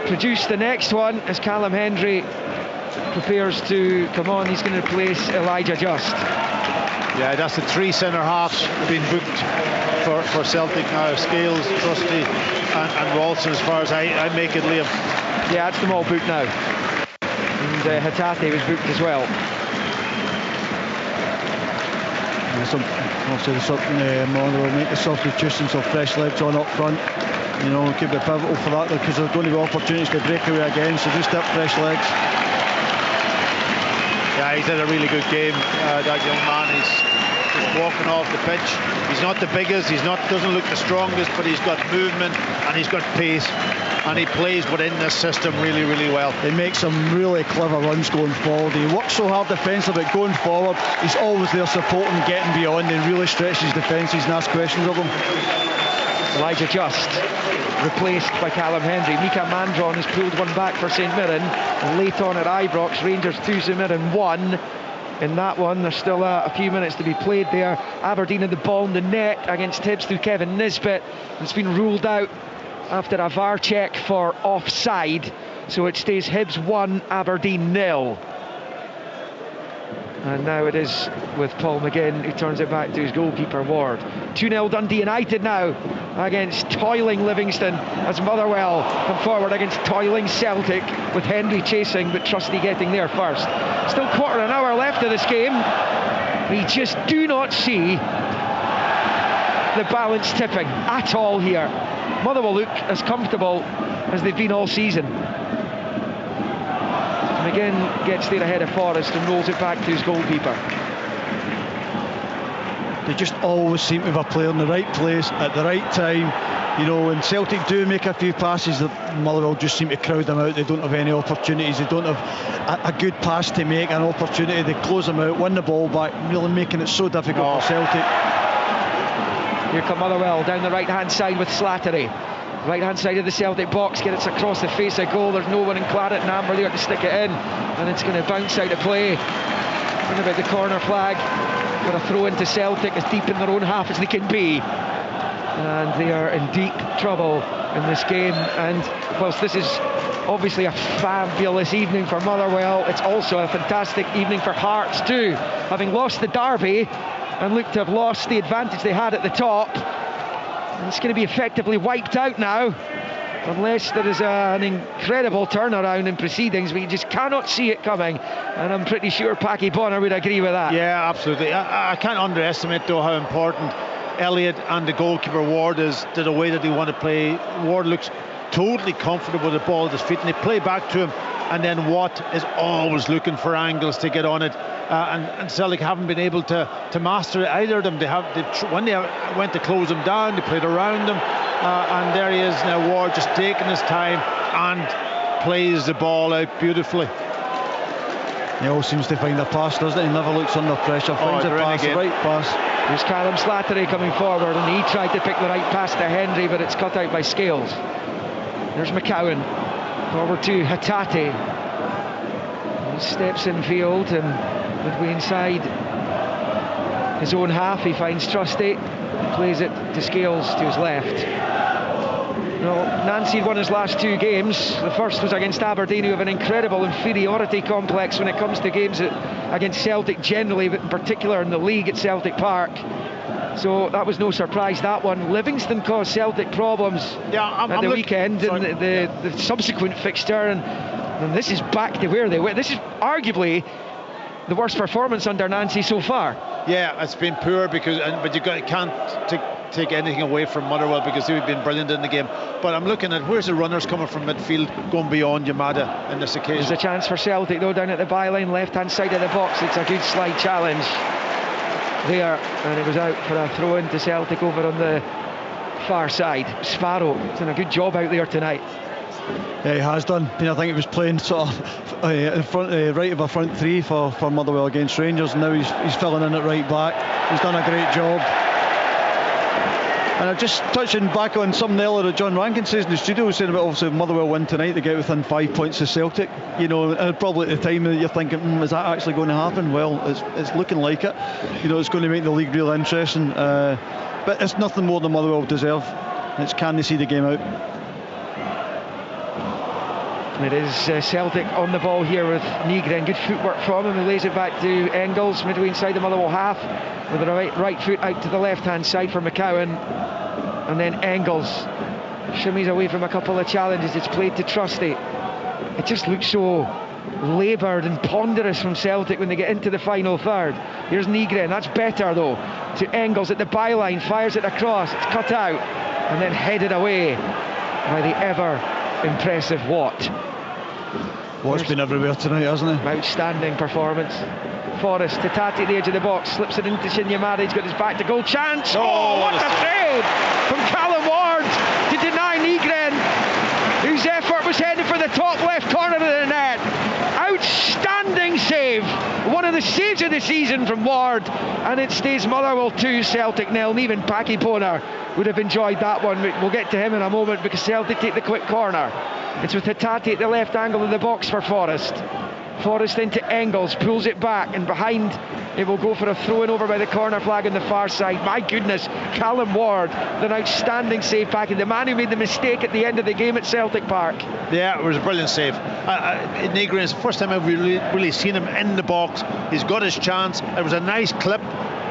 produced the next one as Callum Hendry prepares to come on. He's going to replace Elijah Just. Yeah, that's the 3 centre halves being booked for Celtic now. Scales, Trusty and Ralston, as far as I make it, Liam. Yeah, that's them all booked now. And Hatate was booked as well. Obviously, Motherwell make the substitutions of fresh legs on up front. Could be pivotal for that because there's going to be opportunities to break away again. So just up fresh legs. Yeah, he's had a really good game. That young man is walking off the pitch. He's not the biggest. Doesn't look the strongest, but he's got movement and he's got pace. And he plays within this system really well. He makes some really clever runs going forward. He works so hard defensively, but going forward, he's always there supporting, getting beyond, and really stretches defences and asks questions of them. Elijah Just replaced by Callum Hendry. Mika Mandron has pulled one back for St Mirren. And late on at Ibrox, Rangers 2, St Mirren 1. In that one, there's still a few minutes to be played there. Aberdeen had the ball in the net against Hibs through Kevin Nisbet. It's been ruled out after a VAR check for offside, so it stays Hibs 1, Aberdeen 0. And now it is with Paul McGinn, who turns it back to his goalkeeper Ward. 2-0 Dundee United now against toiling Livingston as Motherwell come forward against toiling Celtic, with Hendry chasing but Trusty getting there first. Still quarter an hour left of this game. We just do not see the balance tipping at all here. Motherwell look as comfortable as they've been all season. McGinn gets there ahead of Forrest and rolls it back to his goalkeeper. They just always seem to have a player in the right place at the right time. When Celtic do make a few passes, Motherwell just seem to crowd them out. They don't have any opportunities. They don't have a good pass to make, an opportunity. They close them out, win the ball back, really making it so difficult for Celtic. Here come Motherwell down the right-hand side with Slattery. Right-hand side of the Celtic box, gets across the face of goal. There's no one in Claret and Amber there to stick it in, and it's going to bounce out of play. What about the corner flag? For a throw into Celtic, as deep in their own half as they can be. And they are in deep trouble in this game. And whilst this is obviously a fabulous evening for Motherwell, it's also a fantastic evening for Hearts too. Having lost the derby and looked to have lost the advantage they had at the top, and it's going to be effectively wiped out now, unless there is an incredible turnaround in proceedings. We just cannot see it coming, and I'm pretty sure Packy Bonner would agree with that. Yeah, absolutely. I can't underestimate though how important Elliott and the goalkeeper Ward is to the way that they want to play. Ward looks totally comfortable with the ball at his feet, and they play back to him. And then Watt is always looking for angles to get on it, and Celtic haven't been able to master it, either of them. When they went to close him down, they played around him, and there he is now, Ward just taking his time and plays the ball out beautifully. He always seems to find a pass, doesn't he? He never looks under pressure, finds a pass, the right pass. There's Callum Slattery coming forward, and he tried to pick the right pass to Hendry, but it's cut out by Scales. There's McCowan forward to Hatate. He steps in field and midway inside his own half, he finds Trusty, plays it to Scales to his left. Well, Nancy won his last 2 games. The first was against Aberdeen, who have an incredible inferiority complex when it comes to games against Celtic generally, but in particular in the league at Celtic Park. So that was no surprise, that one. Livingston caused Celtic problems at the weekend, and the subsequent fixture, and this is back to where they were. This is arguably the worst performance under Nancy so far. Yeah, it's been poor, but you can't take anything away from Motherwell, because they've been brilliant in the game. But I'm looking at where's the runners coming from midfield going beyond Yamada in this occasion. There's a chance for Celtic though down at the byline, left hand side of the box. It's a good slide challenge there, and it was out for a throw in to Celtic over on the far side. Sparrow has done a good job out there tonight. Yeah, he has done. I think he was playing sort of in front, right of a front three for Motherwell against Rangers, and now he's filling in at right back. He's done a great job. And I'm just touching back on something earlier that John Rankin says in the studio, saying about obviously Motherwell win tonight, they get within 5 points of Celtic. And probably at the time you're thinking, is that actually going to happen? Well, it's looking like it. It's going to make the league real interesting. But it's nothing more than Motherwell deserve. It's can they see the game out? It is Celtic on the ball here with Nygren. Good footwork from him. He lays it back to Engels midway inside the Motherwell half with the right foot out to the left hand side for McCowan, and then Engels shimmies away from a couple of challenges. It's played to Trusty. It just looks so laboured and ponderous from Celtic when they get into the final third. Here's Nygren, that's better though, to Engels at the byline, fires it across, it's cut out and then headed away by the ever impressive Watt. Watt's been everywhere tonight, hasn't he? Outstanding performance. Forrest to Tati at the edge of the box, slips it into Shinyamada. He's got his back to goal chance. Oh, what a save from Callum Ward to deny Nygren, whose effort was headed for the top left corner of the net. Outstanding save, one of the saves of the season from Ward, and it stays Motherwell 2, Celtic 0. And even Paki Poner would have enjoyed that one. We'll get to him in a moment, because Celtic take the quick corner. It's with Hatate at the left angle of the box for Forrest. Forrest into Engels, pulls it back, and behind it will go for a throw-in over by the corner flag on the far side. My goodness, Callum Ward, an outstanding save back, and the man who made the mistake at the end of the game at Celtic Park. Yeah, it was a brilliant save. Nygren, it's the first time I've really seen him in the box. He's got his chance. It was a nice clip,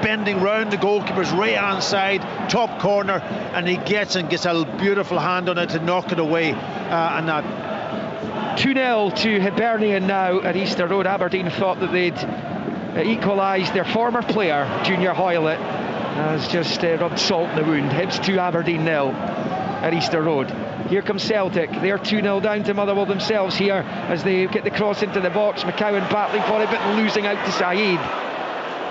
bending round the goalkeeper's right hand side, top corner, and he gets a beautiful hand on it to knock it away, and that 2-0 to Hibernian now at Easter Road. Aberdeen thought that they'd equalised. Their former player, Junior Hoylett, has just rubbed salt in the wound. Hibs 2, Aberdeen 0 at Easter Road. Here comes Celtic. They're 2-0 down to Motherwell themselves here as they get the cross into the box. McCowan battling for it, but losing out to Saeed.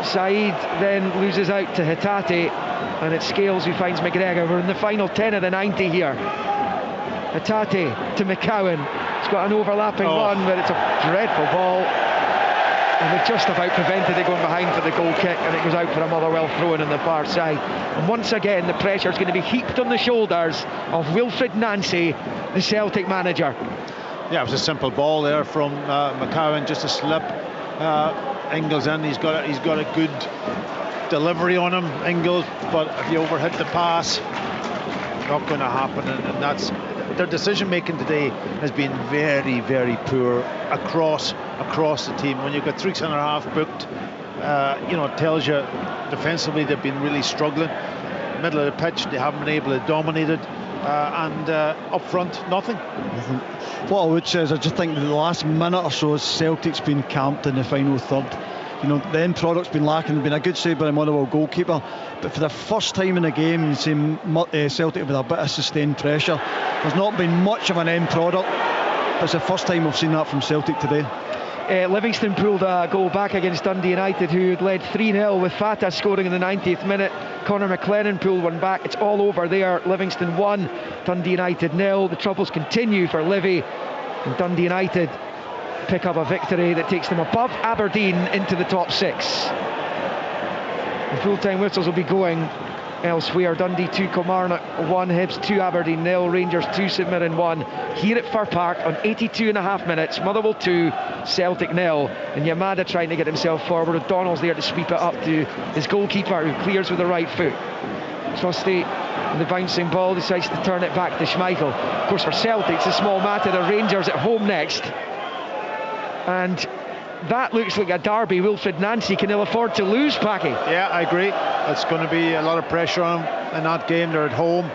Saeed then loses out to Hatate, and it's Scales who finds McGregor. We're in the final 10 of the 90 here. Hatate to McCowan. It's got an overlapping run, but it's a dreadful ball, and they just about prevented it going behind for the goal kick, and it goes out for a Motherwell throw-in on the far side. And once again the pressure is going to be heaped on the shoulders of Wilfred Nancy, the Celtic manager. Yeah, it was a simple ball there from McCowan, just a slip. Engels in, he's got a good delivery on him, Engels, but if you overhit the pass, not going to happen, and that's their decision making today has been very, very poor across the team. When you've got 3 centre half booked, it tells you defensively they've been really struggling. Middle of the pitch, they haven't been able to dominate it, and up front, nothing. What I would say is I just think that the last minute or so Celtic's been camped in the final third. You know, the end product's been lacking. Been a good save by the Motherwell goalkeeper, but for the first time in the game, you see Celtic with a bit of sustained pressure. There's not been much of an end product, but it's the first time we've seen that from Celtic today. Livingston pulled a goal back against Dundee United, who had led 3-0 with Fata scoring in the 90th minute. Conor McLennan pulled one back. It's all over there. Livingston 1, Dundee United 0. The troubles continue for Livy, and Dundee United pick up a victory that takes them above Aberdeen into the top 6. The full-time whistles will be going elsewhere. Dundee 2, Kilmarnock 1, Hibs 2, Aberdeen 0, Rangers 2, St Mirren 1. Here at Fir Park on 82.5 minutes, Motherwell 2, Celtic 0. And Yamada trying to get himself forward. O'Donnell's there to sweep it up to his goalkeeper, who clears with the right foot. Trusty, the bouncing ball, decides to turn it back to Schmeichel. Of course, for Celtic, it's a small matter. The Rangers at home next, and that looks like a derby Wilfred Nancy can ill afford to lose, Packy. Yeah, I agree. It's going to be a lot of pressure on them in that game. They're at home,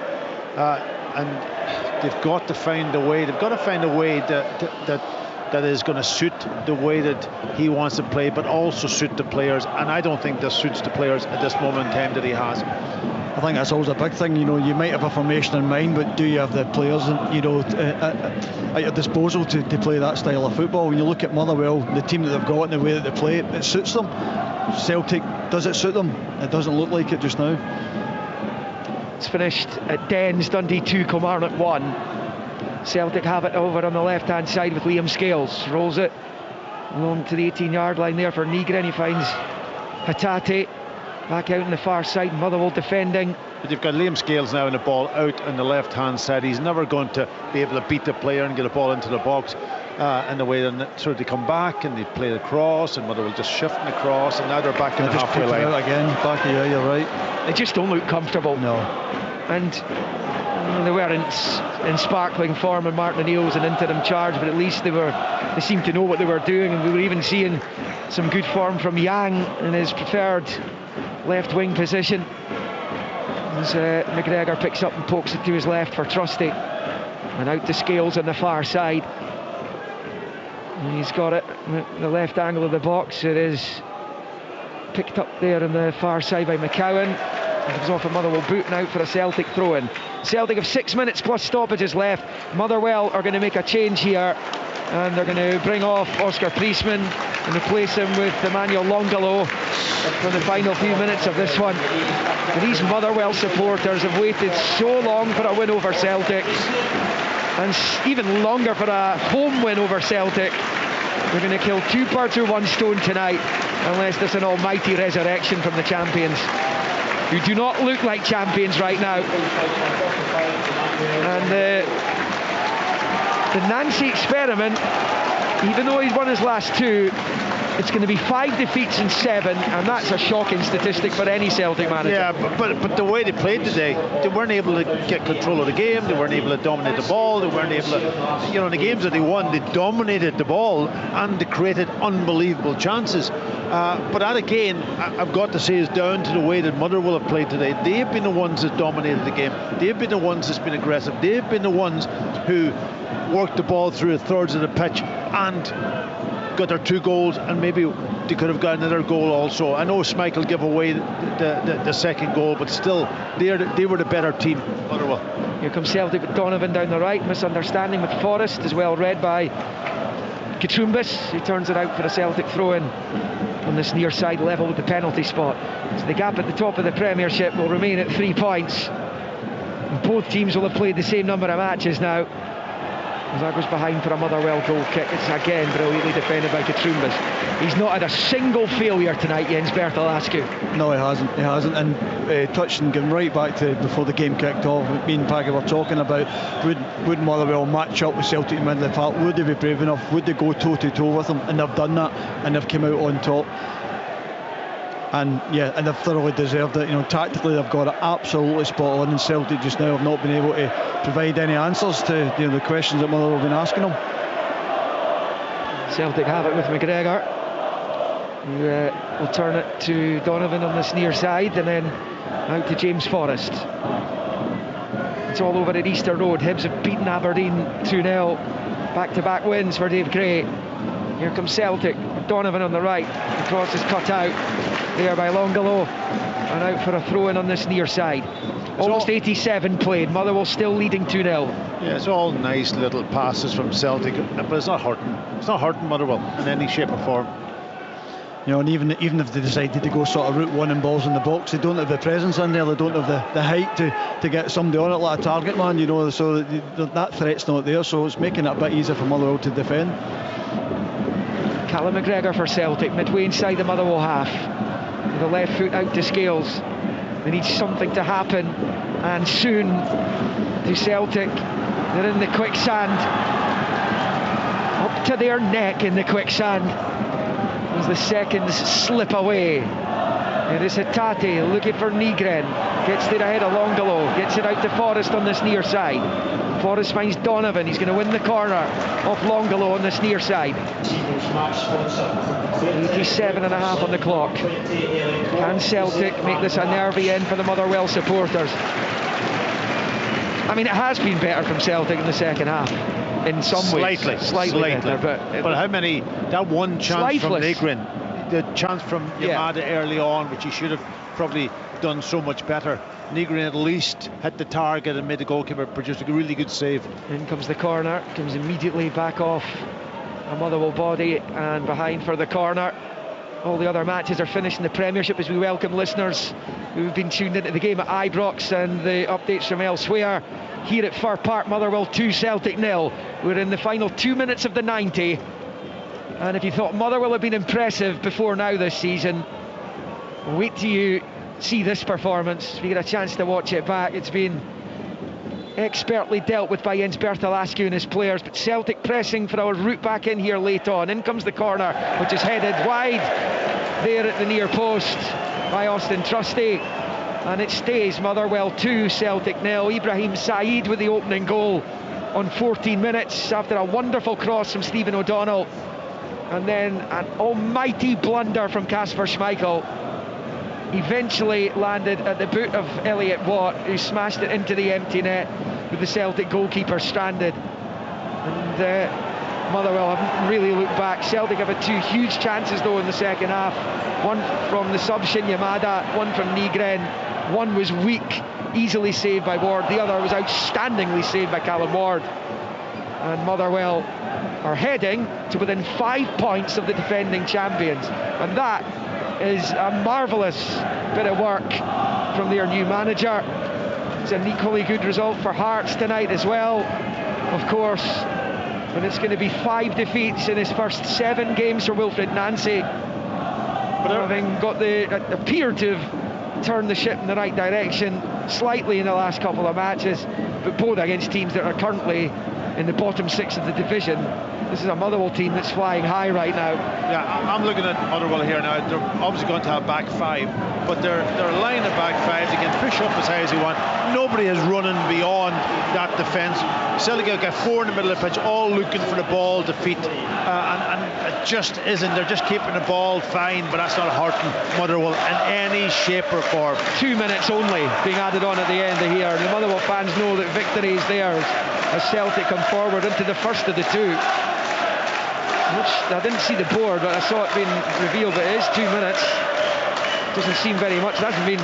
and they've got to find a way. They've got to find a way that is going to suit the way that he wants to play, but also suit the players. And I don't think this suits the players at this moment in time that he has. I think that's always a big thing. You know, you might have a formation in mind, but do you have the players, you know, at your disposal to play that style of football? When you look at Motherwell, the team that they've got and the way that they play, it suits them. Celtic, does it suit them? It doesn't look like it just now. It's finished at Dens, Dundee 2, Kilmarnock 1. Celtic have it over on the left-hand side with Liam Scales. Rolls it along to the 18-yard line there for Nygren. He finds Hatate back out on the far side. Motherwell defending. But you've got Liam Scales now in the ball out on the left-hand side. He's never going to be able to beat the player and get a ball into the box in the way that sort of they come back and they play the cross, and Motherwell just shifting the cross, and now they're back in the halfway line again. Back, yeah, you're right. They just don't look comfortable. No. And they were in sparkling form, and Martin O'Neill's an interim charge, but at least they seemed to know what they were doing, and we were even seeing some good form from Yang in his preferred left wing position, as McGregor picks up and pokes it to his left for Trusty, and out to Scales on the far side, and he's got it at the left angle of the box. It is picked up there on the far side by McCowan. It comes off a Motherwell boot now for a Celtic throw-in. Celtic have 6 minutes plus stoppages left. Motherwell are going to make a change here, and they're going to bring off Oscar Priestman and replace him with Emmanuel Longalo for the final few minutes of this one. And these Motherwell supporters have waited so long for a win over Celtic, and even longer for a home win over Celtic. They're going to kill 2 birds with 1 stone tonight, unless there's an almighty resurrection from the champions, who do not look like champions right now. And the Nancy experiment, even though he's won his last 2, it's going to be 5 defeats and 7, and that's a shocking statistic for any Celtic manager. Yeah, but the way they played today, they weren't able to get control of the game. They weren't able to dominate the ball. They weren't able to, you know, in the games that they won, they dominated the ball and they created unbelievable chances. But that again, I've got to say, is down to the way that Motherwell have played today. They've been the ones that dominated the game. They've been the ones that's been aggressive. They've been the ones who worked the ball through 1/3 of the pitch and got their 2 goals, and maybe they could have got another goal also. I know Schmeichel gave away the second goal, but still they were the better team, Motherwell. Here comes Celtic with Donovan down the right. Misunderstanding with Forrest, as well read by Katrumbis, who turns it out for a Celtic throw-in on this near side level with the penalty spot. So the gap at the top of the Premiership will remain at 3 points. Both teams will have played the same number of matches now. As that goes behind for a Motherwell goal kick. It's again brilliantly defended by Katrumbis. He's not had a single failure tonight, Jens Bertalascu. No, he hasn't. And touching, going right back to before the game kicked off, me and Paggy were talking about would Motherwell match up with Celtic in the middle of the park? Would they be brave enough? Would they go toe-to-toe with them? And they've done that, and they've come out on top. And yeah, and they've thoroughly deserved it. You know, tactically they've got it absolutely spot on, and Celtic just now have not been able to provide any answers to, you know, the questions that Motherwell have been asking them. Celtic have it with McGregor, who will turn it to Donovan on this near side, and then out to James Forrest. It's all over at Easter Road. Hibs have beaten Aberdeen 2-0. Back-to-back wins for Dave Gray. Here comes Celtic. Donovan on the right. The cross is cut out there by Longalo and out for a throw-in on this near side. Almost 87 played. Motherwell still leading 2-0. Yeah, it's all nice little passes from Celtic, but it's not hurting. It's not hurting Motherwell in any shape or form. You know, and even if they decided to go sort of route one and balls in the box, they don't have the presence in there, they don't have the height to get somebody on it like a target man, you know, so that threat's not there, so it's making it a bit easier for Motherwell to defend. Callum McGregor for Celtic, midway inside the Motherwell half, with the left foot out to Scales. They need something to happen, and soon, to Celtic. They're in the quicksand, up to their neck in the quicksand, as the seconds slip away. It is Hatate looking for Nygren, gets there ahead of Longalo, gets it out to Forrest on this near side. Forrest finds Donovan, he's going to win the corner off Longalo on this near side. 87.5 on the clock. Can Celtic make this a nervy end for the Motherwell supporters? I mean, it has been better from Celtic in the second half. In some ways, slightly better, but how many? That one chance from Nygren, the chance from Yamada early on, which he should have probably done so much better. Nygren at least hit the target and made the goalkeeper produce a really good save. In comes the corner, comes immediately back off a Motherwell body and behind for the corner. All the other matches are finished in the Premiership as we welcome listeners who've been tuned into the game at Ibrox and the updates from elsewhere. Here at Fir Park, Motherwell 2, Celtic 0. We're in the final 2 minutes of the 90. And if you thought Motherwell had been impressive before now this season, wait till you see this performance. If you get a chance to watch it back, it's been expertly dealt with by Jens Bertalascu and his players, but Celtic pressing for our route back in here late on. In comes the corner, which is headed wide there at the near post by Austin Trusty, and it stays Motherwell 2, Celtic 0. Ibrahim Said with the opening goal on 14 minutes after a wonderful cross from Stephen O'Donnell, and then an almighty blunder from Kasper Schmeichel. Eventually landed at the boot of Elliot Watt, who smashed it into the empty net with the Celtic goalkeeper stranded. And Motherwell haven't really looked back. Celtic have had two huge chances though in the second half. One from the sub Shin Yamada, one from Nygren. One was weak, easily saved by Ward. The other was outstandingly saved by Callum Ward. And Motherwell are heading to within 5 points of the defending champions. And that is a marvellous bit of work from their new manager. It's an equally good result for Hearts tonight as well, of course, but it's going to be 5 defeats in his first 7 games for Wilfred Nancy, but having got appeared to have turned the ship in the right direction slightly in the last couple of matches, but both against teams that are currently in the bottom 6 of the division. This is a Motherwell team that's flying high right now. Yeah, I'm looking at Motherwell here now. They're obviously going to have back 5, but they're a line of back 5. They can push up as high as they want. Nobody is running beyond that defence. Celtic have got 4 in the middle of the pitch, all looking for the ball to feet, and it just isn't. They're just keeping the ball fine, but that's not hurting Motherwell in any shape or form. 2 minutes only being added on at the end of here. The Motherwell fans know that victory is theirs as Celtic come forward into the first of the 2. Which I didn't see the board, but I saw it being revealed that it is 2 minutes. Doesn't seem very much. There hasn't been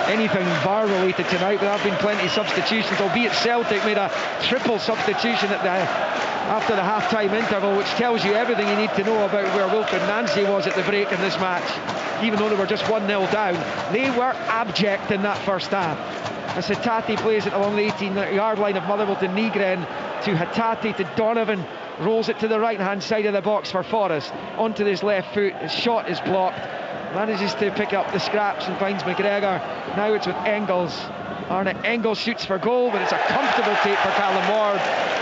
anything VAR related tonight, but there have been plenty of substitutions, albeit Celtic made a triple substitution after the half-time interval, which tells you everything you need to know about where Wilfred Nancy was at the break in this match. Even though they were just 1-0 down, they were abject in that first half. As Hatate plays it along the 18-yard line of Motherwell to Nygren, to Hatate, to Donovan, rolls it to the right-hand side of the box for Forrest, onto his left foot. His shot is blocked, manages to pick up the scraps and finds McGregor. Now it's with Engels. Arnott Engels shoots for goal, but it's a comfortable take for Callum Ward.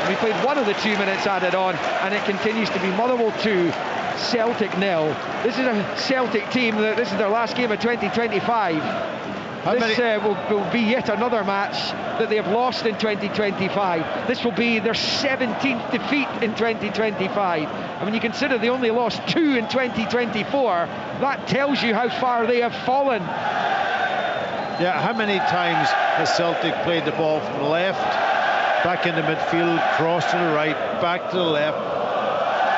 We played 1 of the 2 minutes added on, and it continues to be Motherwell 2, Celtic 0. This is a Celtic team that this is their last game of 2025. This will be yet another match that they have lost in 2025. This will be their 17th defeat in 2025. And when you consider they only lost 2 in 2024, that tells you how far they have fallen. Yeah, how many times has Celtic played the ball from the left, back into midfield, cross to the right, back to the left?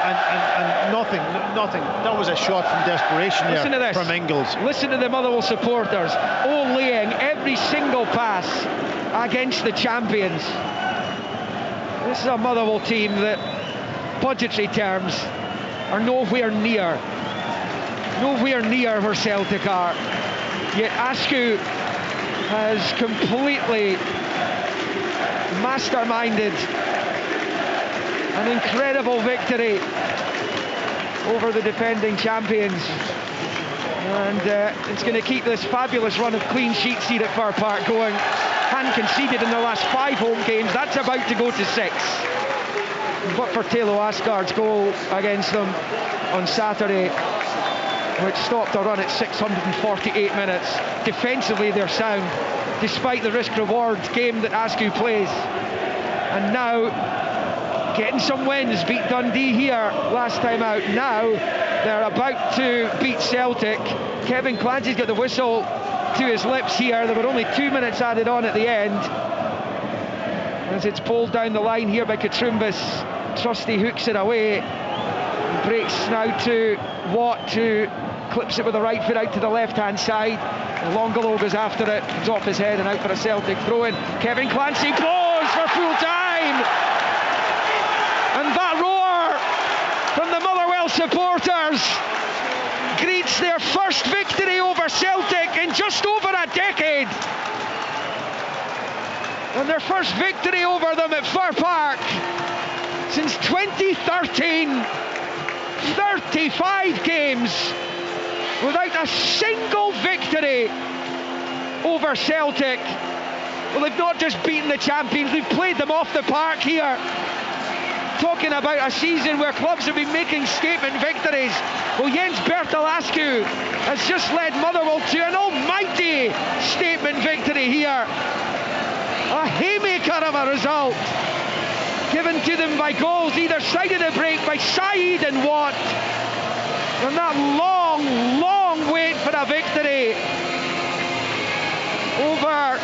and nothing. That was a shot from desperation there from Ingles. Listen to the Motherwell supporters laying every single pass against the champions. This is a Motherwell team that, budgetary terms, are nowhere near where Celtic are. Yet Askew has completely masterminded an incredible victory over the defending champions, and it's going to keep this fabulous run of clean sheets here at Fir Park going. Hadn't conceded in the last 5 home games. That's about to go to 6. But for Taylor Asgard's goal against them on Saturday, which stopped a run at 648 minutes. Defensively they're sound, despite the risk-reward game that Askew plays. And now, getting some wins, beat Dundee here last time out. Now they're about to beat Celtic. Kevin Clancy's got the whistle to his lips here. There were only 2 minutes added on at the end, as it's pulled down the line here by Katrumbis. Trusty hooks it away. Breaks now to Watt, who clips it with the right foot out to the left-hand side. Longolo goes after it, it's off his head and out for a Celtic throw-in. Kevin Clancy blows for full time, and that roar from the Motherwell supporters greets their first victory over Celtic in just over a decade, and their first victory over them at Fir Park since 2013. 35 games without a single victory over Celtic. Well, they've not just beaten the champions, they've played them off the park here. Talking about a season where clubs have been making statement victories. Well, Jens Bertel Askew has just led Motherwell to an almighty statement victory here. A haymaker of a result, given to them by goals either side of the break by Saeed and Watt. And that long wait for a victory over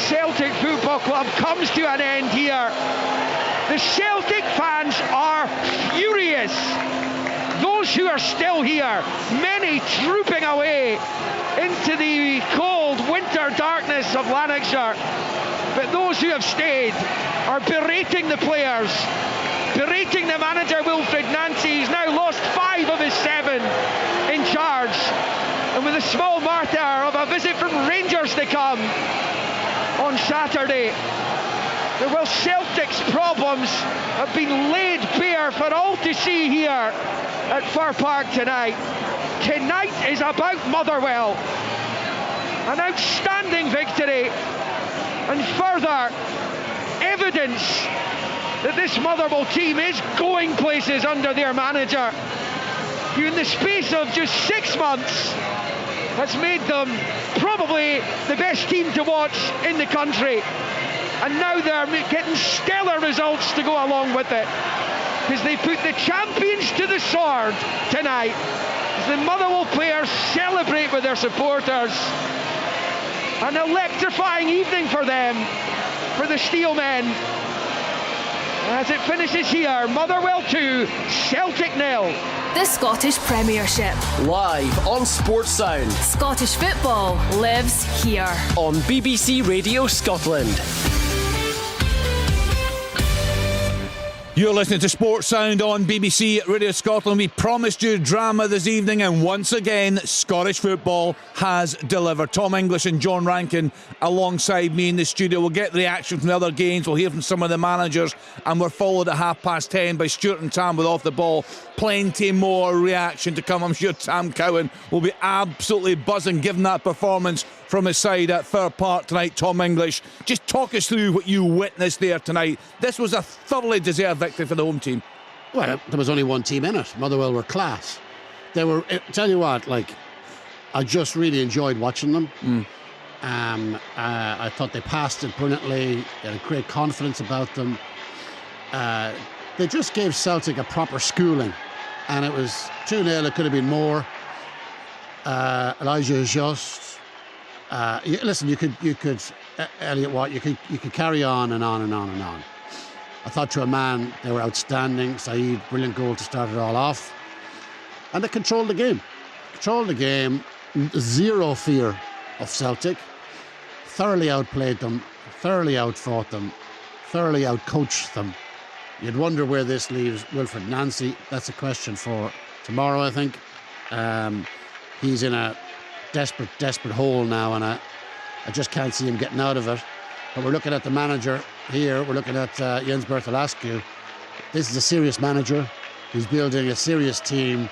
Celtic Football Club comes to an end here. The Celtic fans are furious. Those who are still here, many trooping away into the cold winter darkness of Lanarkshire. But those who have stayed are berating the players, berating the manager Wilfred Nancy. He's now lost 5 of his 7 in charge, and with a small martyr of a visit from Rangers to come on Saturday. Well, Celtic's problems have been laid bare for all to see here at Fir Park tonight. Tonight is about Motherwell. An outstanding victory, and further evidence that this Motherwell team is going places under their manager, who in the space of just 6 months has made them probably the best team to watch in the country. And now they're getting stellar results to go along with it, because they put the champions to the sword tonight as the Motherwell players celebrate with their supporters. An electrifying evening for them, for the Steelmen, as it finishes here. Motherwell 2, Celtic 0. The Scottish Premiership, live on Sports Sound. Scottish football lives here on BBC Radio Scotland. You're listening to Sports Sound on BBC Radio Scotland. We promised you drama this evening, and once again, Scottish football has delivered. Tom English and John Rankin alongside me in the studio. We'll get the reaction from the other games. We'll hear from some of the managers, and we're followed at 10:30 by Stuart and Tam with Off the Ball. Plenty more reaction to come. I'm sure Tam Cowan will be absolutely buzzing given that performance from his side at Fir Park tonight. Tom English, just talk us through what you witnessed there tonight. This was a thoroughly deserved victory for the home team. Well, there was only one team in it. Motherwell were class. They were, tell you what, I just really enjoyed watching them. I thought they passed it brilliantly. They had a great confidence about them. They just gave Celtic a proper schooling, and it was 2-0. It could have been more. Elijah Just. Listen, you could Elliot Watt. You could carry on and on and on and on. I thought to a man they were outstanding. Saeed, brilliant goal to start it all off. And they controlled the game. Zero fear of Celtic. Thoroughly outplayed them, thoroughly outfought them, thoroughly outcoached them. You'd wonder where this leaves Wilfred Nancy. That's a question for tomorrow, I think. He's in a desperate hole now, and I just can't see him getting out of it. But we're looking at the manager here. We're looking at Jens Bertolascu. This is a serious manager. He's building a serious team,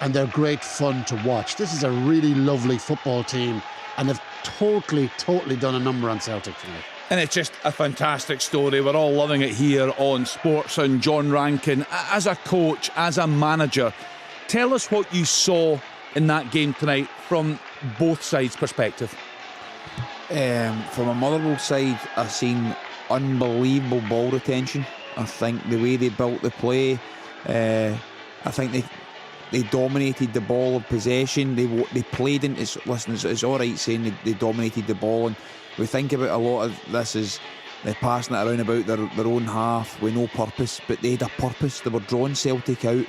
and they're great fun to watch. This is a really lovely football team, and they've totally done a number on Celtic tonight. And it's just a fantastic story. We're all loving it here on Sportsound. John Rankin, as a coach, as a manager, tell us what you saw in that game tonight from both sides' perspective. From a Motherwell side, I've seen unbelievable ball retention. I think the way they built the play, I think they dominated the ball of possession. They played in. It's all right saying they dominated the ball, and we think about a lot of this as they're passing it around about their own half with no purpose, but they had a purpose. They were drawing Celtic out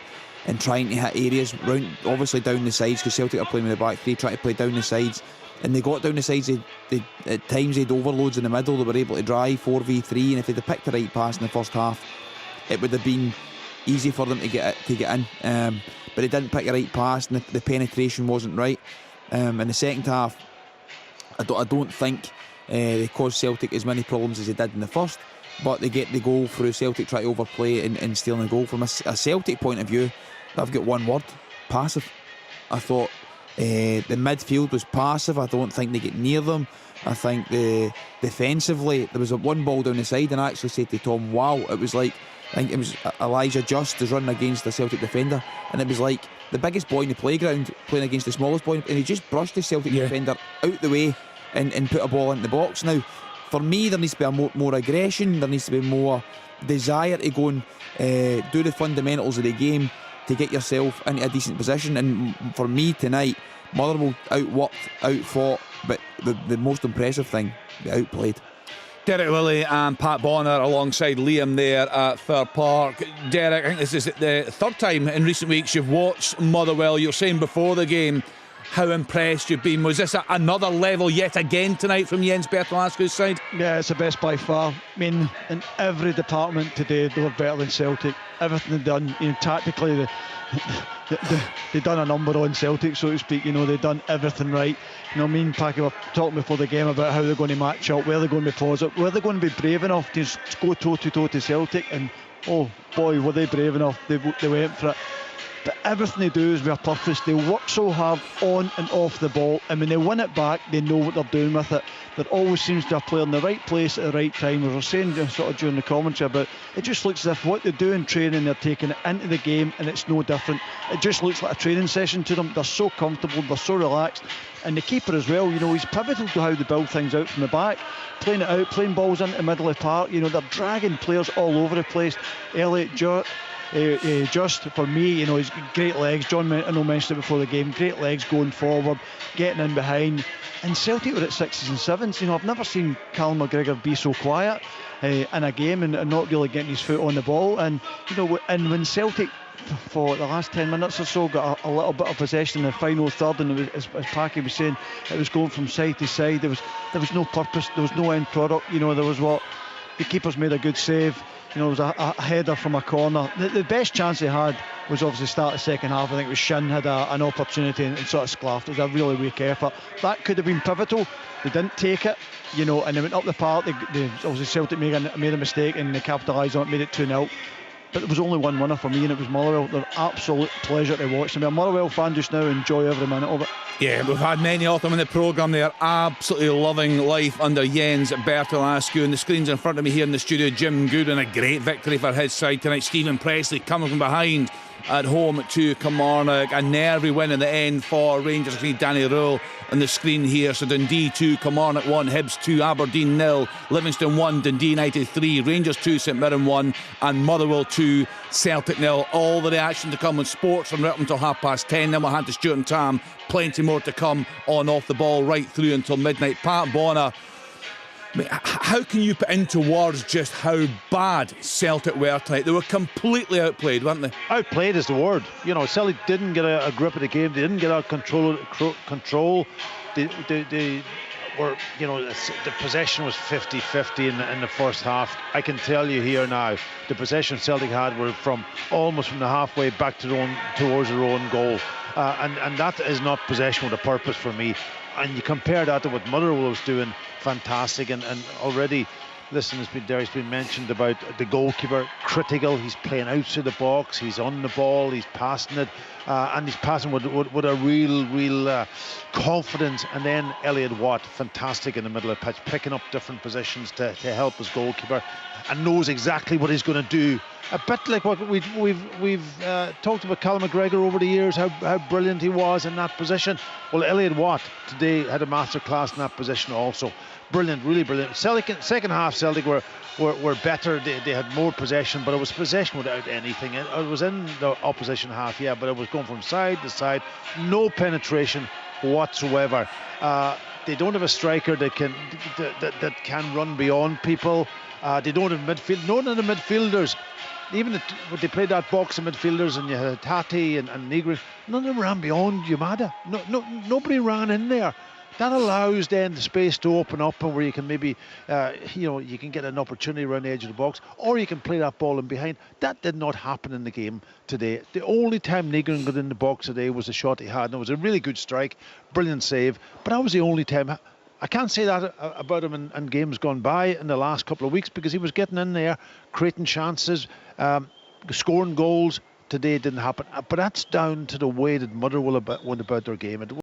and trying to hit areas round, obviously down the sides, because Celtic are playing with the back three, trying to play down the sides. And they got down the sides. They at times they had overloads in the middle. They were able to drive 4v3, and if they'd have picked the right pass in the first half, it would have been easy for them to get in. But they didn't pick the right pass, and the penetration wasn't right. In the second half, I don't think they caused Celtic as many problems as they did in the first. But they get the goal through Celtic try to overplay and stealing the goal. From a Celtic point of view, I've got one word: passive. I thought the midfield was passive. I don't think they get near them. I think defensively, there was one ball down the side, and I actually said to Tom, wow, it was like, I think it was Elijah Just was running against the Celtic defender, and it was like the biggest boy in the playground playing against the smallest boy, and he just brushed the Celtic defender out the way and put a ball into the box. Now, for me, there needs to be more aggression. There needs to be more desire to go and do the fundamentals of the game to get yourself into a decent position. And for me tonight, Motherwell outworked, outfought, but the most impressive thing, they outplayed. Derek Lilly and Pat Bonner alongside Liam there at Fir Park. Derek, I think this is the third time in recent weeks you've watched Motherwell. You're saying before the game how impressed you've been. Was this another level yet again tonight from Jens Bertolascu's side? Yeah, it's the best by far. I mean, in every department today, they were better than Celtic. Everything they've done, tactically, they've done a number on Celtic, so to speak. They've done everything right. Me and Packy were talking before the game about how they're going to match up, where they're going to be positive, where they're going to be brave enough to just go toe-to-toe to Celtic, and oh boy, were they brave enough. They went for it. But everything they do is with a purpose. They work so hard on and off the ball, and when they win it back, they know what they're doing with it. There always seems to be a player in the right place at the right time. As I was saying sort of during the commentary about, it just looks as if what they do in training, they're taking it into the game, and it's no different. It just looks like a training session to them. They're so comfortable, they're so relaxed. And the keeper as well, he's pivotal to how they build things out from the back, playing it out, playing balls into the middle of the park. They're dragging players all over the place. Elliot just for me, he's got great legs. John mentioned it before the game. Great legs going forward, getting in behind. And Celtic were at 6s and 7s. I've never seen Callum McGregor be so quiet in a game and not really getting his foot on the ball. And and when Celtic for the last 10 minutes or so got a little bit of possession in the final third, and it was, as Packy was saying, it was going from side to side. There was no purpose. There was no end product. There was the keepers made a good save. There was a header from a corner. The best chance they had was obviously start the second half. I think it was Shin had an opportunity and sort of sclaffed. It was a really weak effort. That could have been pivotal. They didn't take it, and they went up the park. They obviously Celtic made a mistake and they capitalised on it, made it 2-0. But there was only one winner for me, and it was Motherwell. They're absolute pleasure to watch. I'm a Motherwell fan just now, enjoy every minute of it. Yeah, we've had many of them in the programme. They are absolutely loving life under Jens Bertolascu. And the screens in front of me here in the studio, Jim Goodwin, a great victory for his side tonight. Stephen Presley coming from behind at home to Kilmarnock. A nervy win in the end for Rangers. I see Danny Rule on the screen here. So Dundee 2, Kilmarnock 1, Hibs 2, Aberdeen 0, Livingston 1, Dundee United 3, Rangers 2, St Mirren 1, and Motherwell 2, Celtic 0. All the reaction to come on Sports and right up until 10:30. Then we'll hand to Stuart and Tam. Plenty more to come on Off the Ball right through until midnight. Pat Bonner, I mean, how can you put into words just how bad Celtic were tonight? They were completely outplayed, weren't they? Outplayed is the word. You know, Celtic didn't get a grip of the game. They didn't get out control. They were, you know, the possession was 50-50 in the first half. I can tell you here now, the possession Celtic had were from almost from the halfway back to towards their own goal, and that is not possession with a purpose for me. And you compare that to what Motherwell was doing, fantastic, and already. Listen, it's been mentioned about the goalkeeper, critical. He's playing outside the box, he's on the ball, he's passing it, and he's passing with a real confidence. And then Elliot Watt, fantastic in the middle of the pitch, picking up different positions to help his goalkeeper, and knows exactly what he's going to do. A bit like what we've talked about Callum McGregor over the years, how brilliant he was in that position. Well, Elliot Watt today had a masterclass in that position also. Brilliant, really brilliant. Celtic, second half, Celtic were better. They had more possession, but it was possession without anything. It was in the opposition half, yeah, but it was going from side to side. No penetration whatsoever. They don't have a striker that can run beyond people. They don't have midfield. None of the midfielders, even when they played that box of midfielders, and you had Tati and Negri, none of them ran beyond Yamada. Nobody ran in there. That allows then the space to open up, and where you can maybe, you can get an opportunity around the edge of the box, or you can play that ball in behind. That did not happen in the game today. The only time Negrin got in the box today was the shot he had, and it was a really good strike, brilliant save. But that was the only time. I can't say that about him in games gone by in the last couple of weeks, because he was getting in there, creating chances, scoring goals. Today it didn't happen, but that's down to the way that Motherwell went about their game.